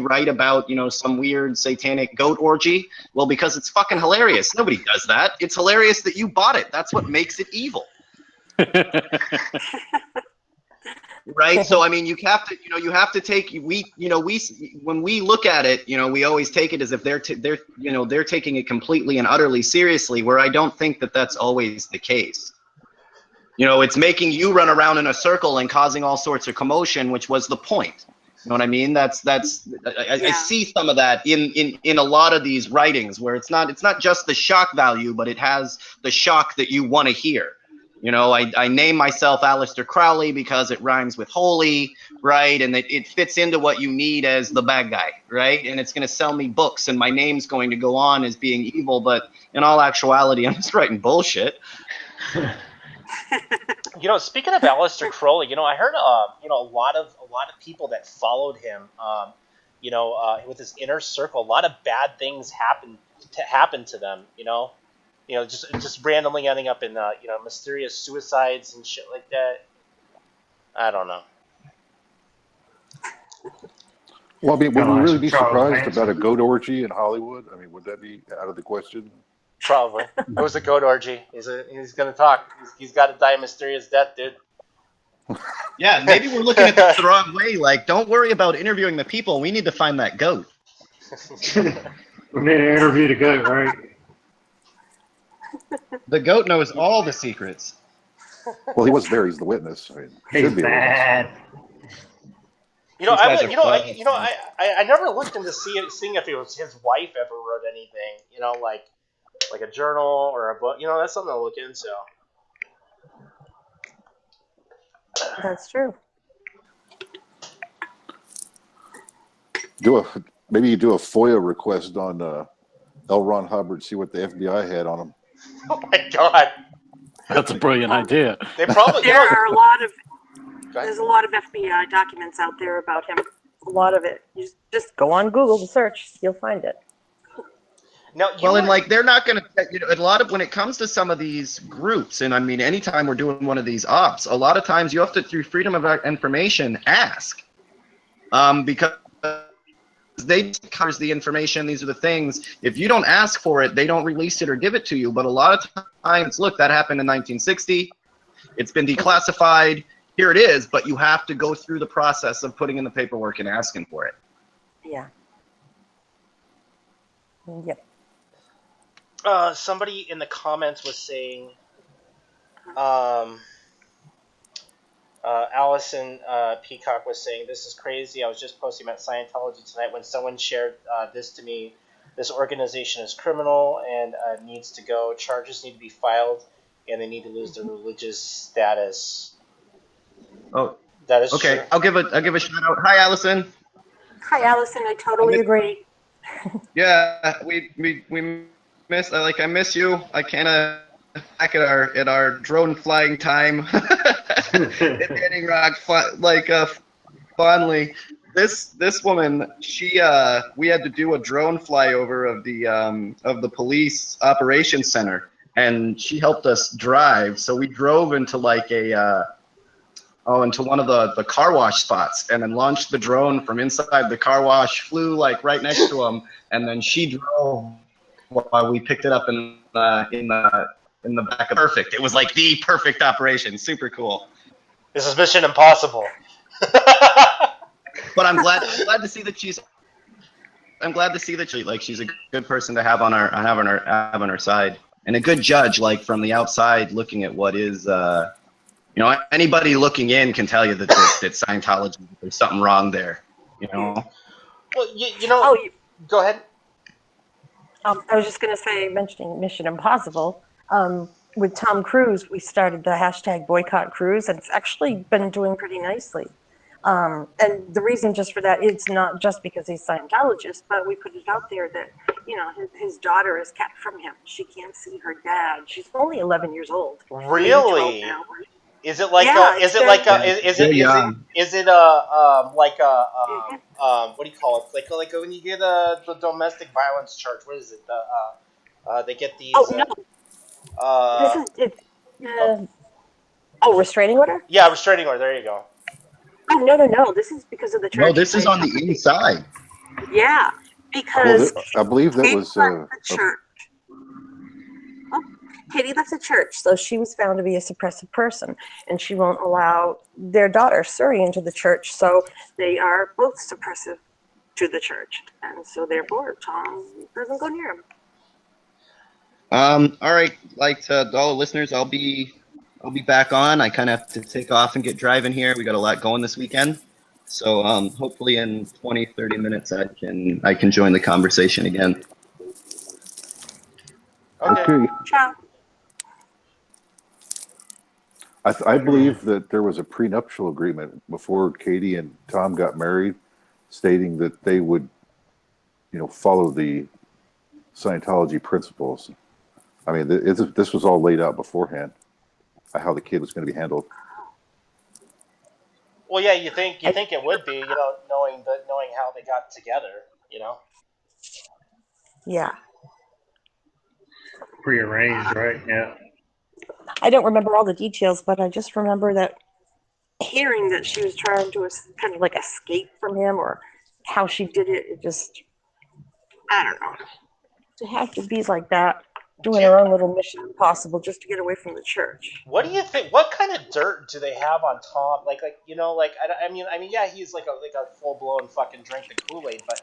write about some weird satanic goat orgy? Well, because it's fucking hilarious. Nobody does that. It's hilarious that you bought it. That's what makes it evil. Right. So I mean, you have to take when we look at it, we always take it as if they're taking it completely and utterly seriously. Where I don't think that that's always the case. You know, it's making you run around in a circle and causing all sorts of commotion, which was the point. You know what I mean? I see some of that in a lot of these writings where it's not just the shock value, but it has the shock that you want to hear. You know, I name myself Aleister Crowley because it rhymes with holy, right? And it fits into what you need as the bad guy, right? And it's going to sell me books, and my name's going to go on as being evil, but in all actuality, I'm just writing bullshit. You know, speaking of Aleister Crowley, you know, I heard you know, a lot of people that followed him, you know, with his inner circle, a lot of bad things happen to them. You know, just randomly ending up in you know, mysterious suicides and shit like that. I don't know. Well, I mean, would Kinda we like really some be Charles surprised Manson. about a goat orgy in Hollywood? I mean, would that be out of the question? Probably. It was a goat orgy. He's gonna talk. He's got to die a mysterious death, dude. Yeah, maybe we're looking at this the wrong way. Like, don't worry about interviewing the people. We need to find that goat. We need to interview the goat, right? The goat knows all the secrets. Well, he was there. He's the witness. I mean, he He's should be a witness. bad. You know, These guys are I never looked into seeing if it was his wife ever wrote anything. You know, like a journal or a book. You know, that's something to look into. That's true. Maybe you do a FOIA request on L. Ron Hubbard. See what the FBI had on him. Oh my god, That's a brilliant idea. they probably. You There know, are a lot of go ahead. there's a lot of FBI documents out there about him. A lot of it. You just go on Google to search, you'll find it. Now, Well, and like they're not going to, you know, a lot of when it comes to some of these groups, and I mean, anytime we're doing one of these ops, a lot of times you have to, through freedom of information, ask, because they covers the information. These are the things. If you don't ask for it, they don't release it or give it to you. But a lot of times, look, that happened in 1960. It's been declassified. Here it is. But you have to go through the process of putting in the paperwork and asking for it. Yeah. Yep. Somebody in the comments was saying, Allison Peacock was saying, "This is crazy. I was just posting about Scientology tonight when someone shared this to me. This organization is criminal and needs to go. Charges need to be filed, and they need to lose their religious status." Oh, That is okay. true. I'll give a shout out. Hi, Allison. Hi, Allison. I totally agree. Yeah, we miss. I miss you. I can't back at our drone flying time. Hitting rock fondly. This woman, we had to do a drone flyover of the police operations center, and she helped us drive. So we drove into into one of the car wash spots, and then launched the drone from inside the car wash, flew like right next to him, and then she drove while we picked it up in the back. Perfect. It was like the perfect operation. Super cool. This is Mission Impossible. But I'm glad to see that she's she's a good person to have on our side, and a good judge, like from the outside looking at what is you know, anybody looking in can tell you that Scientology, there's something wrong there, you know. Well, you know. Oh, Go ahead. I was just going to say, mentioning Mission Impossible, with Tom Cruise, we started the hashtag boycott cruise, and it's actually been doing pretty nicely. And the reason just for that, it's not just because he's Scientologist, but we put it out there that, you know, his daughter is kept from him. She can't see her dad. She's only 11 years old. Really? Now. Is it like Yeah, is it like a is it like a what do you call it? Like when you get the domestic violence charge, what is it? They get these. Oh no, this is it. Restraining order? Yeah, restraining order. There you go. Oh no! This is because of the church. No, this is on the inside. Yeah, because I believe that was the church. Katie left the church, so she was found to be a suppressive person, and she won't allow their daughter, Suri, into the church, so they are both suppressive to the church, and so therefore Tom doesn't go near him. All right, like to all the listeners, I'll be I'll be back on. I kind of have to take off and get driving here. We got a lot going this weekend. So hopefully in 20, 30 minutes I can join the conversation again. Okay. Okay. Ciao. I believe that there was a prenuptial agreement before Katie and Tom got married, stating that they would, follow the Scientology principles. I mean, this was all laid out beforehand, how the kid was going to be handled. Well, yeah, you think it would be, knowing how they got together, Yeah. Prearranged, right? Yeah. I don't remember all the details, but I just remember that hearing that she was trying to kind of like escape from him, or how she did it. It just, I don't know. To have to be like that, doing her own little Mission Impossible just to get away from the church. What do you think? What kind of dirt do they have on Tom? Yeah, he's like a full blown fucking drink the Kool Aid, but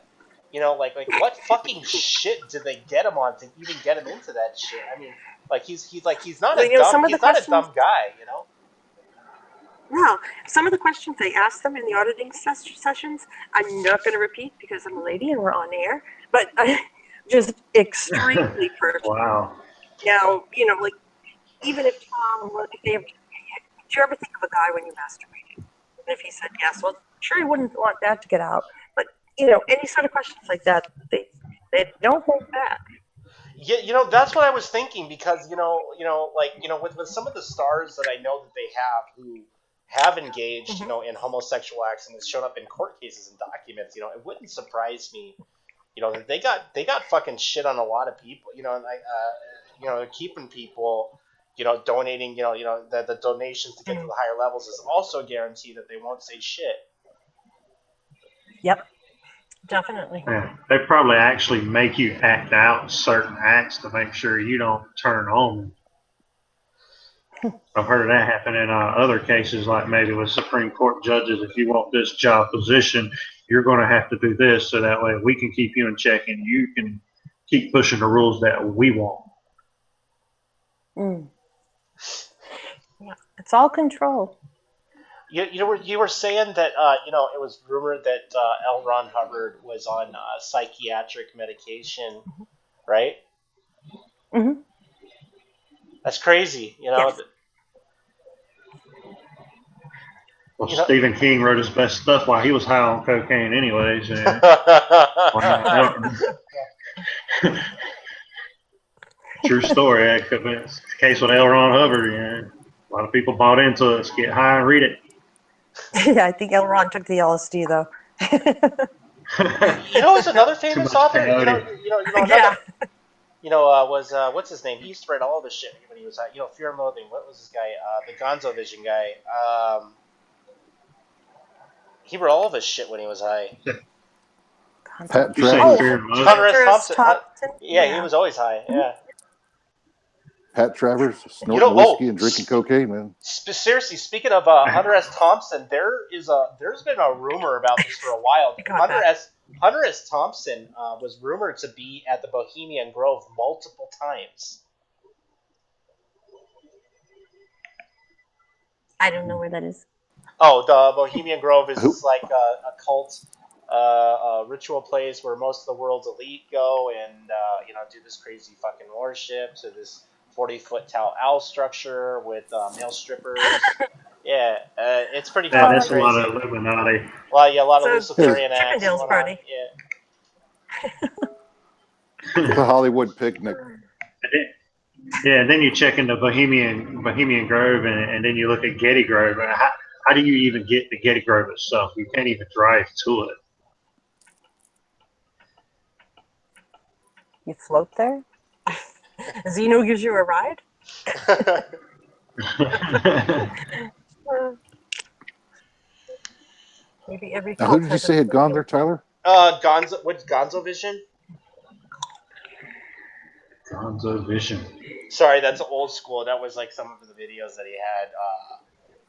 what fucking shit did they get him on to even get him into that shit? I mean, he's not Well, a dumb some of the questions. guy. No, some of the questions they asked them in the auditing sessions, I'm not going to repeat because I'm a lady and we're on air, but just extremely personal. Wow. Now, like, even if Tom, if they, did you ever think of a guy when you masturbated? And if he said yes, well, sure, he wouldn't want that to get out. But any sort of questions like that, they don't hold back. Yeah, that's what I was thinking because with some of the stars that I know that they have who have engaged, in homosexual acts and it's shown up in court cases and documents, it wouldn't surprise me, that they got fucking shit on a lot of people, keeping people, donating, the donations to get to the higher levels is also a guarantee that they won't say shit. Yep, definitely. Yeah. They probably actually make you act out certain acts to make sure you don't turn on. I've heard of that happen in other cases, like maybe with Supreme Court judges. If you want this job position, you're going to have to do this, so that way we can keep you in check and you can keep pushing the rules that we want. Yeah, it's all control. You were saying that it was rumored that L. Ron Hubbard was on psychiatric medication, right? Mm-hmm. That's crazy, Yes. Well, Stephen King wrote his best stuff while he was high on cocaine, anyways. And true story. It's the case with L. Ron Hubbard. A lot of people bought into it. Get high and read it. Yeah, I think L. Ron took the LSD though. It's another famous author. Yeah. Was what's his name? He used to write all of his shit when he was high. Fear and Loathing. What was this guy? The Gonzo Vision guy. He wrote all of his shit when he was high. Pat You say Travers. Fear and Loathing? Hunter S. Thompson. Yeah, he was always high. Yeah. Pat Travers snorting whiskey and drinking cocaine, man. Seriously, speaking of Hunter S. Thompson, there's been a rumor about this for a while. Hunter S. Thompson was rumored to be at the Bohemian Grove multiple times. I don't know where that is. Oh, the Bohemian Grove is just like a cult ritual place where most of the world's elite go and do this crazy fucking worship to this 40-foot tall owl structure with male strippers. Yeah, it's pretty Yeah, fucking that's crazy. a lot of Illuminati. A lot of Luciferian acts Chippendales going party. on. Yeah. It's a Hollywood picnic. Yeah, and then you check into Bohemian Grove, and then you look at Getty Grove. How do you even get to Getty Grove itself? You can't even drive to it. You float there? Zeno gives you a ride? Maybe every Now, cult who did you has say had gone there, Tyler? What's Gonzo Vision? Gonzo Vision. Sorry, that's old school. That was like some of the videos that he had.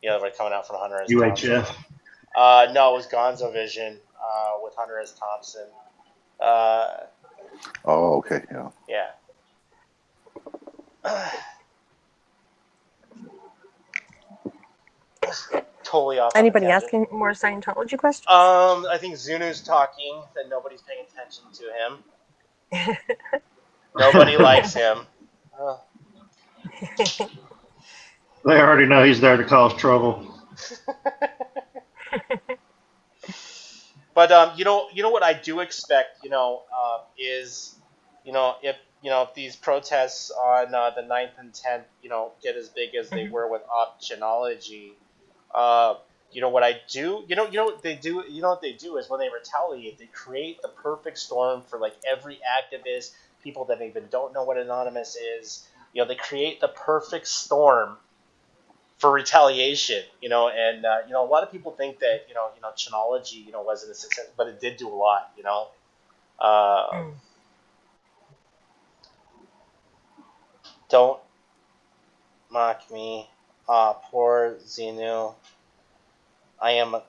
That were coming out from Hunter S. UHF. Thompson. No, it was Gonzo Vision with Hunter S. Thompson. Oh, okay, yeah. Yeah. totally off. Anybody on a tangent. asking more Scientology questions? I think Zunu's talking that nobody's paying attention to him. Nobody likes him. Uh, They already know he's there to cause trouble. But you know what I do expect, is, if these protests on the 9th and 10th, get as big as they were with optionology, uh, what I do, what they do, what they do is when they retaliate, they create the perfect storm for like every activist, people that even don't know what anonymous is, they create the perfect storm for retaliation, and a lot of people think that Chinology, wasn't a success, but it did do a lot, Mm. Don't mock me, poor Xenu. I am a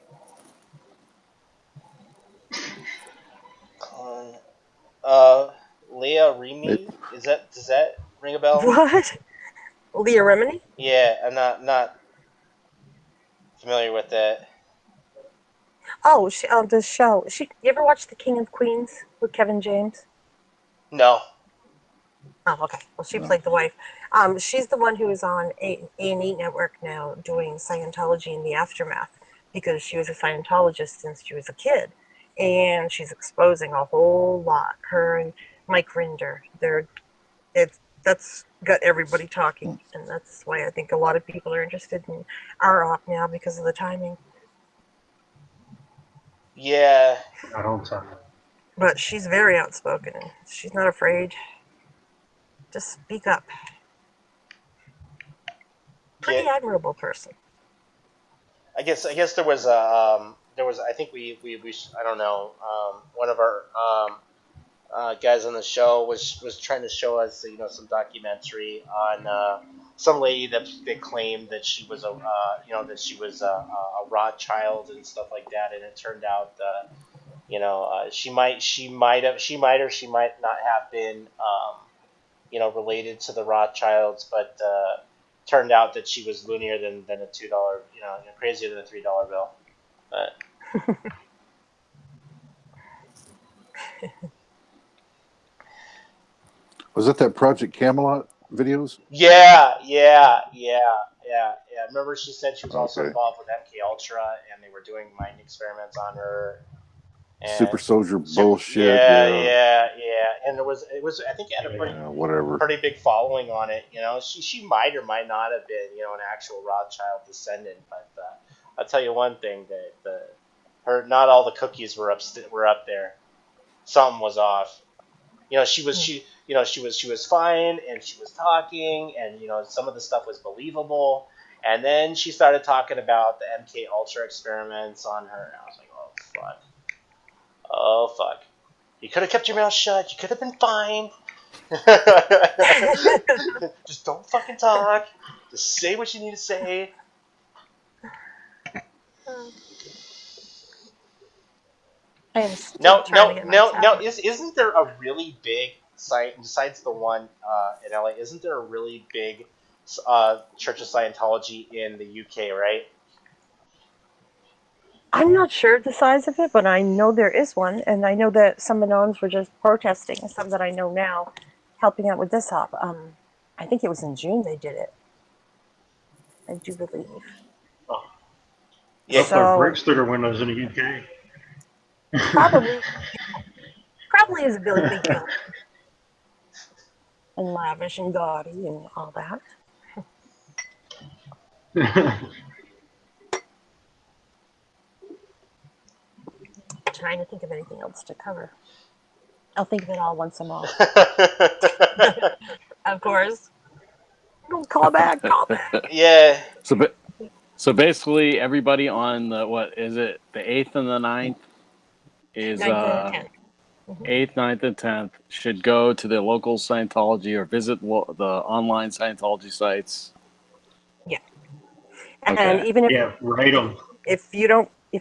con. Leah Remy, does that ring a bell? What? Leah Remini? Yeah, I'm not familiar with that. Oh, the show. You ever watch The King of Queens with Kevin James? No. Oh, okay. Well, she No. played the wife. She's the one who is on A&E Network now doing Scientology in the aftermath because she was a Scientologist since she was a kid, and she's exposing a whole lot. Her and Mike Rinder, that's got everybody talking, and that's why I think a lot of people are interested in our op now because of the timing. Yeah. Right on time. But she's very outspoken, and she's not afraid. Just speak up. Yeah. Pretty admirable person. I guess there was I think we I don't know, one of our guys on the show was trying to show us some documentary on some lady that claimed that she was a Rothschild and stuff like that, and it turned out she might not have been related to the Rothschilds, but turned out that she was loonier than a $2, crazier than a $3 bill. But Was it that Project Camelot videos? yeah. Remember, she said she was also Okay. involved with MK Ultra, and they were doing mind experiments on her. Super And soldier bullshit. Yeah. And it was I think it had a Yeah. Whatever. pretty big following on it. She might or might not have been an actual Rothschild descendant, but I'll tell you one thing, that her, not all the cookies were up there. Something was off. She was fine, and she was talking, and some of the stuff was believable, and then she started talking about the MK Ultra experiments on her, and I was like, oh fuck, you could have kept your mouth shut, you could have been fine. Just don't fucking talk, just say what you need to say. I am still No, trying to no, get my no, no. tablet. Isn't there a really big site besides the one in LA? Isn't there a really big Church of Scientology in the UK? Right? I'm not sure the size of it, but I know there is one, and I know that some Anons were just protesting. Some that I know now, helping out with this op. I think it was in June they did it. I do believe. Yeah. Hope there are So bricks through their windows in the UK. probably is a big building and lavish and gaudy and all that. Trying to think of anything else to cover. I'll think of it all once I'm off. Of course. Call back. Yeah. So basically, everybody on what is it? The 8th and the 9th is 9th and 10th. 8th, 9th, and 10th should go to the local Scientology or visit the online Scientology sites. Yeah. And Okay. even Yeah, rate them. if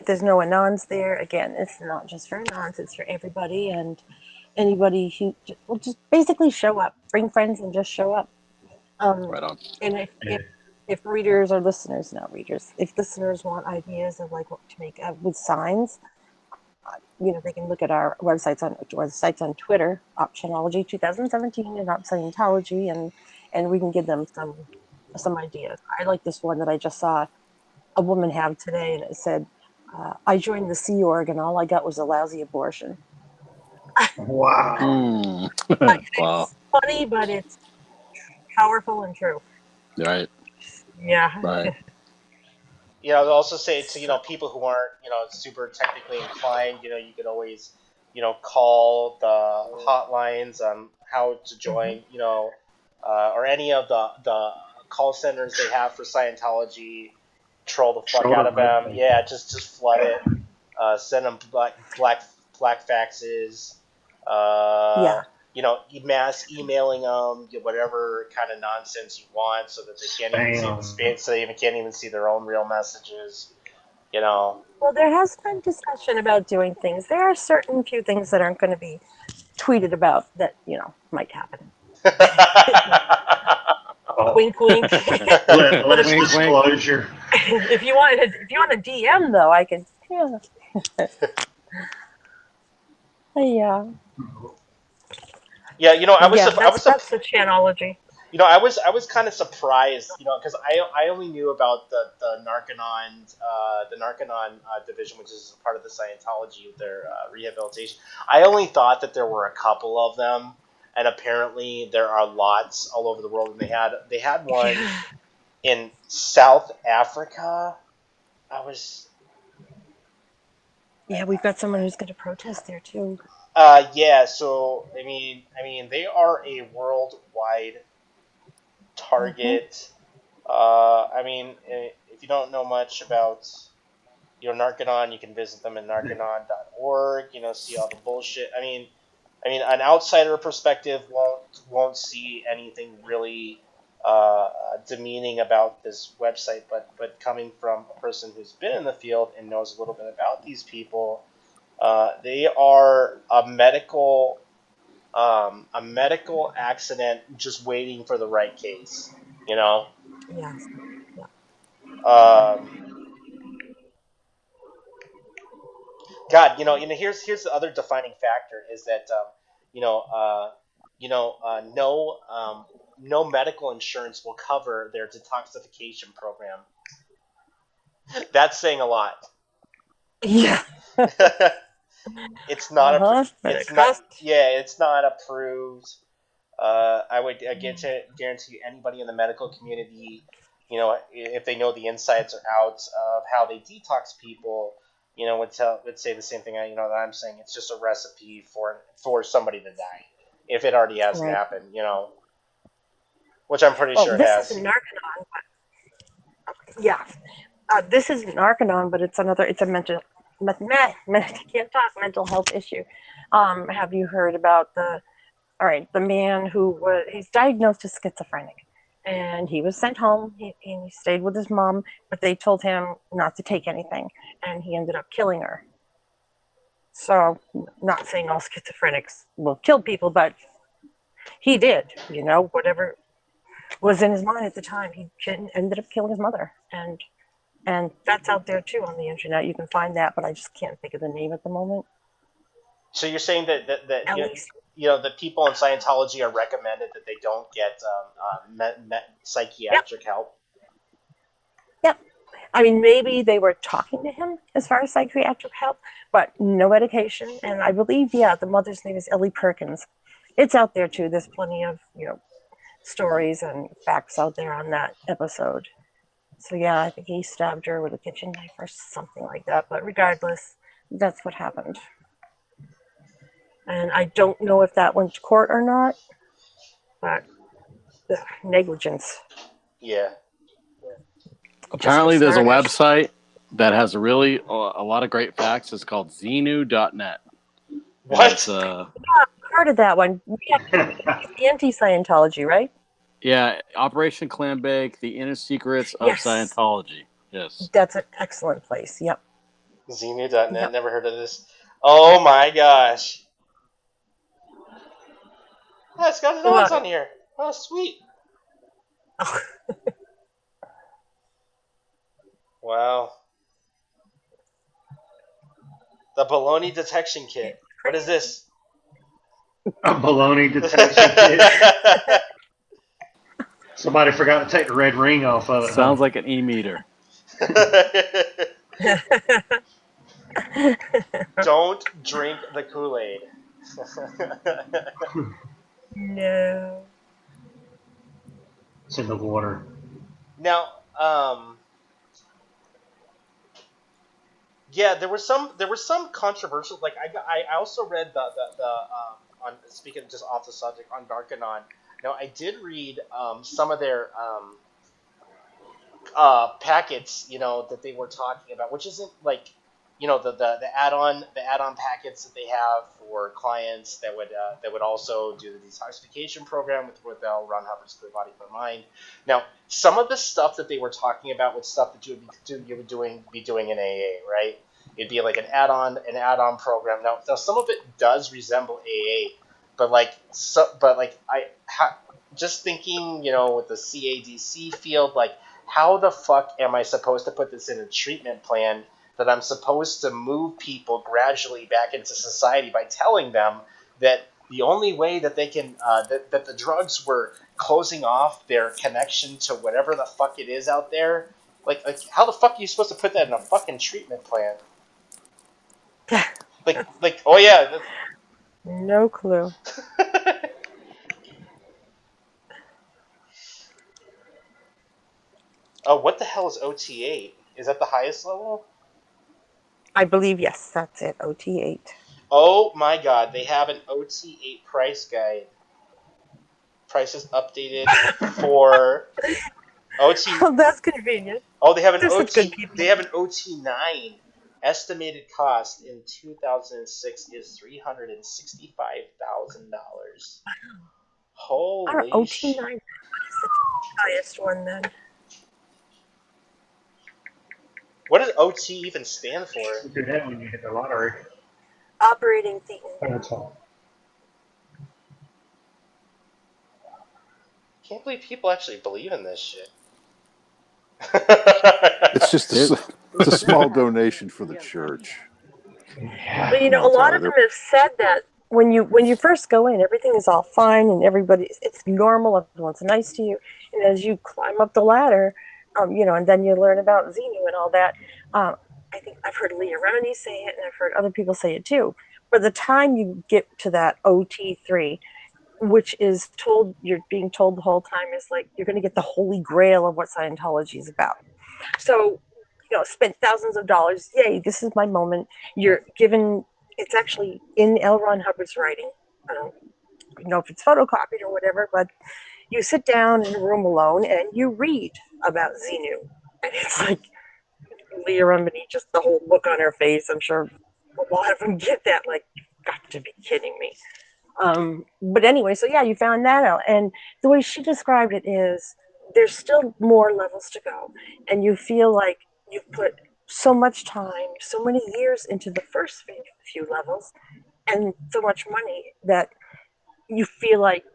there's no Anons there, again, it's not just for Anons, it's for everybody and anybody who will just basically show up, bring friends and just show up. Right on. And if if readers or listeners, not readers, if listeners want ideas of like what to make with signs, they can look at our websites on Twitter, Optionology 2017 and Op Scientology, and we can give them some ideas. I like this one that I just saw a woman have today, and it said, "I joined the Sea Org, and all I got was a lousy abortion." Wow. Wow. It's funny, but it's powerful and true. Right. Yeah. Right. I'll also say to people who aren't super technically inclined, you could always call the hotlines on how to join, or any of the call centers they have for Scientology. Troll the fuck out of them. Yeah, just flood it. Send them black faxes. Yeah. Mass emailing them, whatever kind of nonsense you want, so that they can't even so they can't even see their own real messages. Well, there has been discussion about doing things. There are certain few things that aren't going to be tweeted about that might happen. Wink, wink. Less Wink, wink. disclosure. If you want a DM though, I can. Yeah. Yeah. Yeah, That's the Chanology. I was kind of surprised, because I only knew about the Narconon division, which is part of the Scientology, their rehabilitation. I only thought that there were a couple of them, and apparently there are lots all over the world. And they had one in South Africa. Yeah, we've got someone who's going to protest there too. Yeah. So I mean, they are a worldwide target. If you don't know much about Narconon, you can visit them at narconon.org. See all the bullshit. An outsider perspective won't see anything really demeaning about this website, but coming from a person who's been in the field and knows a little bit about these people, they are a medical accident just waiting for the right case. Yes. God, here's the other defining factor is that no medical insurance will cover their detoxification program. That's saying a lot. Yeah. It's not it's not approved. I would guarantee anybody in the medical community, if they know the insides or outs of how they detox people, would say the same thing. That I'm saying. It's just a recipe for somebody to die if it already hasn't happened. Which I'm pretty sure it this has. isn't Narconon, but yeah, this isn't Narconon, but it's a mental. I can't talk, mental health issue. Have you heard about the man he's diagnosed as schizophrenic, and he was sent home. He stayed with his mom, but they told him not to take anything, and he ended up killing her. So, not saying all schizophrenics will kill people, but he did. Whatever was in his mind at the time, he ended up killing his mother, and that's out there too on the internet. You can find that, but I just can't think of the name at the moment. So you're saying that the people in Scientology are recommended that they don't get psychiatric help? Yep. Maybe they were talking to him as far as psychiatric help, but no medication. And I believe, the mother's name is Ellie Perkins. It's out there too. There's plenty of, stories and facts out there on that episode. So yeah, I think he stabbed her with a kitchen knife or something like that. But regardless, that's what happened. And I don't know if that went to court or not, but negligence. Yeah. Apparently, there's a website that has a lot of great facts. It's called Xenu.net. What? Heard of that one? Yeah, anti-Scientology, right? Yeah, Operation Clambake, the inner secrets of Scientology. Yes. That's an excellent place. Yep. Xenu.net. Yep. Never heard of this. Oh my gosh. Oh, it's got dogs on here. Oh, sweet. Wow. The baloney detection kit. What is this? A baloney detection kit. Somebody forgot to take the red ring off of it. Sounds like an e-meter. Don't drink the Kool-Aid. No. It's in the water. Now, yeah, there was some controversial. Like I also read the on speaking just off the subject on Darkanon. Now I did read some of their packets, that they were talking about, which isn't like, the add-on packets that they have for clients that would also do the detoxification program with L. Ron Hubbard's Clear Body Clear Mind. Now, some of the stuff that they were talking about was stuff that you would be doing in AA, right? It'd be like an add-on program. Now some of it does resemble AA, but just thinking, with the CADC field, like, how the fuck am I supposed to put this in a treatment plan that I'm supposed to move people gradually back into society by telling them that the only way that they can that the drugs were closing off their connection to whatever the fuck it is out there? Like how the fuck are you supposed to put that in a fucking treatment plan? Like oh yeah. No clue. Oh, what the hell is OT8? Is that the highest level? I believe, yes, that's it. OT8. Oh my god, they have an OT8 price guide. Prices updated for OT. Oh, that's convenient. Oh, they have an They're such good OT. people. They have an OT9. Estimated cost in 2006 is $365,000. Our Holy OT9 is the highest one then. What does OT even stand for? You do that when you hit the lottery. Operating thetan. That's all. Can't believe people actually believe in this shit. It's just it's a small donation for the church. But Come a on, lot Tyler. of them have said that when you first go in, everything is all fine and it's normal. Everyone's nice to you, and as you climb up the ladder, and then you learn about Xenu and all that. I think I've heard Leah Remini say it, and I've heard other people say it too. By the time you get to that OT3, which is you're being told the whole time is like you're going to get the holy grail of what Scientology is about. So, spent thousands of dollars. Yay, this is my moment. You're given, it's actually in L. Ron Hubbard's writing. I don't know if it's photocopied or whatever, but you sit down in a room alone and you read about Xenu. And it's like Leah Remini, just the whole look on her face. I'm sure a lot of them get that, like, you've got to be kidding me. But anyway, so yeah, you found that out. And the way she described it is there's still more levels to go. And you feel like you've put so much time, so many years into the first few levels, and so much money that you feel like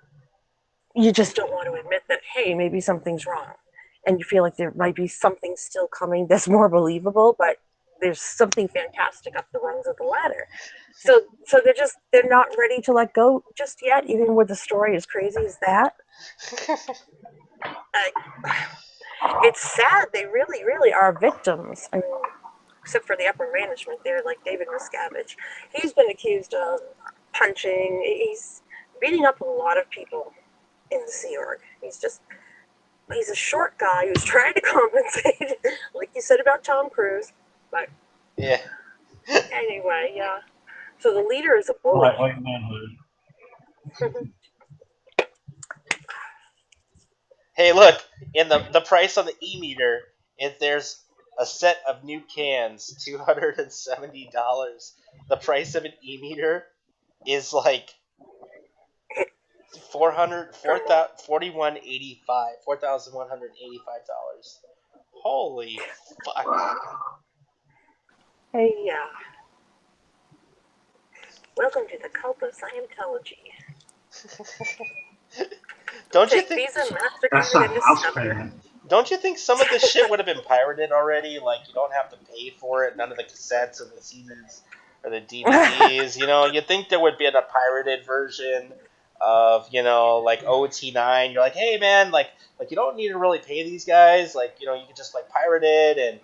you just don't want to admit that, hey, maybe something's wrong. And you feel like there might be something still coming that's more believable, but there's something fantastic up the rungs of the ladder. So they're not ready to let go just yet, even with the story as crazy as that. It's sad. They really, really are victims. I mean, except for the upper management there, like David Miscavige. He's been accused of punching. He's beating up a lot of people in the Sea Org. He's a short guy who's trying to compensate, like you said about Tom Cruise. But yeah. Anyway, yeah. So the leader is a bully. Lightweight manhood. Hey, look, in the price on the e-meter, if there's a set of new cans, $270. The price of an e-meter is like $4,185. Holy fuck. Hey, yeah. Welcome to the cult of Scientology. Don't you Take think? Visa, MasterCard, That's not and house Discover. payment. Don't you think some of this shit would have been pirated already? Like, you don't have to pay for it. None of the cassettes or the CDs or the DVDs. You'd think there would be a pirated version of, like OT9. You're like, hey man, like you don't need to really pay these guys. Like, you can just like pirate it, and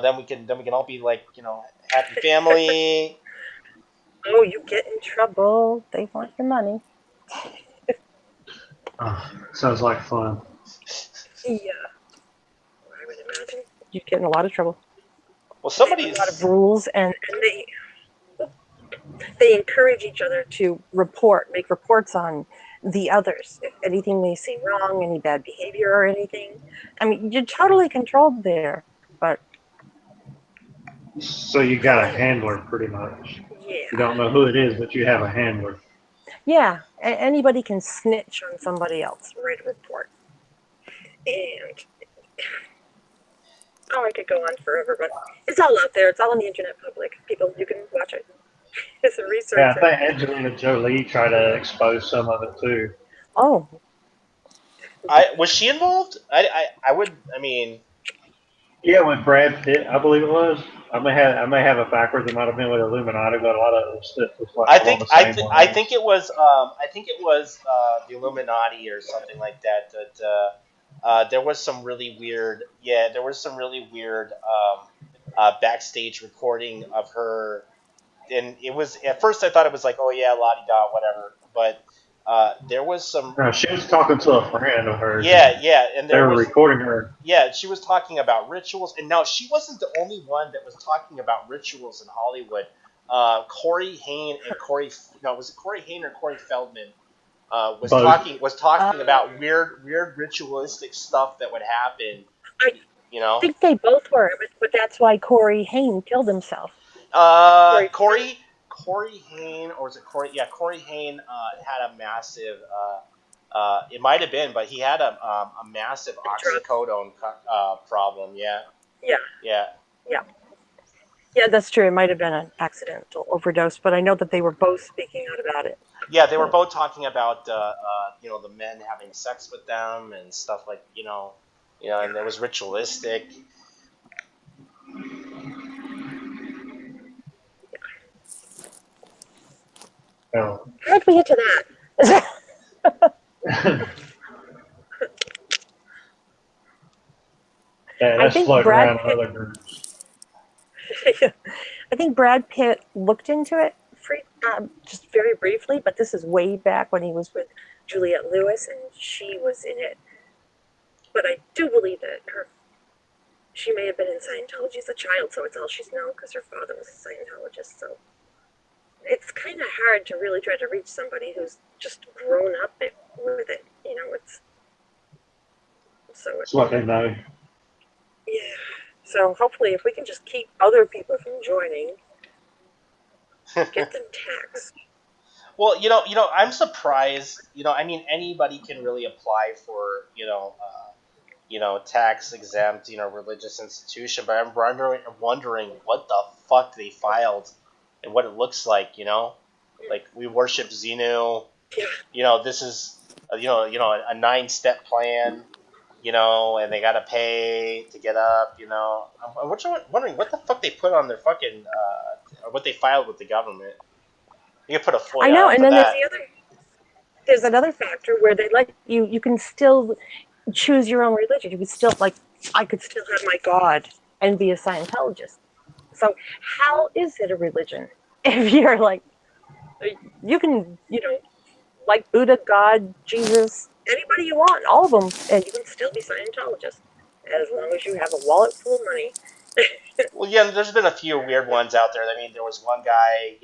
then we can all be like, happy family. Oh, you get in trouble. They want your money. Sounds like fun. Yeah, I would imagine you get in a lot of trouble. Well, They have a lot of rules, and they encourage each other to make reports on the others. If anything they see wrong, any bad behavior or anything. I mean, you're totally controlled there, but So you got a handler, pretty much. yeah. You don't know who it is, but you have a handler. Yeah, anybody can snitch on somebody else, write a report. And I could go on forever, but it's all out there. It's all on the internet public. People, you can watch it. It's a Yeah, researcher. I think Angelina Jolie tried to expose some of it too. Oh, Was she involved? I would. I mean, Yeah, with Brad Pitt, I believe it was. I may have it backwards. It might have been with Illuminati, but a lot of the stuff was like I along think the I same th- I lines. think it was the Illuminati or something like that. There was some really weird. Yeah, there was some really weird backstage recording of her, and it was at first I thought it was like, oh yeah, la di da, whatever. But there was some. No, she was talking to a friend of hers, and Yeah, and they there were was. recording her. Yeah, she was talking about rituals, and now she wasn't the only one that was talking about rituals in Hollywood. Corey Haim and Corey, no, was it Corey Haim or Corey Feldman? Was Both. talking about weird ritualistic stuff that would happen. I You know, think they both were, but that's why Corey Haim killed himself. Corey, Corey Haim, or was it Corey? Yeah, Corey Haim had a massive. It might have been, but he had a massive oxycodone problem. Yeah, yeah, yeah. yeah, yeah. That's true. It might have been an accidental overdose, but I know that they were both speaking out about it. Yeah, they were both talking about the men having sex with them and stuff like and it was ritualistic. Oh. How did we get to that? Yeah, I that's think floating Brad around in Pitt. other groups. I think Brad Pitt looked into it just very briefly, but this is way back when he was with Juliette Lewis, and she was in it. But I do believe that she may have been in Scientology as a child, so it's all she's known because her father was a Scientologist. So it's kind of hard to really try to reach somebody who's just grown up with it. That's what they know. Yeah. So hopefully, if we can just keep other people from joining, get them taxed. Well, I'm surprised. I mean, anybody can really apply for tax exempt religious institution, but I'm wondering what the fuck they filed and what it looks like. Like we worship Xenu. This is a 9-step plan. And they gotta pay to get up. I'm wondering what the fuck they put on their fucking or what they filed with the government. You can put a FOIA I know, up and for then that. there's another factor where they let you can still choose your own religion. You could still I could still have my God and be a Scientologist. So how is it a religion if you're like you can like Buddha, God, Jesus, anybody you want, all of them, and you can still be Scientologist as long as you have a wallet full of money. Well, yeah, there's been a few weird ones out there. I mean, there was one guy,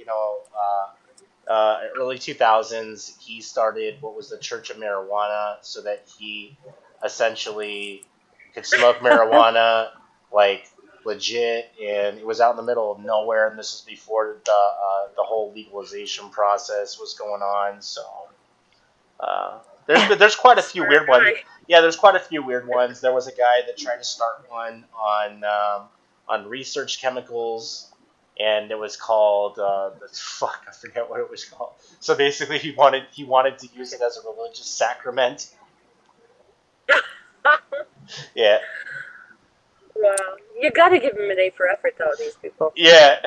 early 2000s, he started what was the Church of Marijuana so that he essentially could smoke marijuana like legit, and it was out in the middle of nowhere. And this was before the whole legalization process was going on. So there's quite a few weird ones. Yeah, there's quite a few weird ones. There was a guy that tried to start one on research chemicals, and it was called fuck, I forget what it was called. So basically, he wanted to use it as a religious sacrament. Yeah, Yeah. Wow. You got to give them an A for effort, though. These people. Yeah.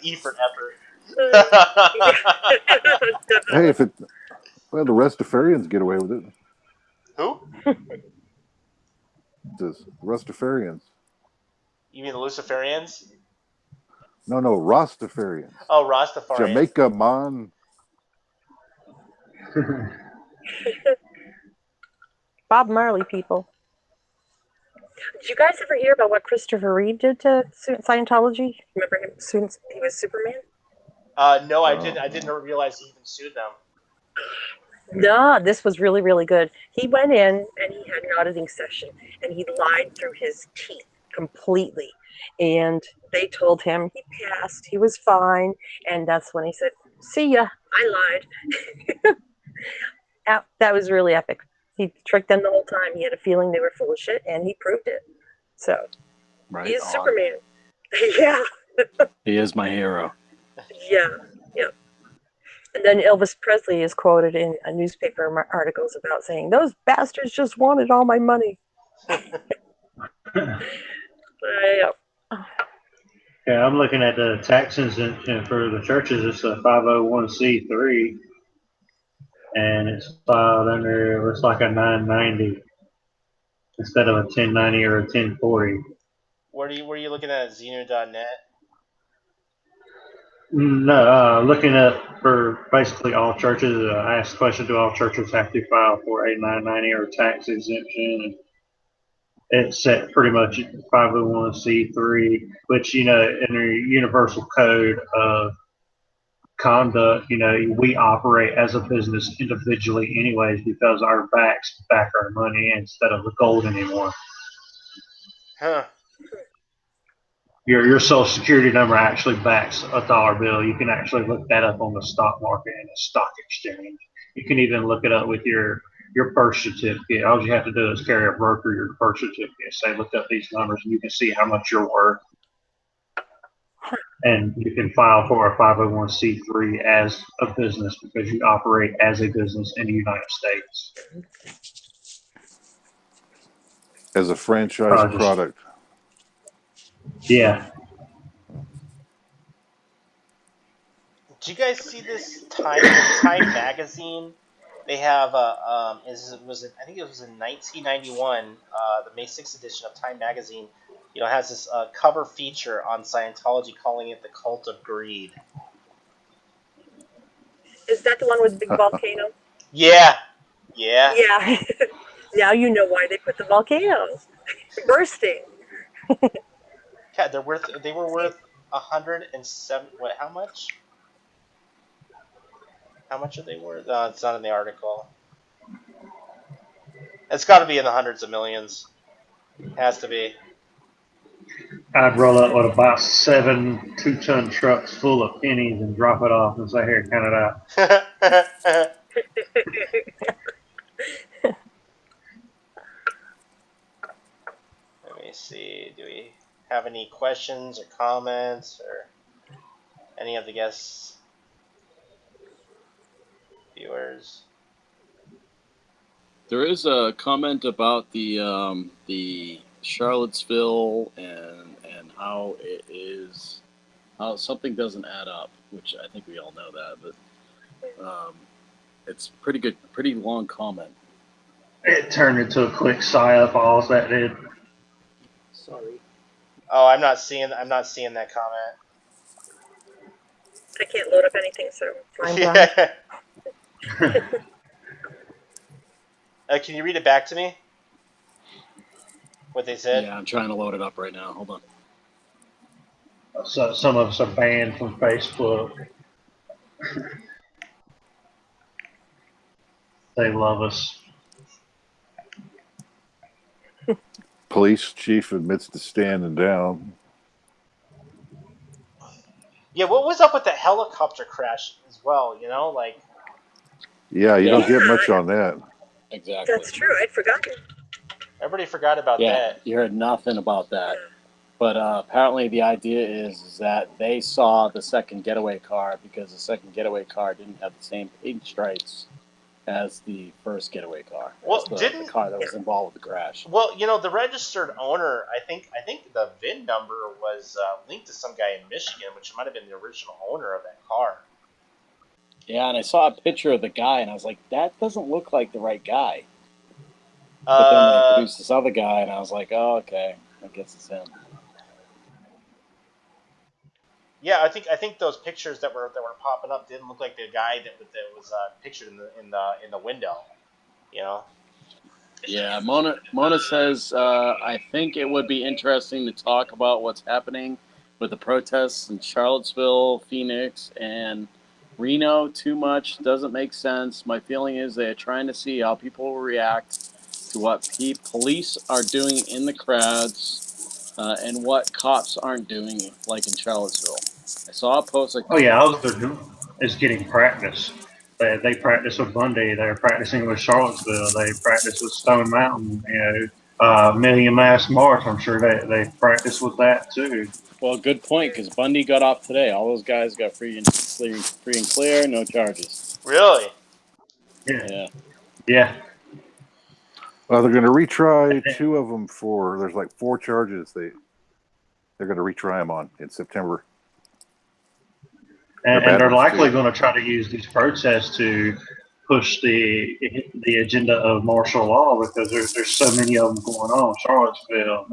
E for effort. Hey, Definitely. if it, well, the Rastafarians get away with it. Who? The Rastafarians. You mean the Luciferians? No, Rastafarians. Oh, Rastafarians. Jamaica, man. Bob Marley people. Did you guys ever hear about what Christopher Reeve did to Scientology? Remember him since he was Superman? No, I didn't. I didn't realize he even sued them. No, this was really, really good. He went in and he had an auditing session and he lied through his teeth completely. And they told him he passed, he was fine. And that's when he said, "See ya, I lied." That was really epic. He tricked them the whole time. He had a feeling they were full of shit and he proved it. So Right he is on. Superman. Yeah, He is my hero. yeah. And then Elvis Presley is quoted in a newspaper articles about saying, "Those bastards just wanted all my money." Yeah. Yeah, I'm looking at the tax exemption for the churches. It's a 501c3, and it's filed under, it looks like a 990 instead of a 1090 or a 1040. Where are you looking at Xenu.net? No, looking at for basically all churches, I asked the question: do all churches have to file for a 990 or tax exemption? It's set pretty much at 501c3, which in the universal code of conduct, we operate as a business individually, anyways, because our backs back our money instead of the gold anymore. Huh. Your social security number actually backs a dollar bill. You can actually look that up on the stock market and the stock exchange. You can even look it up with your birth certificate. All you have to do is carry a broker your birth certificate. Say, look up these numbers, and you can see how much you're worth. And you can file for a 501c3 as a business because you operate as a business in the United States. As a franchise product. Yeah. Did you guys see this Time magazine? They have I think it was in 1991, the May 6th edition of Time magazine. Has this cover feature on Scientology calling it the cult of greed. Is that the one with the big volcano? Yeah. Yeah. Now you know why they put the volcanoes bursting. Yeah, they were worth 107. What? How much? How much are they worth? It's not in the article. It's got to be in the hundreds of millions. Has to be. I'd roll up with about 7 2-ton trucks full of pennies and drop it off and say, here, count it out. Let me see. Do we have any questions or comments or any of the guests, viewers? There is a comment about the Charlottesville and how it is how something doesn't add up, which I think we all know that, but it's pretty long comment. It turned into a quick psyop, all that did. Sorry. Oh, I'm not seeing that comment. I can't load up anything, so I'm done. Yeah. Can you read it back to me? What they said? Yeah, I'm trying to load it up right now. Hold on. So some of us are banned from Facebook. They love us. Police chief admits to standing down. Yeah, what was up with the helicopter crash as well? Yeah, you don't get much on that. Exactly. That's true. I'd forgotten. Everybody forgot about Yeah, that. you heard nothing about that. But apparently the idea is that they saw the second getaway car because the second getaway car didn't have the same paint stripes as the first getaway car. Well, As the didn't car that was involved with the crash. well, the registered owner. I think the VIN number was linked to some guy in Michigan, which might have been the original owner of that car. Yeah, and I saw a picture of the guy, and I was like, that doesn't look like the right guy. But then they produced this other guy, and I was like, oh, okay, I guess it's him. Yeah, I think those pictures that were popping up didn't look like the guy that was pictured in the window. You know. Yeah, Mona says, I think it would be interesting to talk about what's happening with the protests in Charlottesville, Phoenix, and Reno. Too much doesn't make sense. My feeling is they are trying to see how people will react to what police are doing in the crowds and what cops aren't doing, like in Charlottesville. I saw a post like, Oh yeah, all they're doing is getting practice. They practice with Bundy. They're practicing with Charlottesville. They practice with Stone Mountain. Million Mass March. I'm sure they practice with that too. well, good point, because Bundy got off today. All those guys got free and clear, no charges. Really? Yeah, Yeah. yeah. They're going to retry two of them for. There's like 4 charges they're going to retry them on in September. And they're likely going to try to use these protests to push the agenda of martial law because there's so many of them going on. Charlottesville,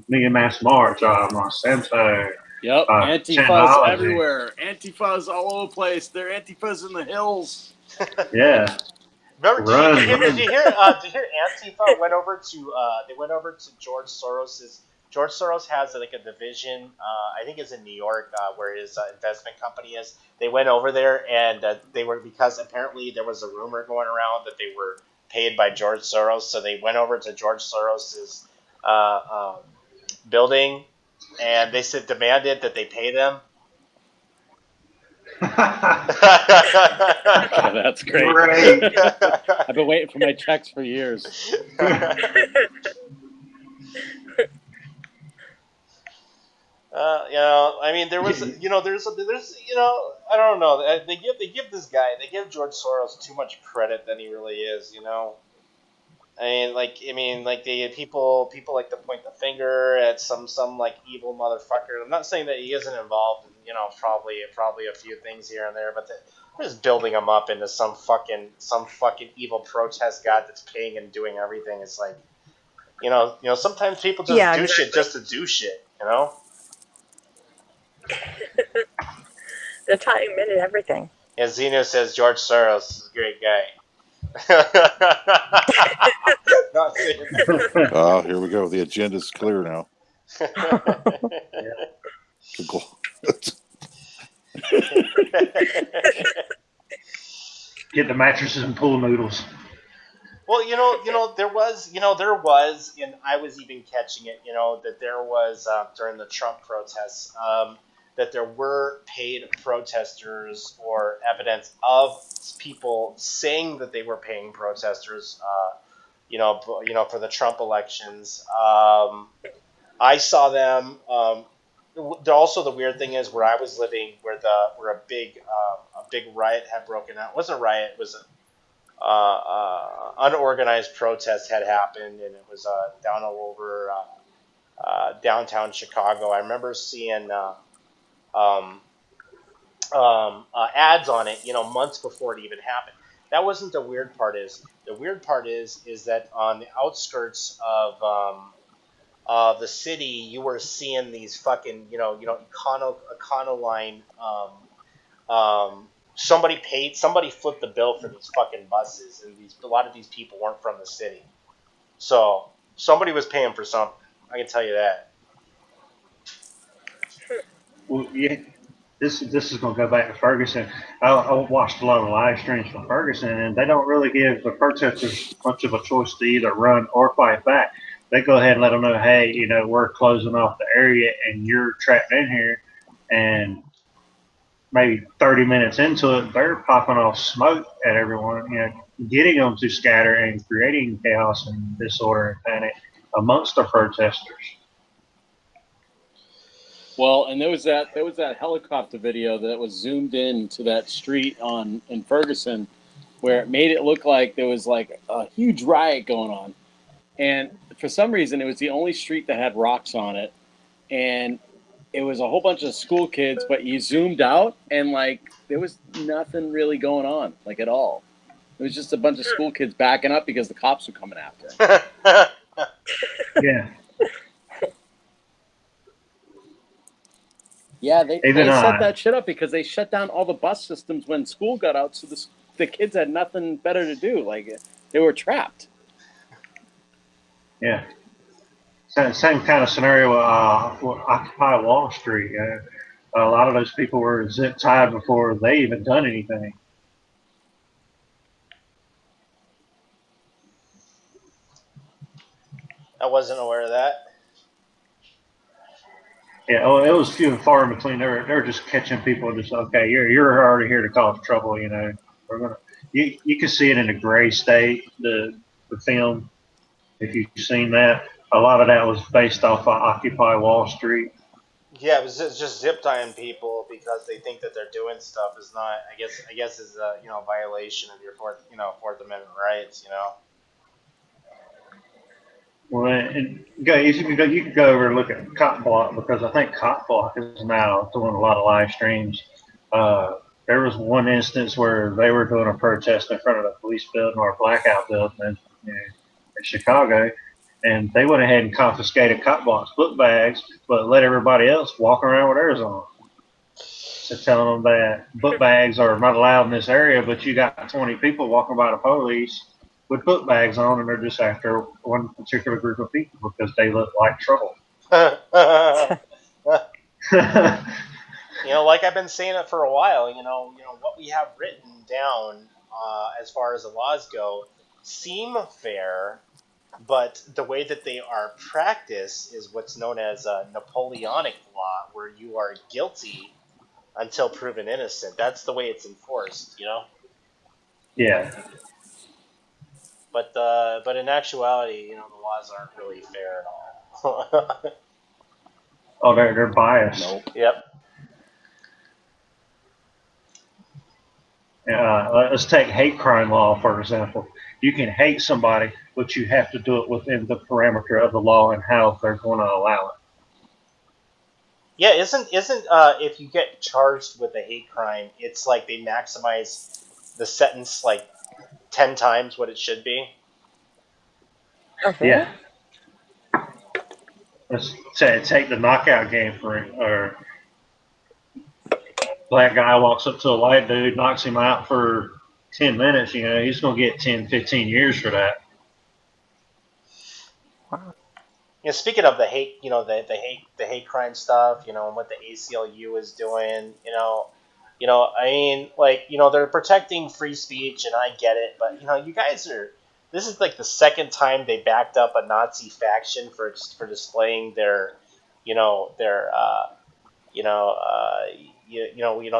Million Mass March, Monsanto. Yep, Antifa's Chanology. everywhere. Antifa's all over the place. They're Antifa's in the hills. Yeah. Remember? Did you hear? Antifa went over to George Soros's. George Soros has like a division. I think it's in New York, where his investment company is. They went over there, and they were because apparently there was a rumor going around that they were paid by George Soros. So they went over to George Soros's building, and they demanded that they pay them. That's great. Great. I've been waiting for my checks for years. I mean, there was, there's, I don't know. They give this guy, they give George Soros too much credit than he really is. I mean, like they people like to point the finger at some like evil motherfucker. I'm not saying that he isn't involved in, probably a few things here and there, but they're just building him up into some fucking evil protest god that's paying and doing everything. It's like, sometimes people just do shit just to do shit. The time, minute, everything. Yeah, Zeno says George Soros is a great guy. Not saying that. Here we go. The agenda's clear now. Get the mattresses and pool noodles. Well, there was, and I was even catching it, that there was during the Trump protests, that there were paid protesters or evidence of people saying that they were paying protesters, for the Trump elections. I saw them. Also, the weird thing is where I was living, where a big riot had broken out. It wasn't a riot. It was unorganized protest had happened, and it was down all over downtown Chicago. I remember seeing ads on it, months before it even happened. That wasn't the weird part. The weird part is that on the outskirts of the city, you were seeing these fucking, Econoline. Somebody flipped the bill for these fucking buses, and a lot of these people weren't from the city. So somebody was paying for something. I can tell you that. Well, yeah, this is going to go back to Ferguson. I watched a lot of live streams from Ferguson, and they don't really give the protesters much of a choice to either run or fight back. They go ahead and let them know, hey, we're closing off the area, and you're trapped in here, and maybe 30 minutes into it, they're popping off smoke at everyone, getting them to scatter and creating chaos and disorder and panic amongst the protesters. Well, and there was that helicopter video that was zoomed in to that street in Ferguson, where it made it look like there was like a huge riot going on. And for some reason, it was the only street that had rocks on it. And it was a whole bunch of school kids, but you zoomed out and like there was nothing really going on, like at all. It was just a bunch of school kids backing up because the cops were coming after them. Yeah. Yeah, they Even set that shit up because they shut down all the bus systems when school got out, so the kids had nothing better to do. Like they were trapped. yeah. Same kind of scenario with Occupy Wall Street. A lot of those people were zip tied before they even done anything. I wasn't aware of that. Yeah, oh, it was few and far in between. They were just catching people. Just okay, you're already here to cause trouble. You know, we're gonna. You can see it in a gray state. The film, if you've seen that, a lot of that was based off of Occupy Wall Street. Yeah, it was just zip tying people because they think that they're doing stuff is not. I guess is a violation of your Fourth Amendment rights. Well, and go if you can go, you can go over and look at Cop Block because I think Cop Block is now doing a lot of live streams. There was one instance where they were doing a protest in front of a police building or a blackout building in Chicago, and they went ahead and confiscated Cop Block's book bags, but let everybody else walk around with theirs on. So telling them that book bags are not allowed in this area, but you got 20 people walking by the police with book bags on, and they're just after one particular group of people because they look like trouble. Like I've been saying it for a while. What we have written down as far as the laws go seem fair, but the way that they are practiced is what's known as a Napoleonic law, where you are guilty until proven innocent. That's the way it's enforced. Yeah. But in actuality, the laws aren't really fair at all. Oh, they're biased. Nope. Yep. Let's take hate crime law, for example. You can hate somebody, but you have to do it within the parameter of the law and how they're going to allow it. Yeah, isn't if you get charged with a hate crime, it's like they maximize the sentence like 10 times what it should be. Okay. Yeah. Let's say take the knockout game for it, or black guy walks up to a white dude, knocks him out for 10 minutes, he's going to get 10, 15 years for that. Wow. Speaking of the hate, the hate crime stuff, and what the ACLU is doing, I mean, like, they're protecting free speech, and I get it, but you guys are. This is like the second time they backed up a Nazi faction for displaying their, their,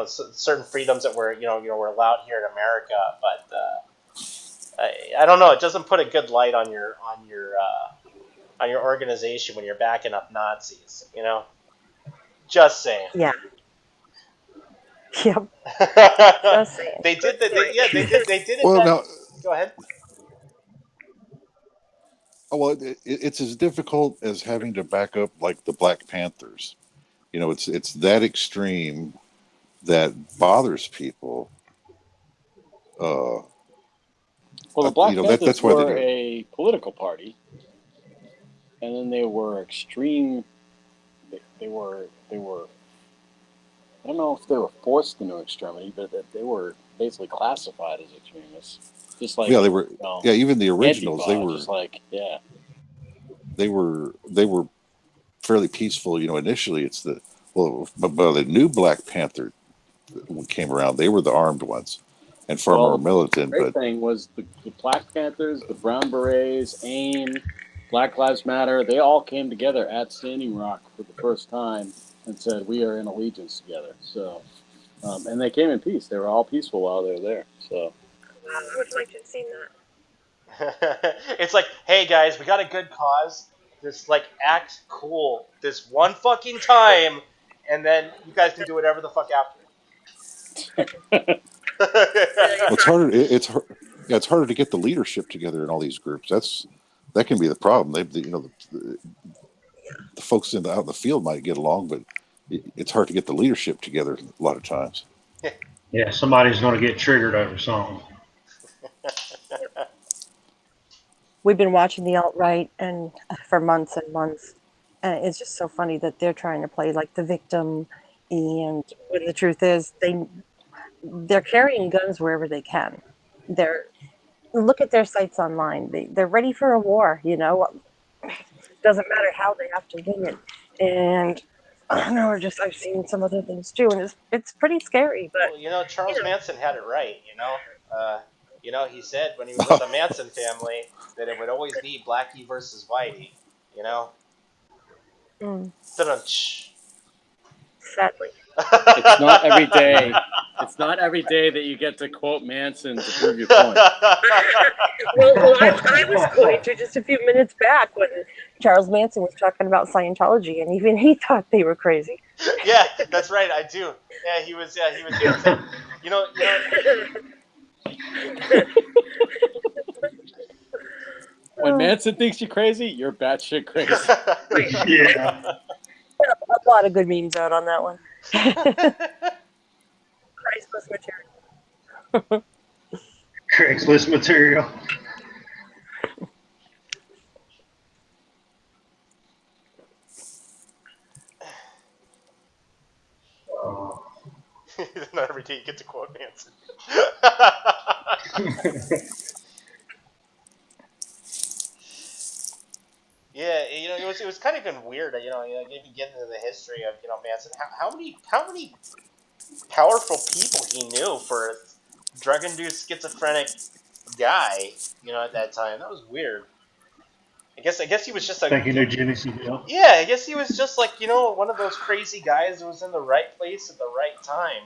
certain freedoms that were allowed here in America, but I don't know. It doesn't put a good light on your organization when you're backing up Nazis. Just saying. Yeah. Yep. Just saying. They did it. Well, now, Go ahead. well, it's as difficult as having to back up like the Black Panthers. It's that extreme that bothers people. Well, the Black Panthers that's why they were do it. a political party, and then they were extreme. They were. I don't know if they were forced into extremity, but they were basically classified as extremists. Just like Yeah, they were. Yeah, even the originals, Antifa, they were. just like They were fairly peaceful. Initially, it's but the new Black Panther came around. They were the armed ones, and far more militant. The great But thing was the Black Panthers, the Brown Berets, AIM, Black Lives Matter. They all came together at Standing Rock for the first time and said, "We are in allegiance together." So, and they came in peace. They were all peaceful while they were there. So, I would like to have seen that. It's like, hey guys, we got a good cause. Just like act cool this one fucking time, and then you guys can do whatever the fuck after. Well, it's harder. Yeah, it's harder to get the leadership together in all these groups. That can be the problem. The folks out in the field might get along, but it's hard to get the leadership together a lot of times. Yeah, somebody's going to get triggered over something. We've been watching the alt right and for months and months, and it's just so funny that they're trying to play like the victim, and when the truth is they're carrying guns wherever they can. They're look at their sites online. They're ready for a war. Doesn't matter how they have to win it, and I don't know. I've seen some other things too, and it's pretty scary. But Well, you Charles know, Manson had it right. He said when he was with the Manson family that it would always be Blackie versus Whitey. You know. mm, Ta-da-ch. sadly. It's not every day. It's not every day that you get to quote Manson to prove your point. Well, I was going to just a few minutes back when Charles Manson was talking about Scientology, and even he thought they were crazy. Yeah, that's right. I do. Yeah, he was. Yeah, he was doing some. You know. When Manson thinks you're crazy, you're batshit crazy. Yeah. A lot of good memes out on that one. Priceless material. Craigslist material. Oh. Not every day you get to quote Manson. Yeah, it was kind of even weird. If you get into the history of Manson, how many powerful people he knew for a drug-induced schizophrenic guy. At that time, that was weird. I guess he was just a Think you knew Jimmy Seville? yeah. I guess he was just like one of those crazy guys who was in the right place at the right time.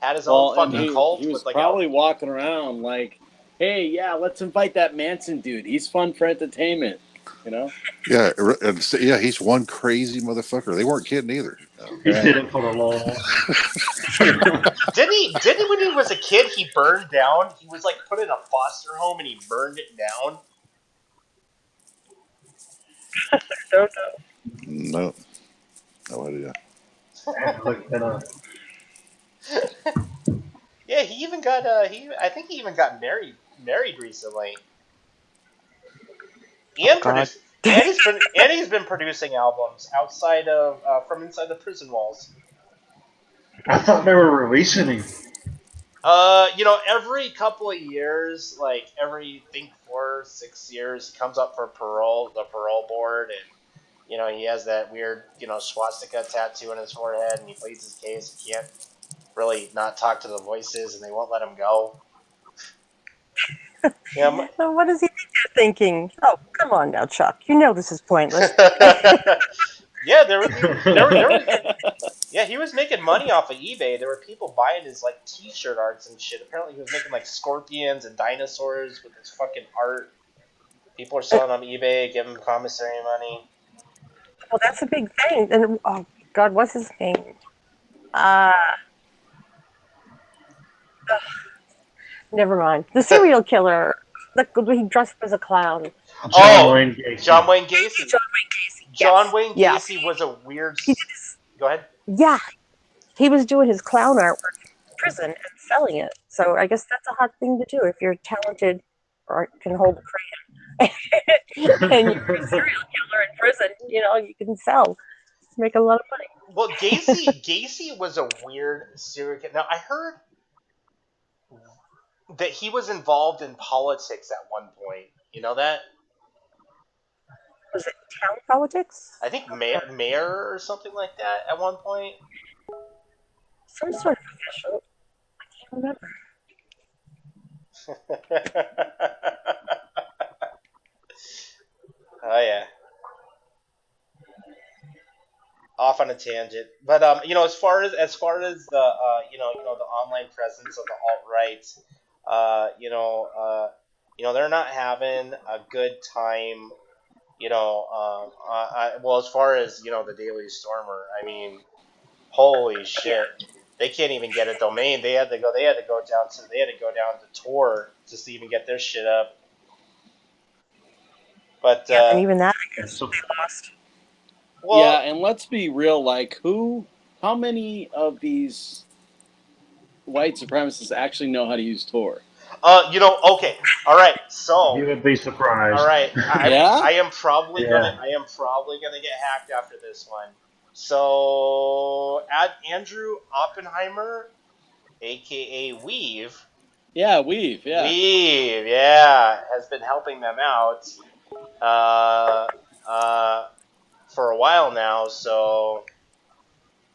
Had his own Well, and fucking he cult was with like probably walking around like, hey, yeah, let's invite that Manson dude. He's fun for entertainment, Yeah, yeah, he's one crazy motherfucker. They weren't kidding either. He Right. did it for the laws. Didn't he when he was a kid he burned down? He was like put in a foster home and he burned it down. So, No, no idea. I have to look that up. Yeah, he even got I think he even got married recently. And God. produced and he's been producing albums outside of from inside the prison walls. I thought they were releasing him. Every couple of years, like every think 4 6 years, he comes up for parole, the parole board, and he has that weird swastika tattoo on his forehead, and he pleads his case. He can't really not talk to the voices, and they won't let him go. Yeah. So what does he think they're thinking? Oh, come on now, Chuck. You know this is pointless. Yeah, yeah, he was making money off of eBay. There were people buying his like T-shirt arts and shit. Apparently, he was making like scorpions and dinosaurs with his fucking art. People are selling on eBay, giving him commissary money. Well, that's a big thing. And oh God, what's his name? Uh, Never mind. The serial killer. He dressed as a clown. John Wayne Gacy. John Wayne Gacy. John Wayne Gacy. John Yes. Wayne Yeah. Gacy was a weird. He did his, Go ahead. yeah. He was doing his clown artwork in prison and selling it. So I guess that's a hot thing to do if you're talented or can hold a crayon. And you're a serial killer in prison. You can sell. Make a lot of money. Well, Gacy was a weird serial killer. Now I heard that he was involved in politics at one point. You know that? Was it town politics? I think mayor or something like that at one point. Some sort of official. I can't remember. Oh yeah. Off on a tangent, but as far as the the online presence of the alt right, they're not having a good time. Well, as far as the Daily Stormer, I mean, holy shit. They can't even get a domain. They had to go down to Tor just to even get their shit up. But Yeah, and even that And so, they lost. well, Yeah, and let's be real. Like, how many of these white supremacists actually know how to use Tor? okay, all right. So, you would be surprised. all right, Yeah? I am probably Yeah. gonna get hacked after this one. So, at Andrew Oppenheimer, aka Weave, Yeah, Weave. Yeah. has been helping them out uh, uh, for a while now. So,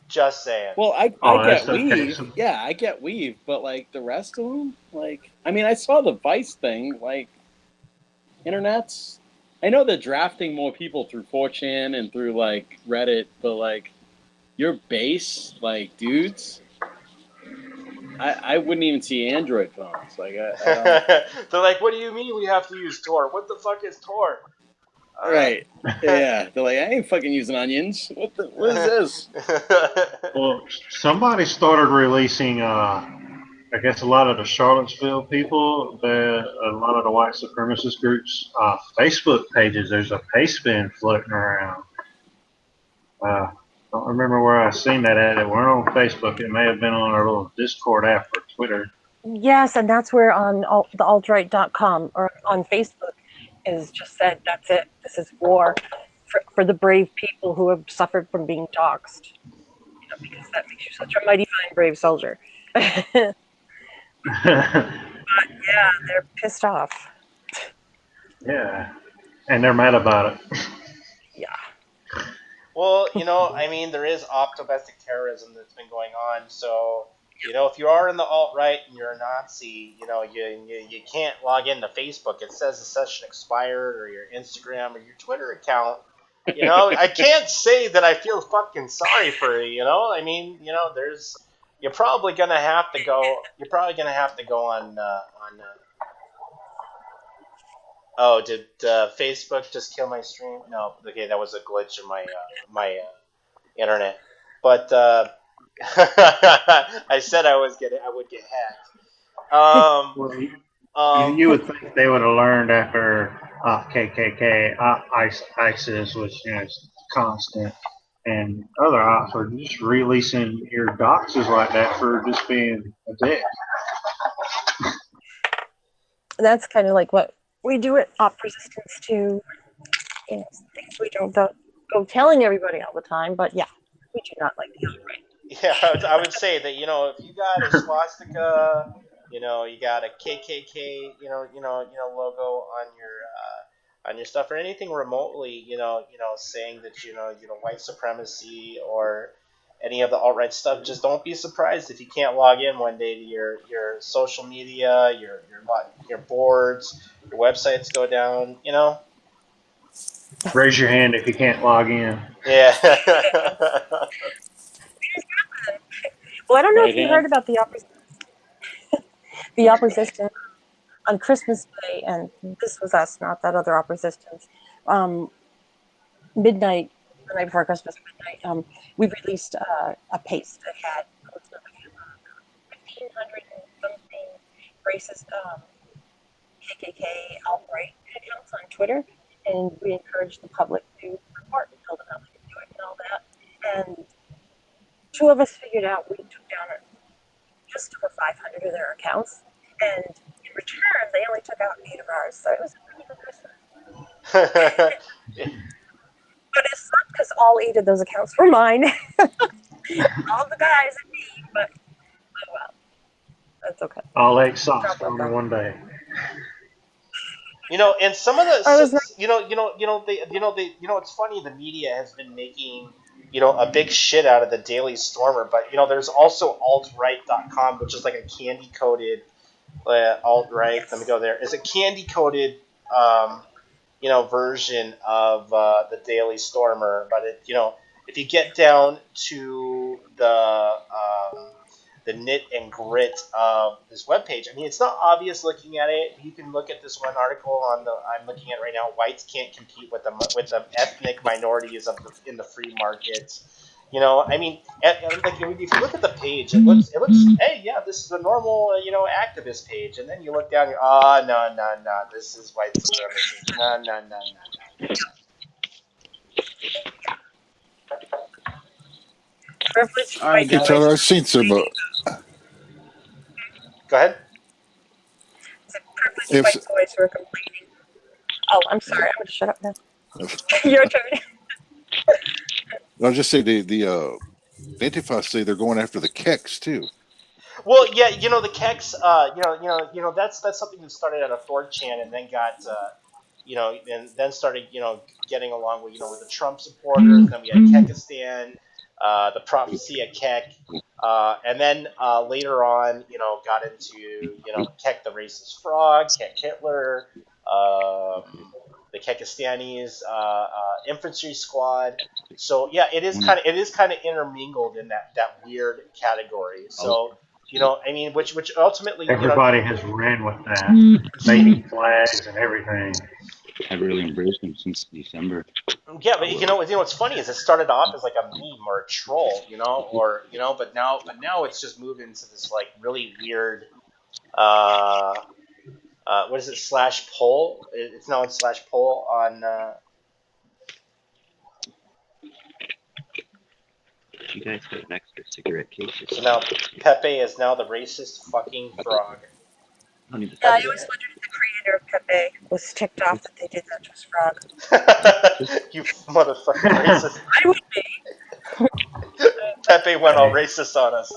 just saying. Well, I Oh, that's get okay. Weave. Yeah, I get Weave, but like the rest of them, like, I mean, I saw the Vice thing. Like, internets. I know they're drafting more people through 4chan and through like Reddit, but like your base, like dudes, I wouldn't even see Android phones. Like I don't. They're like, what do you mean we have to use Tor? What the fuck is Tor? All right. Right. Yeah. They're like, I ain't fucking using onions. What is this? Well, somebody started releasing, I guess, a lot of the Charlottesville people, a lot of the white supremacist groups, Facebook pages. There's a paste bin floating around. Don't remember where I seen that at. It weren't on Facebook. It may have been on our little Discord app or Twitter. Yes, and that's where on the altright.com or on Facebook is just said, that's it. This is war for the brave people who have suffered from being doxxed. Because that makes you such a mighty fine brave soldier. Yeah, they're pissed off. Yeah, and they're mad about it. Yeah. Well, I mean, there is domestic terrorism that's been going on. So, if you are in the alt right and you're a Nazi, you can't log into Facebook. It says the session expired, or your Instagram or your Twitter account. I can't say that I feel fucking sorry for you. I mean, you're probably gonna have to go. You're probably gonna have to go on. Oh, did Facebook just kill my stream? No, okay, that was a glitch in my internet. But I said I would get hacked. Well, Um, you would think they would have learned after KKK, ISIS, which is constant, and other ops are just releasing your doxes like that for just being a dick. That's kind of like what we do at Op Resistance too. Things we don't go telling everybody all the time, but yeah, we do not like the alt-right. yeah, I would say that if you got a swastika, you got a KKK, logo on your stuff or anything remotely, saying that white supremacy or any of the alt right stuff, just don't be surprised if you can't log in one day to your social media, your boards, your websites go down. Raise your hand if you can't log in. Yeah. Well, I don't know Right if you heard hand. about the Op Resistance on Christmas Day, and this was us, not that other Op Resistance. Midnight, the night before Christmas, midnight, we released a paste that had 1,500 and something racist KKK alt-right accounts on Twitter, and we encouraged the public to report and told them how they could do it and all that. And two of us figured out we took down just over 500 of their accounts, and in return, they only took out 8 of ours. So it was a pretty good Christmas. But it sucked because all 8 of those accounts were mine. All the guys and me, but oh well, that's okay. All 8 socks Drop gone that. in one day. And some of I was not. it's funny. The media has been making a big shit out of the Daily Stormer, but there's also altright.com, which is like a candy coated alt right. Let me go there. It's a candy coated version of the Daily Stormer, but if you get down to the nit and grit of this webpage, I mean, it's not obvious looking at it. You can look at this one article I'm looking at right now. Whites can't compete with the ethnic minorities in the free market. You know, I mean, like if you look at the page, it looks. Hey, yeah, this is a normal activist page, and then you look down, you're no no no, this is white supremacy. No no no no no. Privileged All right, white Hey, guys. Tyler, boys I've seen some. Go ahead. privileged If white boys who are complaining. Oh, I'm sorry. I'm gonna shut up now. Your turn. I'll just say the Antifa say they're going after the Keks too. Well, yeah, the Kex, that's something that started at a 4chan and then got, and then started, getting along with, with the Trump supporters. Then we had Kekistan, the Prophecy of Kek, and then later on, got into, Kek the Racist Frog, Kek Hitler, the Kekistanis, Infantry Squad. So yeah, it is kind of intermingled in that weird category. So I mean, which ultimately, Everybody has ran with that, making flags and everything. I've really embraced them since December. yeah, but what's funny is it started off as like a meme or a troll, but now it's just moved into this like really weird, uh, what is it, slash poll? It's now in slash poll on. You guys got an extra cigarette case or So something? now Pepe is now the racist fucking frog. I don't need to Yeah, I see always that. wondered if the creator of Pepe was ticked off that they did that to his frog. You motherfucking racist. I would be. Pepe went all Hey, racist on us.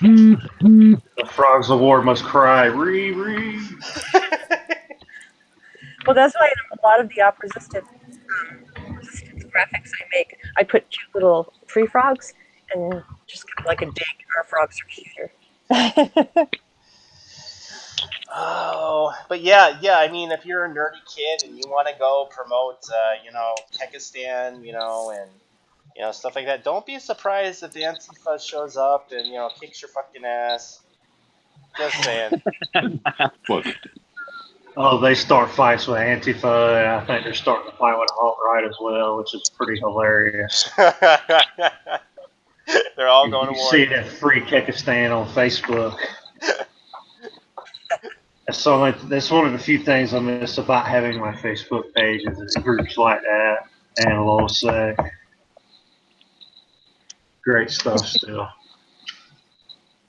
the Frogs of War must cry, ree. Well, that's why in a lot of the resistance graphics I make, I put cute little tree frogs and just kind of like a dig. Our frogs are cuter. Oh, but yeah. I mean, if you're a nerdy kid and you want to go promote, Kekistan, and stuff like that, don't be surprised if the Antifa shows up and kicks your fucking ass. Just saying. Look, Mm. Oh, they start fights with Antifa, and I think they're starting to fight with alt right as well, which is pretty hilarious. They're all You, going to you war. see that free Kekistan on Facebook. That's one of the few things I miss about having my Facebook page is groups like that and LoSec. Great stuff still.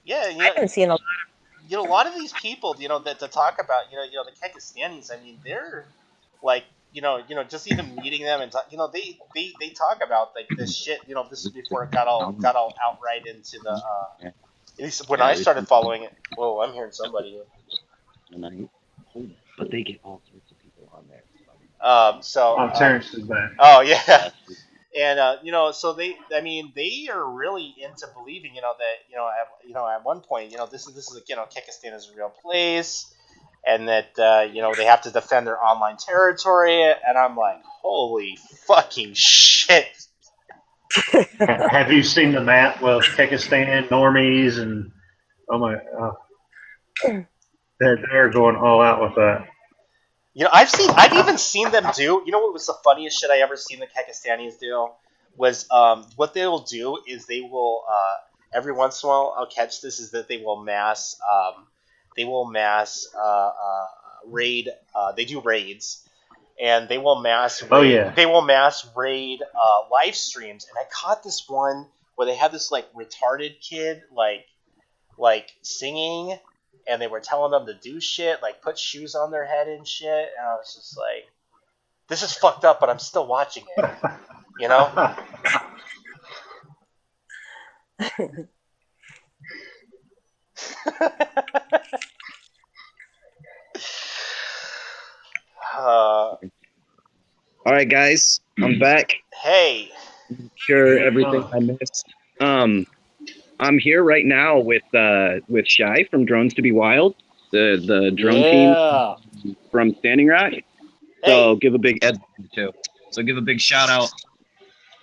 Yeah, I've been seeing a lot. a lot of these people, that to talk about, the Kekistanis. I mean, they're like, just even meeting them and talk, they talk about like this shit. This is before it got all outright into the. At least when yeah, I there's started following it. Whoa, I'm hearing somebody. tonight. But they get all sorts of people on there. So. Oh, Terrence is back. Oh yeah. Yeah. And so I mean, they are really into believing, that at one point, this is Kekistan is a real place, and that they have to defend their online territory, and I'm like, holy fucking shit! Have you seen the map with Kekistan, normies, and oh my, they're going all out with that. I've even seen them do. You know what was the funniest shit I ever seen the Kekistanis do? Was what they will do is they will every once in a while I'll catch this is that they will mass raid they do raids, and Oh yeah. they will mass raid live streams, and I caught this one where they had this like retarded kid like singing, and they were telling them to do shit, like put shoes on their head and shit, and I was just like, this is fucked up, but I'm still watching it, you know? uh, All right, guys, I'm back. hey, Sure, Good everything fun. I missed. I'm here right now with Shy from Drones to Be Wild, the drone team Yeah. from Standing Rock. So hey, give a big too. So give a big shout out.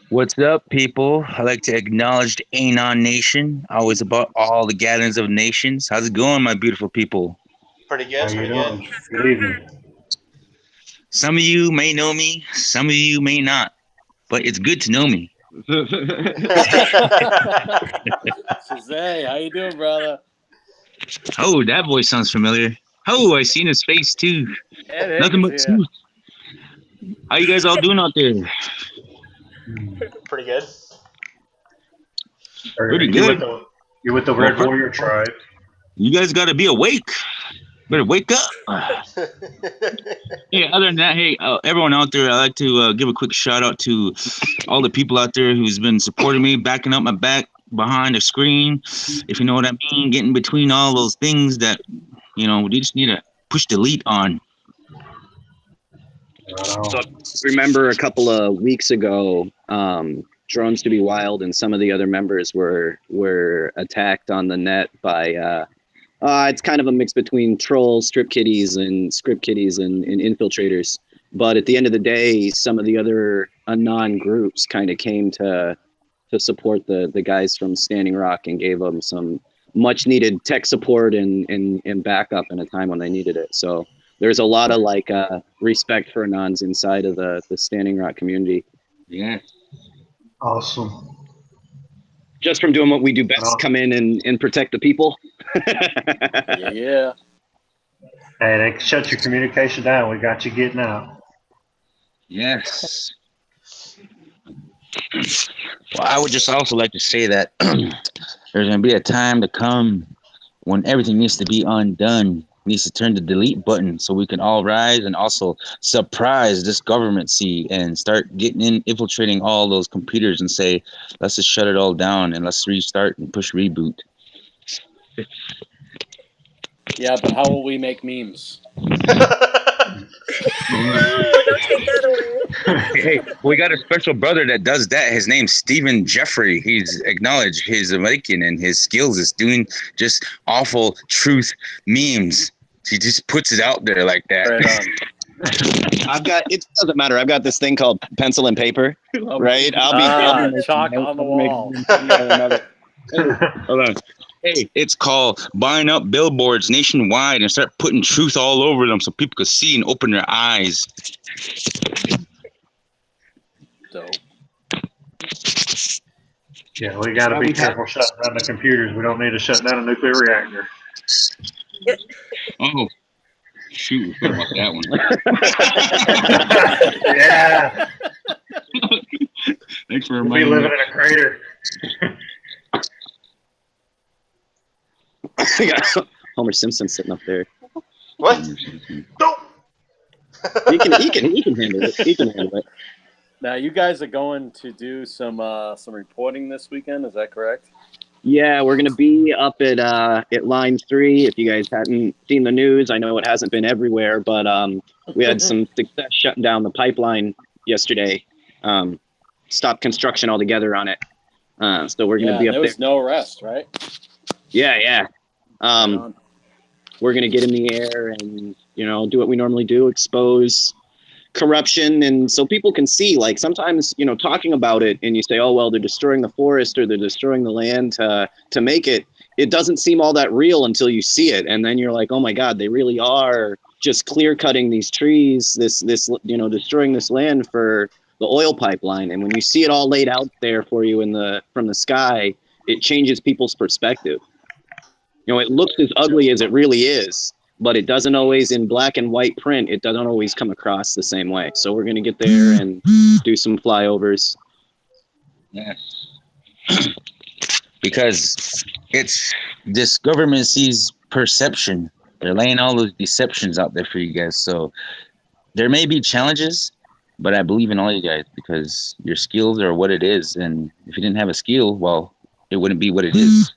What's up, people? I'd like to acknowledge the Anon Nation, always about all the gatherings of nations. How's it going, my beautiful people? pretty How good, you pretty good. doing? Good evening. Some of you may know me, some of you may not, but it's good to know me. Shazay, how you doing, brother? Oh, that voice sounds familiar. Oh, I seen his face too. Ed Nothing but Higgins here. truth. How you guys all doing out there? Pretty good. Pretty You good. You're with the Well, Red Warrior tribe. You guys got to be awake. Better wake up. Yeah. Other than that, hey, everyone out there, I'd like to give a quick shout out to all the people out there who's been supporting me, backing up my back behind the screen. If you know what I mean, getting between all those things that we just need to push delete on. So remember a couple of weeks ago, Drones to be Wild and some of the other members were attacked on the net by it's kind of a mix between trolls, strip kitties, and script kitties and infiltrators. But at the end of the day, some of the other anon groups kind of came to support the guys from Standing Rock and gave them some much needed tech support and backup in a time when they needed it. So there's a lot of respect for anons inside of the Standing Rock community. Yeah. Awesome. Just from doing what we do best, come in and protect the people. Yeah. Hey, they shut your communication down. We got you getting out. Yes. Well, I would just also like to say that there's going to be a time to come when everything needs to be undone. Needs to turn the delete button so we can all rise and also surprise this government and start infiltrating all those computers and say, let's just shut it all down and let's restart and push reboot. Yeah, but how will we make memes? Don't take that away. Hey, we got a special brother that does that. His name's Stephen Jeffrey. He's acknowledged his American and his skills is doing just awful truth memes. He just puts it out there like that. Right it doesn't matter. I've got this thing called pencil and paper, right? I'll be chalk on the wall. Hold on. Hey, it's called buying up billboards nationwide and start putting truth all over them so people can see and open their eyes. Dope. Yeah, we got to be careful shutting down the computers. We don't need to shut down a nuclear reactor. Oh, shoot, we forgot about that one. Yeah. Thanks for We'll reminding be me. living in a crater. Homer Simpson sitting up there. What? Don't. He can handle it. He can handle it. Now you guys are going to do some reporting this weekend. Is that correct? Yeah, we're gonna be up at Line 3. If you guys hadn't seen the news, I know it hasn't been everywhere, but we had some success shutting down the pipeline yesterday. Stopped construction altogether on it. So we're gonna be up there. There was no arrest, right? Yeah. We're gonna get in the air and do what we normally do, expose corruption, and so people can see, like, sometimes talking about it and you say, oh well, they're destroying the forest or they're destroying the land to make it doesn't seem all that real until you see it, and then you're like, oh my god, they really are just clear cutting these trees, this destroying this land for the oil pipeline. And when you see it all laid out there for you from the sky, it changes people's perspective. It looks as ugly as it really is, but it doesn't always, in black and white print, it doesn't always come across the same way. So we're going to get there and do some flyovers. Yes. Because it's this government sees perception. They're laying all those deceptions out there for you guys. So there may be challenges, but I believe in all you guys because your skills are what it is. And if you didn't have a skill, well, it wouldn't be what it is.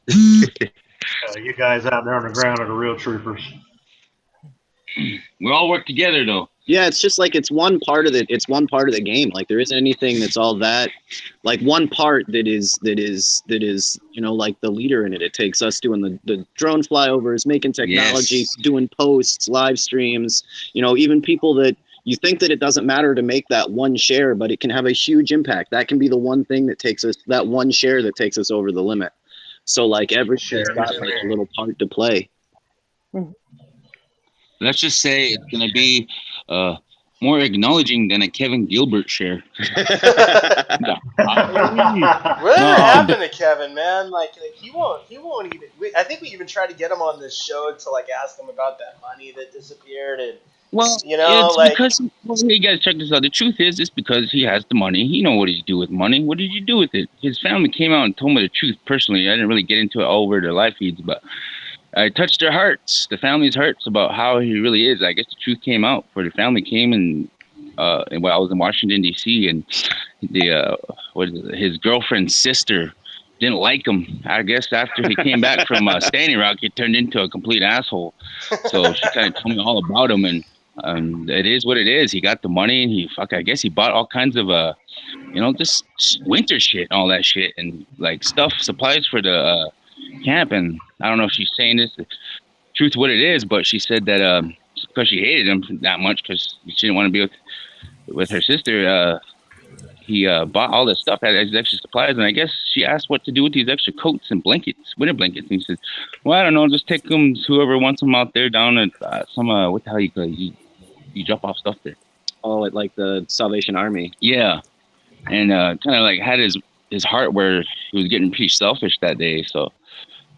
You guys out there on the ground are the real troopers. We all work together, though. Yeah, it's just like it's one part of the game. Like there isn't anything that's all that. Like one part that is like the leader in it. It takes us doing the drone flyovers, making technology, doing posts, live streams. Even people that you think that it doesn't matter to make that one share, but it can have a huge impact. That can be the one thing that takes us, that one share that takes us over the limit. So like everybody's got like a little part to play. Let's just say it's going to be more acknowledging than a Kevin Gilbert share. No. Whatever happened to Kevin, man? Like he won't even. I think we even tried to get him on this show to like ask him about that money that disappeared, and Well, you know, it's like because well, you guys check this out. The truth is, it's because he has the money. He know what he do with money. What did you do with it? His family came out and told me the truth personally. I didn't really get into it all over their live feeds, but I touched their hearts, the family's hearts, about how he really is. I guess the truth came out. For the family came and when I was in Washington D.C. and the his girlfriend's sister didn't like him. I guess after he came back from Standing Rock, he turned into a complete asshole. So she kind of told me all about him, and it is what it is. He got the money, and I guess he bought all kinds of just winter shit, and all that shit, and like supplies for the camp. And I don't know if she's saying this the truth what it is, but she said that because she hated him that much because she didn't want to be with her sister. He bought all this stuff, had his extra supplies, and I guess she asked what to do with these extra coats and blankets, winter blankets. And he said, "Well, I don't know, just take them. Whoever wants them out there down at some what the hell you drop off stuff there." Oh, at like the Salvation Army. Yeah, and kind of like had his heart where he was getting pretty selfish that day. So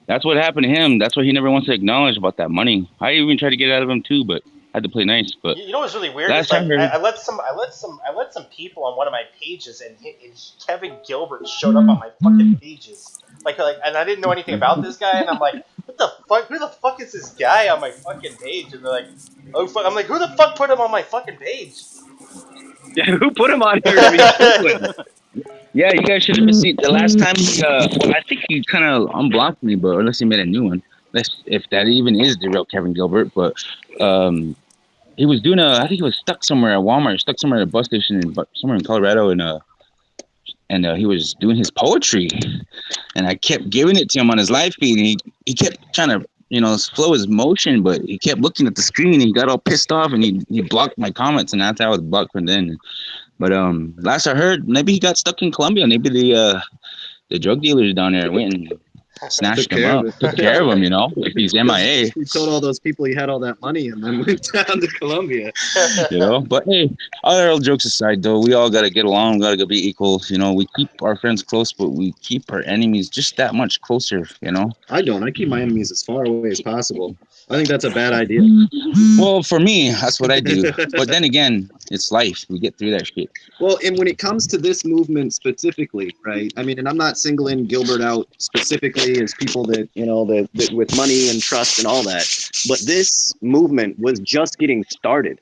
that's what happened to him. That's what he never wants to acknowledge about that money. I even tried to get out of him too, but had to play nice. But you know what's really weird? last Is like time I I let some people on one of my pages, and Kevin Gilbert showed up on my fucking pages. Like, and I didn't know anything about this guy, and I'm like, what the fuck? Who the fuck is this guy on my fucking page? And they're like, oh fuck. I'm like, who the fuck put him on my fucking page? Yeah, who put him on here to be stupid? Yeah, you guys should have seen the last time. I think he kind of unblocked me, but unless he made a new one, if that even is the real Kevin Gilbert. But he was doing I think he was stuck somewhere at Walmart, stuck somewhere at a bus station somewhere in Colorado, and he was doing his poetry, and I kept giving it to him on his live feed, and he kept trying to slow his motion, but he kept looking at the screen, and he got all pissed off, and he blocked my comments, and that's how I was blocked from then. But last I heard, maybe he got stuck in Colombia. Maybe the drug dealers down there went and snatched him up, took care of him. If he's MIA. He told all those people he had all that money and then went down to Colombia. But hey, all jokes aside, though, we all gotta get along. We gotta be equals. We keep our friends close, but we keep our enemies just that much closer. I don't. I keep my enemies as far away as possible. I think that's a bad idea. Well, for me, that's what I do. But then again, it's life. We get through that shit. Well, and when it comes to this movement specifically, right? I mean, and I'm not singling Gilbert out specifically as people that, that with money and trust and all that, but this movement was just getting started,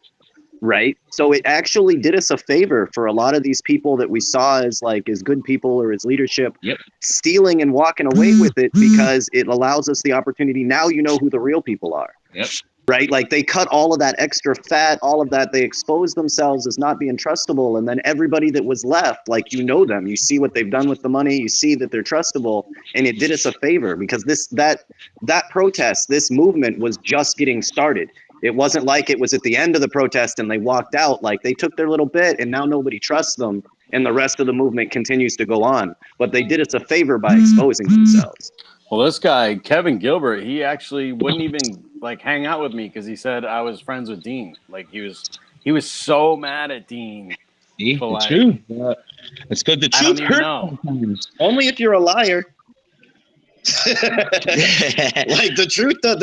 right? So it actually did us a favor for a lot of these people that we saw as good people or as leadership, stealing and walking away with it, because it allows us the opportunity. Now you know who the real people are. Yep. Right? Like they cut all of that extra fat, all of that. They exposed themselves as not being trustable. And then everybody that was left, them, you see what they've done with the money, you see that they're trustable. And it did us a favor because that protest, this movement was just getting started. It wasn't like it was at the end of the protest and they walked out. Like they took their little bit and now nobody trusts them. And the rest of the movement continues to go on. But they did us a favor by exposing themselves. Well, this guy, Kevin Gilbert, he actually wouldn't even hang out with me because he said I was friends with Dean. He was so mad at Dean. See, it's true. It's good. The truth hurts. Only if you're a liar. The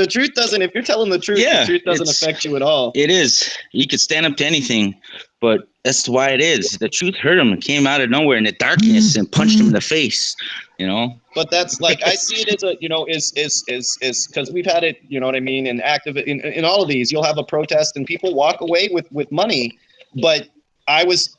truth doesn't. If you're telling the truth, the truth doesn't affect you at all. It is. You could stand up to anything, but that's why it is. The truth hurt him. It came out of nowhere in the darkness and punched him in the face. But that's I see it as a is because we've had it. You know what I mean? And active in all of these, you'll have a protest and people walk away with money, but I was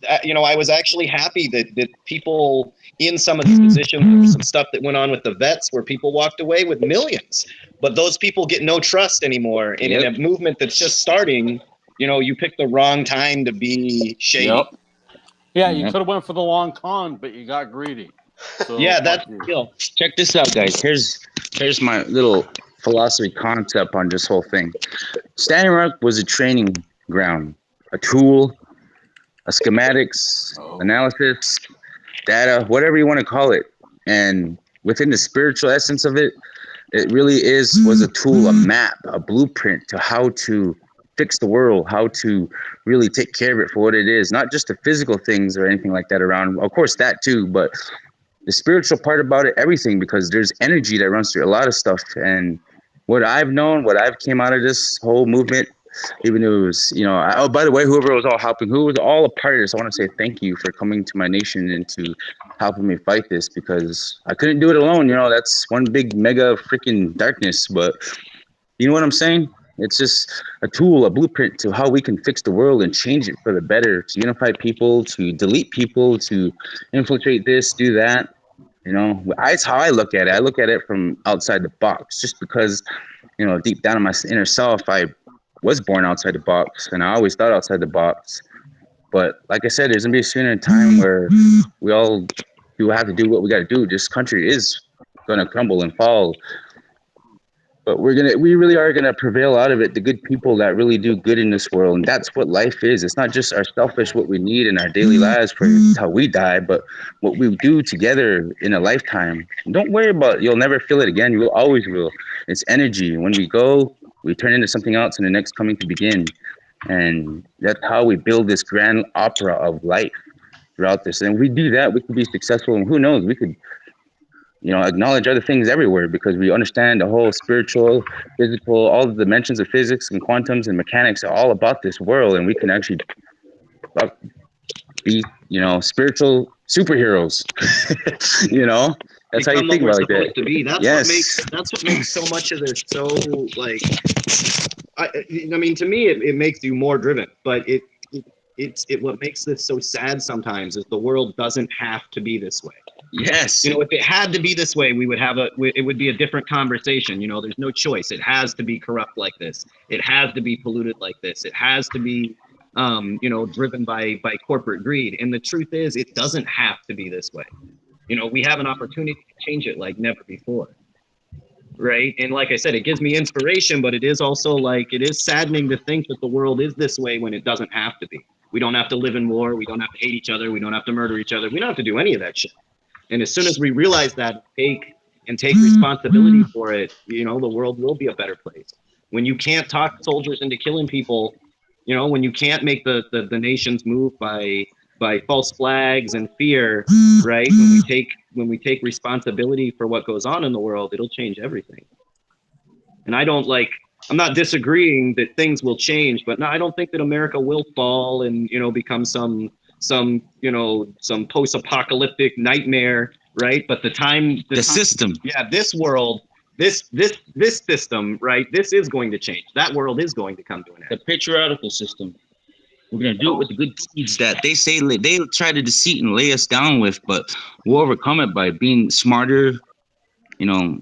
actually happy that people in some of these positions, there was some stuff that went on with the vets where people walked away with millions, but those people get no trust anymore. And in a movement that's just starting, you picked the wrong time to be shady. Yep. Yeah, you could have went for the long con, but you got greedy. So that's the deal. Check this out, guys. Here's my little philosophy concept on this whole thing. Standing Rock was a training ground, a tool, a schematics, analysis, data, whatever you want to call it. And within the spiritual essence of it, it really was a tool, a map, a blueprint to how to fix the world, how to really take care of it for what it is, not just the physical things or anything like that around. Of course, that too, but the spiritual part about it, everything, because there's energy that runs through a lot of stuff. And what I've known, what I've came out of this whole movement, even though it was, oh, by the way, whoever was all helping, who was all a part of this, I want to say thank you for coming to my nation and to helping me fight this, because I couldn't do it alone. That's one big mega freaking darkness. But you know what I'm saying? It's just a tool, a blueprint to how we can fix the world and change it for the better, to unify people, to delete people, to infiltrate this, do that. That's how I look at it. I look at it from outside the box, just because, deep down in my inner self, I was born outside the box, and I always thought outside the box. But like I said, there's gonna be a sooner time where we all do have to do what we got to do. This country is gonna crumble and fall, but we really are gonna prevail out of it. The good people that really do good in this world, and that's what life is. It's not just our selfish what we need in our daily lives for how we die, but what we do together in a lifetime. Don't worry about it. You'll never feel it again. You always will. It's energy. When we go, we turn into something else, and the next coming to begin. And that's how we build this grand opera of life throughout this. And if we do that, we could be successful. And who knows, we could acknowledge other things everywhere, because we understand the whole spiritual, physical, all the dimensions of physics and quantums and mechanics are all about this world, and we can actually be, spiritual superheroes. That's how you Become think what we're about it like supposed that. to be. Yes. That's what makes so much of this so like. I mean, to me, it makes you more driven, but it's what makes this so sad sometimes is the world doesn't have to be this way. Yes. If it had to be this way, it would be a different conversation. There's no choice. It has to be corrupt like this. It has to be polluted like this. It has to be, driven by corporate greed. And the truth is, it doesn't have to be this way. We have an opportunity to change it like never before. Right. And like I said, it gives me inspiration, but it is also it is saddening to think that the world is this way when it doesn't have to be. We don't have to live in war. We don't have to hate each other. We don't have to murder each other. We don't have to do any of that shit. And as soon as we realize that, take responsibility for it, the world will be a better place. When you can't talk soldiers into killing people, when you can't make the nations move by false flags and fear, right? When we take responsibility for what goes on in the world, it'll change everything. And I'm not disagreeing that things will change, but no, I don't think that America will fall and become some post-apocalyptic nightmare, right? But the system, this world, this system, right? This is going to change. That world is going to come to an end. The patriarchal system. We're gonna do it with the good seeds that they say they try to deceive and lay us down with, but we'll overcome it by being smarter, stronger.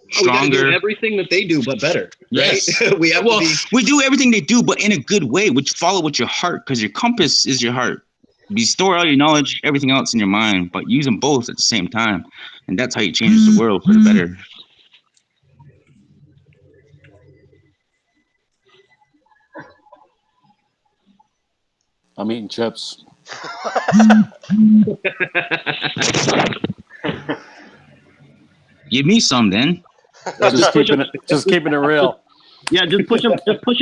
We gotta do everything that they do, but better. Right? Yes. we do everything they do, but in a good way, which follow with your heart, because your compass is your heart. You store all your knowledge, everything else in your mind, but use them both at the same time, and that's how you change the world for the better. I'm eating chips. Give me some then. Just keeping it real. Yeah, just push them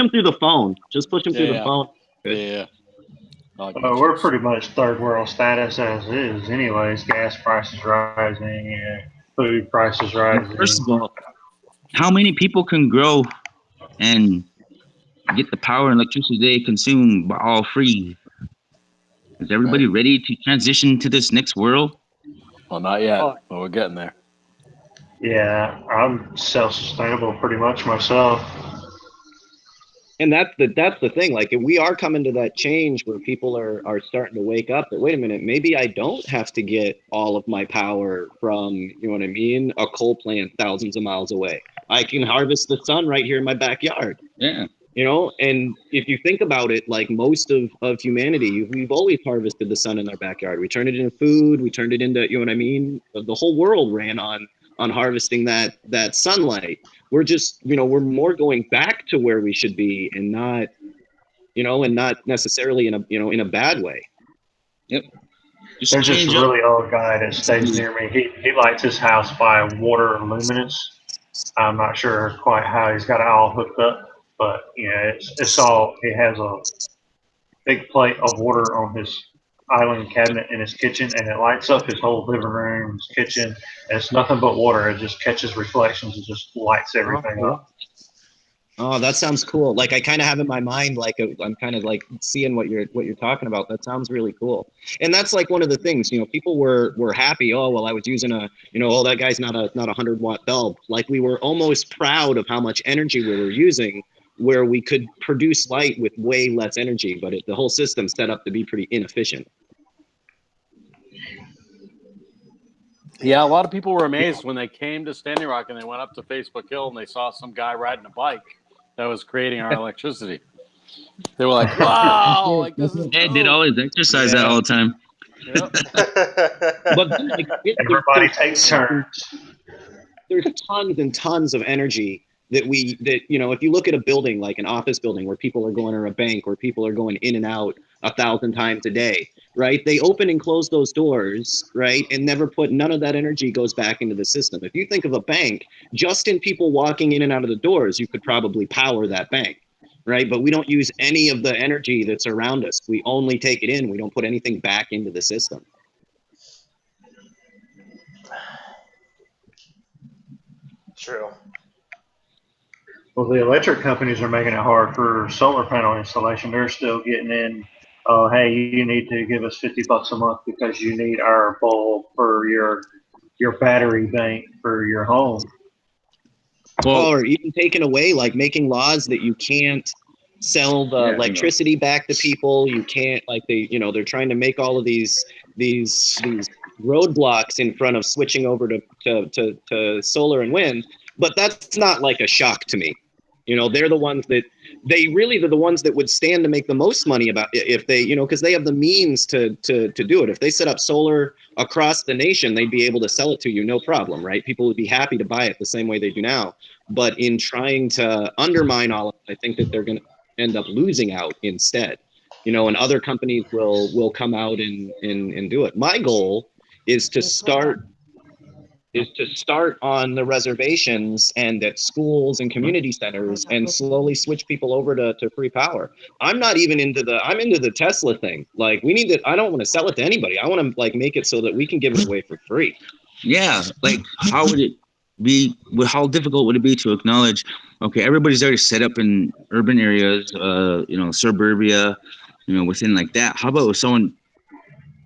through the phone. Just push them through the phone. Good. Yeah. We're pretty much third world status as is, anyways. Gas prices rising, food prices rising. First of all, how many people can grow and get the power and electricity they consume all free? Is everybody ready to transition to this next world? Well, not yet, but we're getting there. Yeah, I'm self-sustainable pretty much myself. And that's the thing. We are coming to that change where people are starting to wake up that, wait a minute, maybe I don't have to get all of my power from, a coal plant thousands of miles away. I can harvest the sun right here in my backyard. Yeah. And if you think about it, most of humanity, we've always harvested the sun in our backyard. We turned it into food. We turned it into, the whole world ran on harvesting that sunlight. We're just, we're more going back to where we should be and not, and not necessarily in a bad way. Yep. There's this really old guy that stays near me. He lights his house by water luminance. I'm not sure quite how he's got it all hooked up, But it's all. He has a big plate of water on his island cabinet in his kitchen, and it lights up his whole living room, his kitchen. And it's nothing but water. It just catches reflections. It just lights everything up. Oh, that sounds cool. Like I kind of have in my mind, like I'm kind of like seeing what you're talking about. That sounds really cool. And that's like one of the things, people were happy. Oh, well, I was using oh, that guy's not a 100-watt bulb. Like we were almost proud of how much energy we were using, where we could produce light with way less energy, but the whole system's set up to be pretty inefficient. Yeah, a lot of people were amazed when they came to Standing Rock and they went up to Facebook Hill and they saw some guy riding a bike that was creating our electricity. They were like, "Wow, like this is." Ed did always exercise that all the time. Yep. But like, Everybody takes turns. There's tons and tons of energy that if you look at a building like an office building where people are going, or a bank where people are going in and out 1,000 times a day, right? They open and close those doors, right? And none of that energy goes back into the system. If you think of a bank, just in people walking in and out of the doors, you could probably power that bank, right? But we don't use any of the energy that's around us. We only take it in. We don't put anything back into the system. True. Well, the electric companies are making it hard for solar panel installation. They're still getting in. Oh, hey, you need to give us $50 a month because you need our bulb for your battery bank for your home. Or even taking away, like making laws that you can't sell the electricity back to people. You can't, like they're trying to make all of these roadblocks in front of switching over to solar and wind. But that's not like a shock to me. They're the ones that they're the ones that would stand to make the most money about if they, because they have the means to do it. If they set up solar across the nation, they'd be able to sell it to you, no problem, right? People would be happy to buy it the same way they do now. But in trying to undermine all of it, I think that they're going to end up losing out instead. And other companies will come out and do it. My goal is to start on the reservations and at schools and community centers and slowly switch people over to free power. I'm not even I'm into the Tesla thing. Like I don't want to sell it to anybody. I want to like make it so that we can give it away for free. Yeah, like how would it be? How difficult would it be to acknowledge? Okay, everybody's already set up in urban areas, suburbia, within like that. How about if someone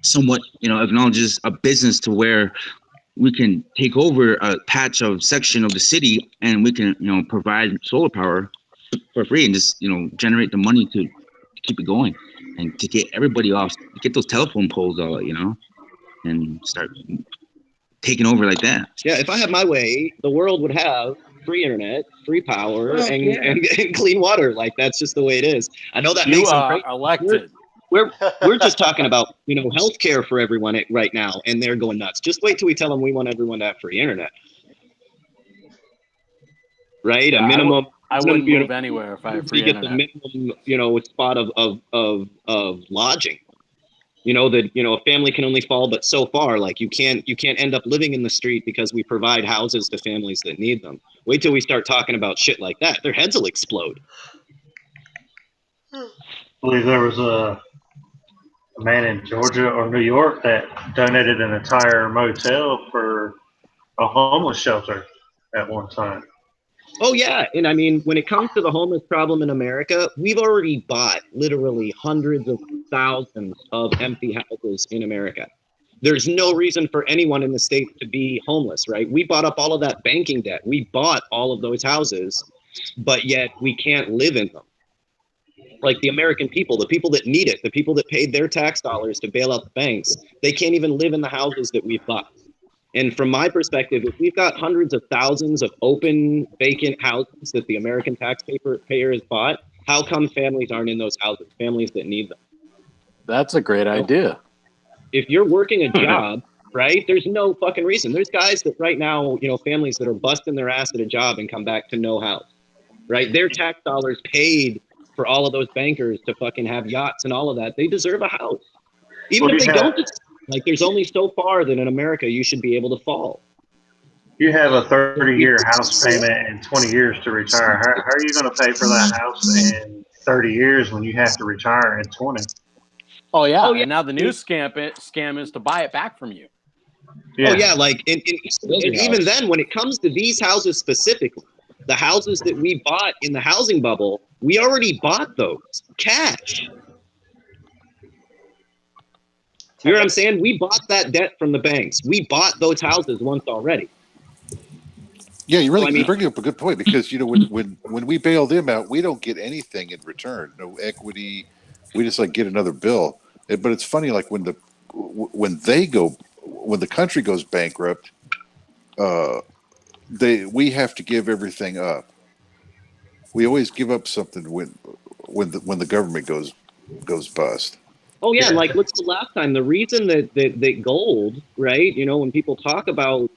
somewhat, acknowledges a business to where we can take over a patch of section of the city and we can, provide solar power for free and just, generate the money to keep it going and to get everybody off, get those telephone poles out, and start taking over like that. Yeah, if I had my way, the world would have free internet, free power, and clean water. Like that's just the way it is. I know that makes them crazy. Elected. We're just talking about healthcare for everyone right now, and they're going nuts. Just wait till we tell them we want everyone to have free internet, right? Yeah, a minimum. I wouldn't move anywhere if I had free internet. The minimum, spot of lodging. That a family can only fall but so far. Like you can't end up living in the street because we provide houses to families that need them. Wait till we start talking about shit like that. Their heads will explode. I believe there was a man in Georgia or New York that donated an entire motel for a homeless shelter at one time. Oh yeah, and I mean, when it comes to the homeless problem in America, we've already bought literally hundreds of thousands of empty houses in America. There's no reason for anyone in the state to be homeless, right? We bought up all of that banking debt. We bought all of those houses, but yet we can't live in them. Like the American people, the people that need it, the people that paid their tax dollars to bail out the banks, they can't even live in the houses that we've bought. And from my perspective, if we've got hundreds of thousands of open, vacant houses that the American taxpayer has bought, how come families aren't in those houses, families that need them? That's a great idea. If you're working a job, right, there's no fucking reason. There's guys that right now, families that are busting their ass at a job and come back to no house, right? Their tax dollars paid for all of those bankers to fucking have yachts and all of that. They deserve a house. Even if they don't, like there's only so far that in America you should be able to fall. You have a 30-year house payment and 20 years to retire. How are you going to pay for that house in 30 years when you have to retire in 20? Oh yeah, Oh, yeah. and now the new scam is to buy it back from you. Yeah. Oh yeah, like and even house. then, when it comes to these houses specifically, the houses that we bought in the housing bubble, we already bought those cash. You know what I'm saying? We bought that debt from the banks. We bought those houses once already. Yeah, you really So, I mean- you bring up a good point because when we bail them out, we don't get anything in return, no equity. We just like get another bill. But it's funny, like when the country goes bankrupt, we have to give everything up. We always give up something when the government goes bust. Oh yeah, Yeah. and like what's the last time? The reason that gold, right? You know, when people talk about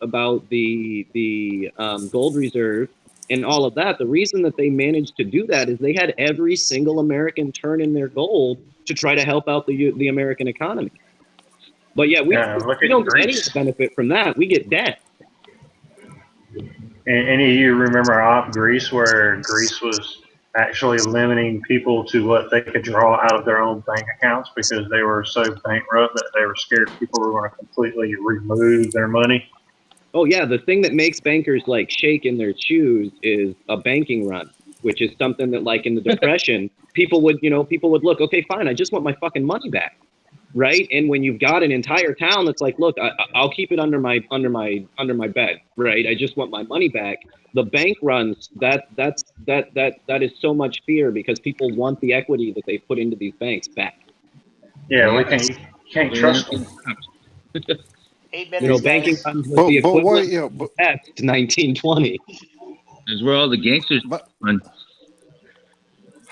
the gold reserve and all of that, the reason that they managed to do that is they had every single American turn in their gold to try to help out the American economy. But yeah, we Look at don't get any Greece. benefit from that. We get debt. And any of you remember Op Greece, where Greece was actually limiting people to what they could draw out of their own bank accounts because they were so bankrupt that they were scared people were going to completely remove their money? Oh yeah, the thing that makes bankers like shake in their shoes is a banking run, which is something that like in the Depression, people would look, okay, fine, I just want my fucking money back. Right, and when you've got an entire town that's like, look, I'll keep it under my bed, right? I just want my money back. The bank runs that is so much fear because people want the equity that they put into these banks back. Yeah, we can't trust them. 8 minutes, You know, banking guys. runs with the equivalent why? of 1920. That's where all the gangsters run.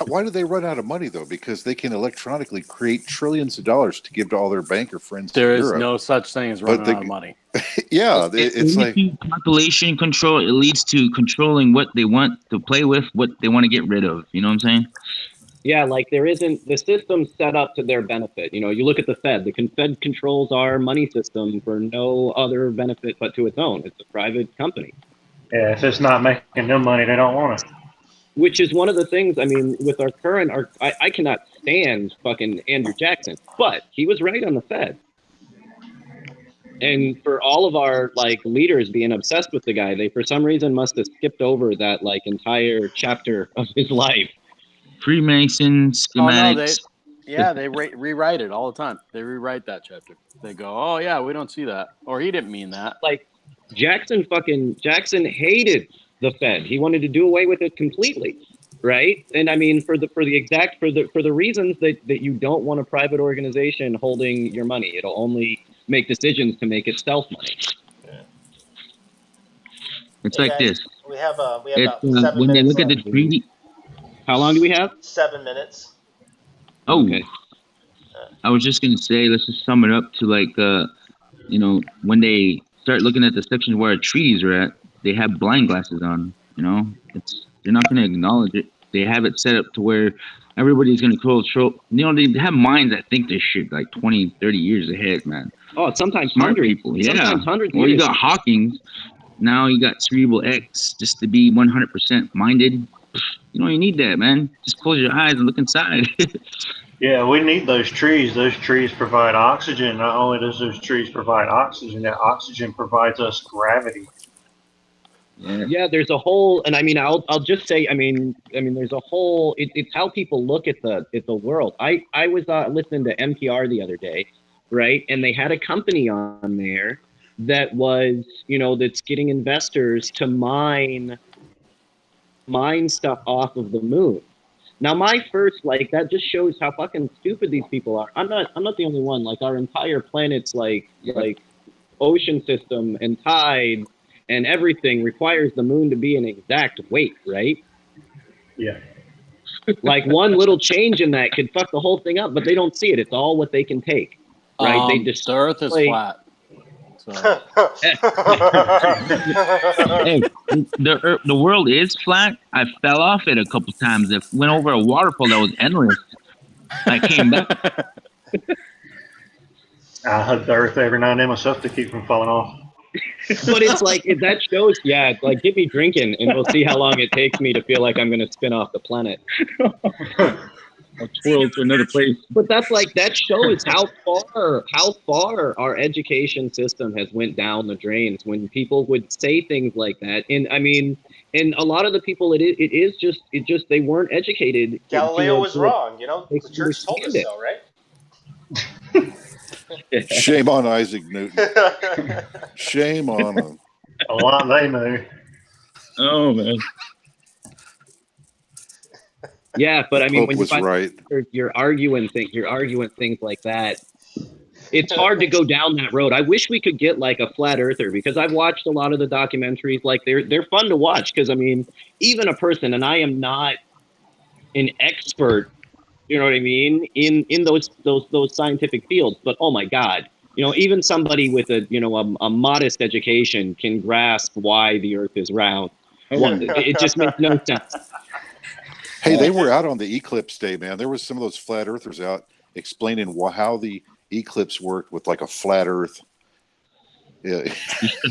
Why do they run out of money though? Because they can electronically create trillions of dollars to give to all their banker friends There in is Europe. no such thing as running out of money. Yeah, It it's leads like to population control. It leads to controlling what they want to play with, what they want to get rid of. You know what I'm saying? Yeah, like there isn't the system set up to their benefit. You know, you look at the Fed. The Fed controls our money system for no other benefit but to its own. It's a private company. Yeah, if it's not making them money, they don't want it. Which is one of the things, I mean, with our current, I cannot stand fucking Andrew Jackson, but he was right on the Fed. And for all of our like leaders being obsessed with the guy, they for some reason must have skipped over that like entire chapter of his life. Freemason Oh no, schematics. they rewrite it all the time. They rewrite that chapter. They go, oh yeah, we don't see that, or he didn't mean that. Like Jackson hated the Fed. He wanted to do away with it completely, right? And I mean, for the reasons that you don't want a private organization holding your money. It'll only make decisions to make itself money. It's Hey, like guys, this. we have about It's 7 when they minutes look at left. the treaty. How long do we have? 7 minutes. Oh, Okay. I was just gonna say, let's just sum it up to like, when they start looking at the sections where treaties are at, they have blind glasses on. You know, they're not gonna acknowledge it. They have it set up to where everybody's gonna control. You know, they have minds that think this shit like 20, 30 years ahead, man. Oh, sometimes Smart hundreds. people, yeah. Sometimes hundreds. Well, you years. got Hawkins. Now you got Cerebral X just to be 100% minded. You don't even need that, man. Just close your eyes and look inside. Yeah, we need those trees. Those trees provide oxygen. Not only does those trees provide oxygen, that oxygen provides us gravity. Yeah, there's a whole, and I mean, I'll just say, I mean, there's a whole. It's how people look at the world. I was listening to NPR the other day, right, and they had a company on there that was, that's getting investors to mine stuff off of the moon. Now, my first, like, that just shows how fucking stupid these people are. I'm not the only one. Like, our entire planet's like ocean system and tide and everything requires the moon to be an exact weight, right? Yeah. Like one little change in that could fuck the whole thing up, but they don't see it. It's all what they can take, right? They just The Earth is flat. So. Hey, the world is flat. I fell off it a couple times. I went over a waterfall that was endless. I came back. I hug the earth every now and then myself to keep from falling off. But it's like that shows, yeah, like get me drinking, and we'll see how long it takes me to feel like I'm gonna spin off the planet. I'll twirl to another place. But that's like that shows how far our education system has went down the drains when people would say things like that. And I mean, and a lot of the people it is just they weren't educated. Galileo was to- wrong. You know, they the church told us understand so, right? Shame on Isaac Newton. Shame on him. A lot they knew. Oh man. Yeah, but I mean, Pope when was right. you're arguing things like that, it's hard to go down that road. I wish we could get like a flat earther, because I've watched a lot of the documentaries. Like they're fun to watch, because I mean, even a person, and I am not an expert, you know what I mean, in those scientific fields, but oh my God, you know, even somebody with a modest education can grasp why the Earth is round. It just makes no sense. Hey, they were out on the eclipse day, man. There was some of those flat earthers out explaining how the eclipse worked with like a flat Earth. Yeah.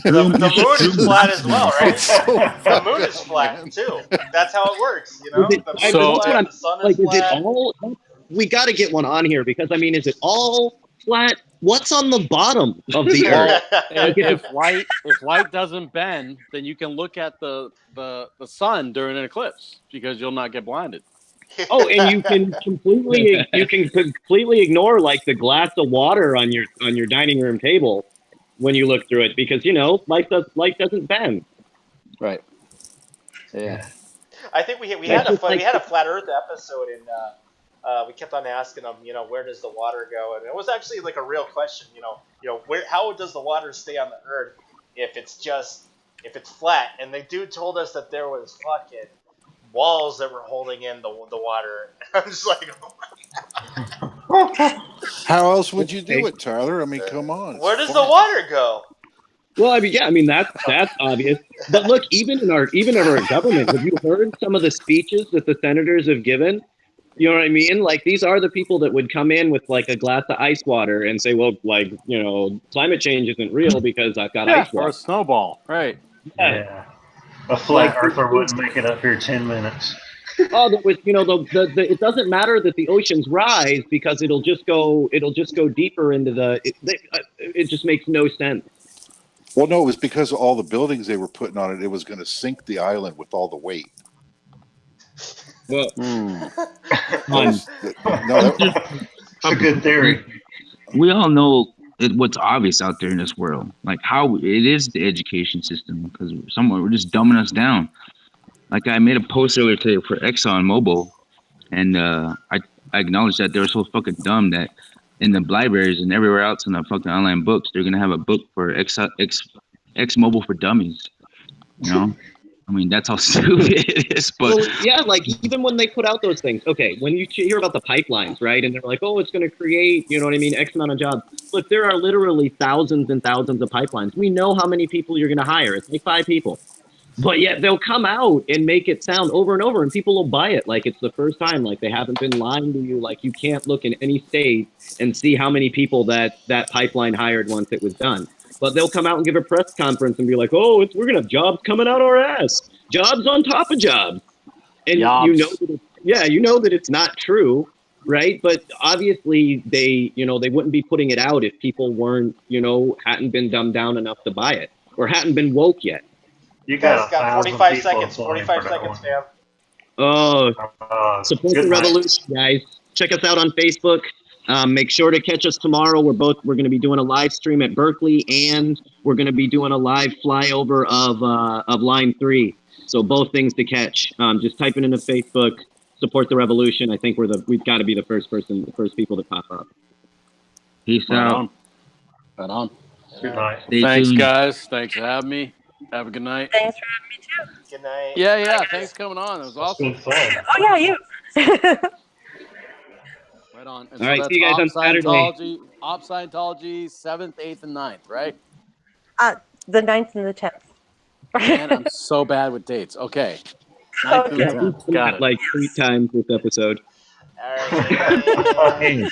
The moon is flat as well, right? It's so The fucked moon is up, flat man. too. That's how it works, you know. Is it- The moon I- is So- that's what flat, I'm- the sun Like, is is it flat. all? We got to get one on here, because I mean, is it all flat? What's on the bottom of the Earth? If light doesn't bend, then you can look at the sun during an eclipse, because you'll not get blinded. Oh, and you can completely ignore like the glass of water on your dining room table when you look through it, because you know light doesn't bend. Right. Yeah. I think we It's had a just like- we had a flat Earth episode, and we kept on asking them, you know, where does the water go? And it was actually like a real question, you know, how does the water stay on the Earth if it's flat? And the dude told us that there was fucking walls that were holding in the water. I'm just like, How else would you do it, Tyler? I mean, come on. where it's does the flat. water go? Well, I mean, yeah, I mean that's obvious. But look, even in our government, have you heard some of the speeches that the senators have given? You know what I mean? Like, these are the people that would come in with like a glass of ice water and say, well, like, you know, climate change isn't real because I've got ice Or a water. snowball. Right. Yeah. A flat earther wouldn't make it up here 10 minutes. Oh, that was, you know, it doesn't matter that the oceans rise, because it'll just go deeper into it just makes no sense. Well, no, it was because of all the buildings they were putting on it. It was going to sink the island with all the weight. Well, That's a good theory. We all know what's obvious out there in this world, like how it is the education system, because somewhere we're just dumbing us down. Like I made a post earlier today for Exxon Mobil, and I acknowledged that they were so fucking dumb that in the libraries and everywhere else in the fucking online books, they're gonna have a book for X Mobile for Dummies. You know, I mean that's how stupid it is. But well, yeah, like even when they put out those things, okay, when you hear about the pipelines, right, and they're like, oh, it's going to create, you know what I mean, X amount of jobs. Look, there are literally thousands and thousands of pipelines. We know how many people you're going to hire. It's like 5 people. But yet they'll come out and make it sound over and over, and people will buy it like it's the first time, like they haven't been lying to you. Like you can't look in any state and see how many people that pipeline hired once it was done. But they'll come out and give a press conference and be like, oh, we're going to have jobs coming out our ass. Jobs on top of jobs. And Jobs. you know that it's not true, right? But obviously they wouldn't be putting it out if people hadn't been dumbed down enough to buy it or hadn't been woke yet. You Guys, got, got 45 seconds. 45 seconds, fam. Oh, support the good night. revolution, guys. Check us out on Facebook. Make sure to catch us tomorrow. We're going to be doing a live stream at Berkeley, and we're going to be doing a live flyover of Line 3. So both things to catch. Just type it into Facebook. Support the revolution. I think we've got to be the first people that pop up. peace Right out. on. Right on. Good night. Stay Thanks, tuned. guys. Thanks for having me. Have a good night. Thanks for having me too. Good night. Yeah. Thanks for coming on. It was It's awesome. been fun. Oh yeah, you. Right on. And All right, that's see you guys on Saturday. Op Scientology, 7th, 8th, and 9th, right? The 9th and the 10th. Man, I'm so bad with dates. Okay. Oh, 9th and Yeah, 10th. Got it. like 3 times this episode. All right. Fucking